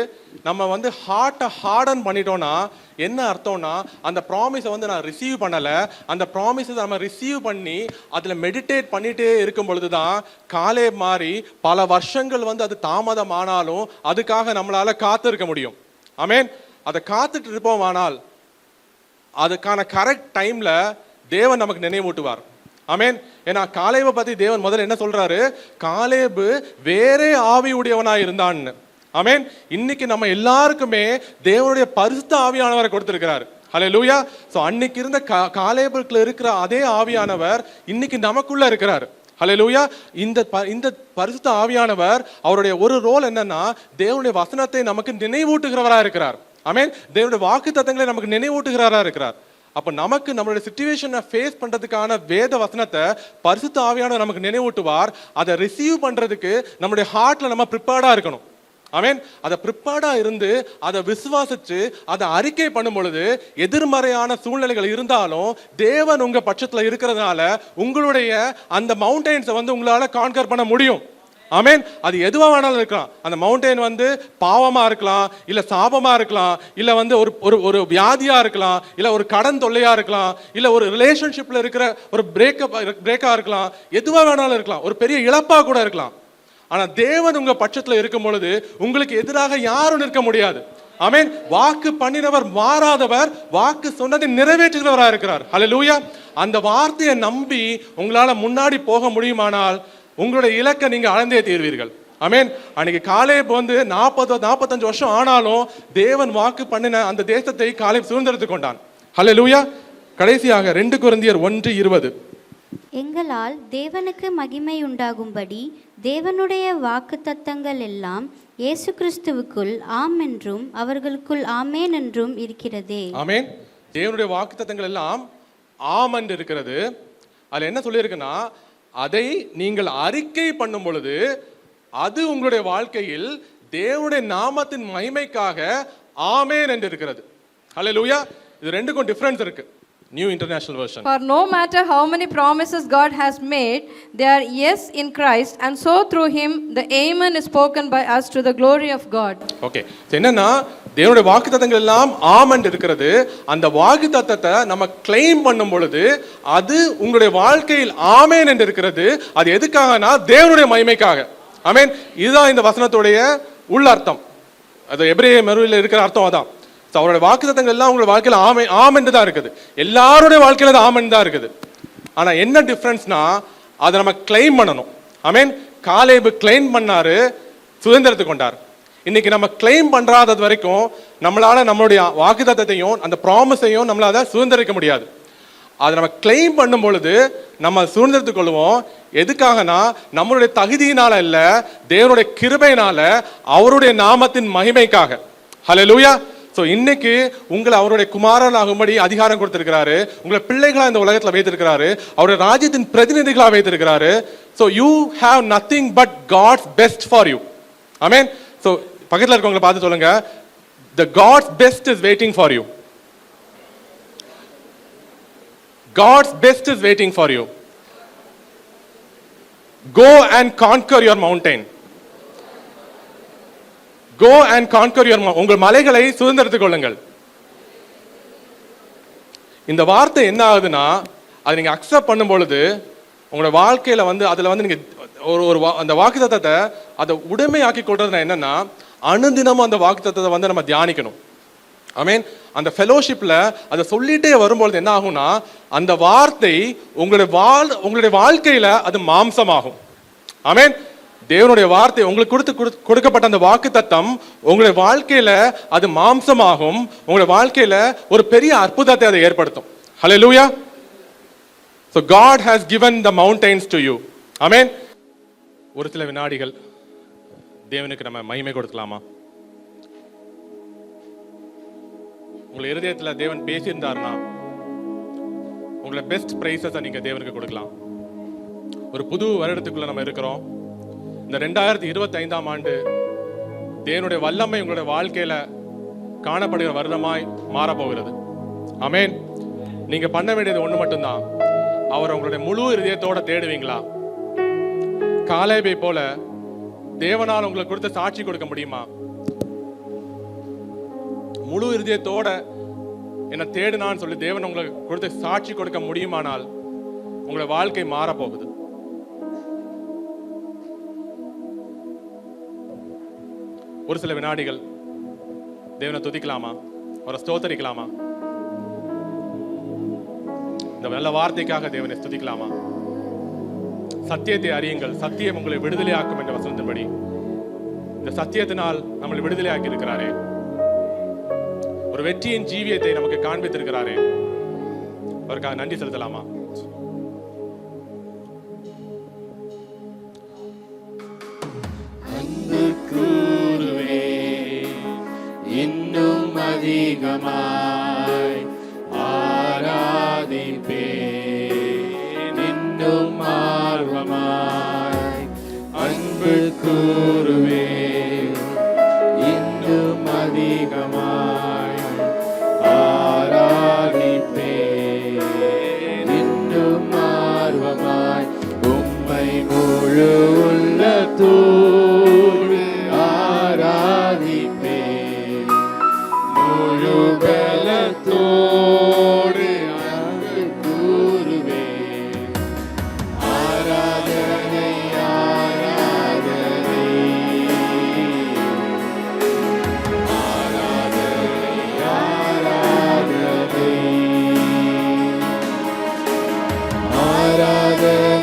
நம்ம வந்து ஹார்ட்டை ஹார்டன் பண்ணிட்டோம்னா என்ன அர்த்தம்னா, அந்த ப்ராமிஸை வந்து நான் ரிசீவ் பண்ணலை, அந்த ப்ராமிஸை நம்ம ரிசீவ் பண்ணி அதில் மெடிடேட் பண்ணிட்டே இருக்கும் பொழுது தான் காலேப் மாதிரி பல வருஷங்கள் வந்து அது தாமதமானாலும் அதுக்காக நம்மளால காத்து இருக்க முடியும். ஆமென். அதை காத்துட்டு இருப்போம், ஆனால் அதுக்கான கரெக்ட் டைம்ல தேவன் நமக்கு நினைவூட்டுவார். ஆமென். ஏன்னா காலேபை பத்தி தேவன் முதல்ல என்ன சொல்றாரு? காலேபு வேறே ஆவி உடையவனாய் இருந்தான்னு. ஆமென். இன்னைக்கு நம்ம எல்லாருக்குமே தேவனுடைய பரிசுத்த ஆவியானவரை கொடுத்திருக்கிறார். ஹல்லேலூயா. சோ அன்னைக்கு இருந்த காலேபுக்குள்ள இருக்கிற அதே ஆவியானவர் இன்னைக்கு நமக்குள்ள இருக்கிறார். ஹல்லேலூயா. இந்த பரிசுத்த ஆவியானவர் அவருடைய ஒரு ரோல் என்னன்னா, தேவனுடைய வசனத்தை நமக்கு நினைவூட்டுகிறவராக இருக்கிறார். ஆமென். தேவனுடைய வாக்குத்தத்தங்களை நமக்கு நினைவூட்டுகிறாரா இருக்கிறார். அப்ப நமக்கு நம்மளுடைய சிச்சுவேஷனை ஃபேஸ் பண்றதுக்கான வேத வசனத்தை பரிசுத்த ஆவியானவர் நமக்கு நினைவூட்டுவார். அதை ரிசீவ் பண்றதுக்கு நம்மளுடைய ஹார்ட்ல நம்ம ப்ரிப்பேர்டா இருக்கணும். ஆமென். அதை ப்ரிப்பேர்டா இருந்து அதை விசுவாசிச்சு அதை அறிக்கை பண்ணும் பொழுது எதிர்மறையான சூழ்நிலைகள் இருந்தாலும் தேவன் உங்க பட்சத்துல இருக்கிறதுனால உங்களுடைய அந்த மவுண்டெயின்ஸை வந்து உங்களால கான்கர் பண்ண முடியும். ஆமென். அது எதுவா வேணாலும் இருக்கலாம். அந்த மவுண்டெயின் வந்து பாவமா இருக்கலாம், இல்ல சாபமா இருக்கலாம், இல்ல வந்து ஒரு வியாதியா இருக்கலாம், இல்ல ஒரு கடன் தொல்லையா இருக்கலாம், இல்ல ஒரு ரிலேஷன்ஷிப்ல இருக்கிற ஒரு பிரேக்கா இருக்கலாம், எதுவா வேணாலும் இருக்கலாம், ஒரு பெரிய இழப்பா கூட இருக்கலாம். ஆனா தேவன் உங்க பட்சத்துல இருக்கும் பொழுது உங்களுக்கு எதிராக யாரும் நிற்க முடியாது. ஆமென். வாக்கு பண்ணினவர் மாறாதவர், வாக்கு சொன்னதை நிறைவேற்றுகிறவராக இருக்கிறார். ஹல்லேலூயா. அந்த வார்த்தையை நம்பி உங்களால முன்னாடி போக முடியுமானால் உங்களுடைய இலக்கை நீங்க அளந்தே தீர்வீர்கள். ஆமென். அன்னைக்கு காலேப் வந்து 40-45 வருஷம் ஆனாலும் தேவன் வாக்கு பண்ணின அந்த தேசத்தை காலேப் சுதந்திரத்துக் கொண்டான். ஹல்லேலூயா. கடைசியாக 2 கொரிந்தியர் 1:20. எங்களால் தேவனுக்கு மகிமை உண்டாகும்படி தேவனுடைய வாக்குத்தத்தங்கள் எல்லாம் இயேசு கிறிஸ்துவுக்குள் ஆம் என்றும் அவர்களுக்குள் ஆமேன் என்றும் இருக்கிறதே. ஆமென். தேவனுடைய வாக்குத்தத்தங்கள் எல்லாம் ஆம் என்று இருக்கிறது. அதுல என்ன சொல்லியிருக்குன்னா, அதை நீங்கள் அறிக்கை பண்ணும் பொழுது அது உங்களுடைய வாழ்க்கையில் தேவனுடைய நாமத்தின் மகிமைக்காக ஆமென் என்று இருக்கிறது. ஹல்லேலூயா. இது ரெண்டுக்கும் டிஃபரன்ஸ் இருக்கு. New International Version. For no matter how many promises God has made, they are yes in Christ, and so through him the amen is spoken by us to the glory of God. Okay. என்னன்னா தேவனுடைய வாக்குத்தத்தங்கள் எல்லாம் ஆமென் இருக்கிறது. அந்த வாக்குத்தத்தத்தை நம்ம கிளைம் பண்ணும் பொழுது அது உங்களுடைய வாழ்க்கையில் ஆமென் என்று இருக்கிறது. அது எதுக்காகனா தேவனுடைய மகிமைக்காக. ஆமென். இதுதான் இந்த வசனத்துடைய உள்ளர்த்தம். அது எபிரேய மொழியில் இருக்கிற அர்த்தம் அதான். அவருடைய வாக்குத்தத்தங்கள் எல்லாம் உங்களுடைய வாழ்க்கையில ஆமென் தான் இருக்குது. எல்லாருடைய வாழ்க்கையில அது ஆமென் தான் இருக்குது. ஆனா என்ன டிஃபரன்ஸ்னா அதை நம்ம கிளைம் பண்ணணும். ஆமென். காலேபு கிளைம் பண்ணாரு, சுதந்திரத்துக்கு கொண்டார். இன்னைக்கு நம்ம கிளைம் பண்றாதது வரைக்கும் நம்மளால நம்மளுடைய வாக்குத்தத்தத்தையும் அந்த ப்ராமிஸையும் நம்மளால சுதந்திரிக்க முடியாது. அதை நம்ம கிளைம் பண்ணும் பொழுது நம்ம சுதந்திரத்துக் கொள்வோம். எதுக்காகனா நம்மளுடைய தகுதியினால இல்ல, தேவனுடைய கிருபையினால, அவருடைய நாமத்தின் மகிமைக்காக. ஹல்லேலூயா. ஸோ இன்னைக்கு உங்களை அவருடைய குமாரனாகும்படி அதிகாரம் கொடுத்திருக்கிறாரு. உங்களை பிள்ளைகளா இந்த உலகத்தில் வைத்திருக்கிறாரு. அவருடைய ராஜ்யத்தின் பிரதிநிதிகளாக வைத்திருக்கிறாரு. So you have nothing but God's best for you. Amen. So பக்கத்தில் இருக்கவங்களை பார்த்து சொல்லுங்க, the God's best is waiting for you. God's best is waiting for you. Go and conquer your mountain. Go and conquer your mountain. உங்கள் மலைகளை சுதந்திரத்துக் கொள்ளுங்கள். இந்த வார்த்தை என்ன ஆகுதுன்னா, அதை நீங்க அக்செப்ட் பண்ணும் பொழுது உங்களோட வாழ்க்கையில வந்து அதுல வந்து நீங்க ஒரு அந்த வாக்குத்தத்தத்தை அதை உடைமையாக்கி கொள்றதுனா என்னன்னா, அனுதினமும் அந்த வாக்குத்தத்தத்தை வந்து நம்ம தியானிக்கணும். ஆமென். அந்த ஃபெலோஷிப்ல அதை சொல்லிட்டே வரும்பொழுது என்ன ஆகும்னா, அந்த வார்த்தை உங்களுடைய வாழ்க்கையில அது மாம்சமாகும். ஆமென். தேவனுடைய வார்த்தை உங்களுக்கு கொடுக்கப்பட்ட அந்த வாக்குத்தத்தம் உங்களுடைய வாழ்க்கையில அது மாம்சமாகும். உங்களுடைய வாழ்க்கையில ஒரு பெரிய அற்புதத்தை அதை ஏற்படுத்தும். ஹல்லேலூயா. So God has given the mountains to you. ஆமென். ஒரு சில வினாடிகள் தேவனுக்கு நம்ம மகிமை கொடுக்கலாமா? உங்கள் இருதயத்துல தேவன் பேசியிருந்தாருன்னா உங்களை பெஸ்ட் பிரைசஸை நீங்க தேவனுக்கு கொடுக்கலாம். ஒரு புது வருடத்துக்குள்ள நம்ம இருக்கிறோம். இந்த 2025ஆம் ஆண்டு தேவனுடைய வல்லமை உங்களுடைய வாழ்க்கையில காணப்படுகிற வருடமாய் மாறப்போகிறது. ஆமென். நீங்க பண்ண வேண்டியது ஒண்ணு மட்டும்தான். அவர் உங்களுடைய முழு இதயத்தோட தேடுவீங்களா? காலேபை போல தேவனால் உங்களுக்கு கொடுத்த சாட்சி கொடுக்க முடியுமா? முழு இதயத்தோட என்ன தேடுனான்னு சொல்லி தேவன் உங்களுக்கு கொடுத்த சாட்சி கொடுக்க முடியுமானால் உங்களுடைய வாழ்க்கை மாறப்போகுது. ஒரு சில வினாடிகள் தேவனை துதிக்கலாமா? அவரை ஸ்தோத்தரிக்கலாமா? இந்த நல்ல வார்த்தைக்காக தேவனை ஸ்துதிக்கலாமா? சத்தியத்தை அறியுங்கள், சத்தியம் உங்களை விடுதலையாக்கும் என்ற வசனத்தின்படி இந்த சத்தியத்தினால் நம்மளை விடுதலையாக்கி இருக்கிறாரே, ஒரு வெற்றியின் ஜீவியத்தை நமக்கு காண்பித்திருக்கிறாரே, அவருக்காக நன்றி செலுத்தலாமா? அன்பு கூறுவே இன்னும் அதிகமாய் ஆராதிப்பே, இன்னும் ஆர்வமாய் அன்பு கூறுவே இன்னும் அதிகமாய் ஆராதிப்பே, இன்னும் ஆர்வமாய் உம்மை முழு உள்ளத்தோடு ஆராதிப்பே, முழு பலத்தோடு அன்பு கூறுவே. ஆராதனை ஆராதனை ஆராதனை ஆராதனை ஆராதனை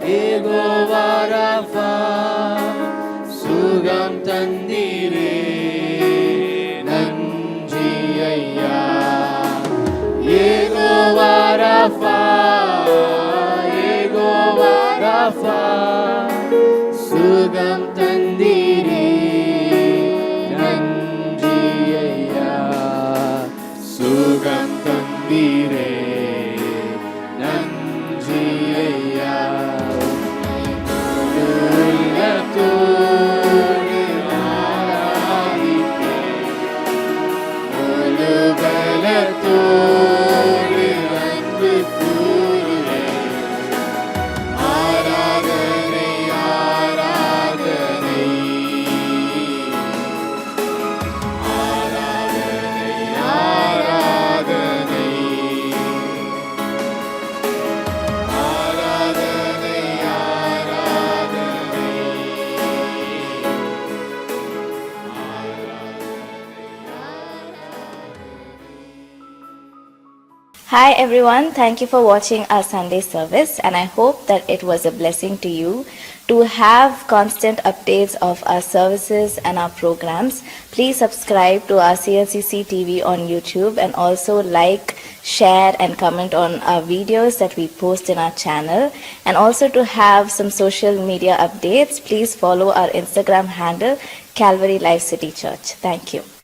யெகோவா ராஃபா சுகம் தந்தீரே, நன்றி ஐயா. யெகோவா ராஃபா, யெகோவா ராஃபா சுகம் தந்தீரே, நன்றி ஐயா. சுகம் தந்தீரே, நன்றி ஐயா. உள்ளத்தோடு ஆராதிப்பே, முழு பலத்தோடு அன்பு கூறுவே. ஆராதனை ஆராதனை ஆராதனை ஆராதனை ஆராதனை ஆராதனை Hi everyone, thank you for watching our Sunday service, and I hope that it was a blessing to you. To have constant updates of our services and our programs, please subscribe to our CLCC TV on YouTube, and also like, share and comment on our videos that we post in our channel. And also to have some social media updates, please follow our Instagram handle Calvary Life City Church. Thank you.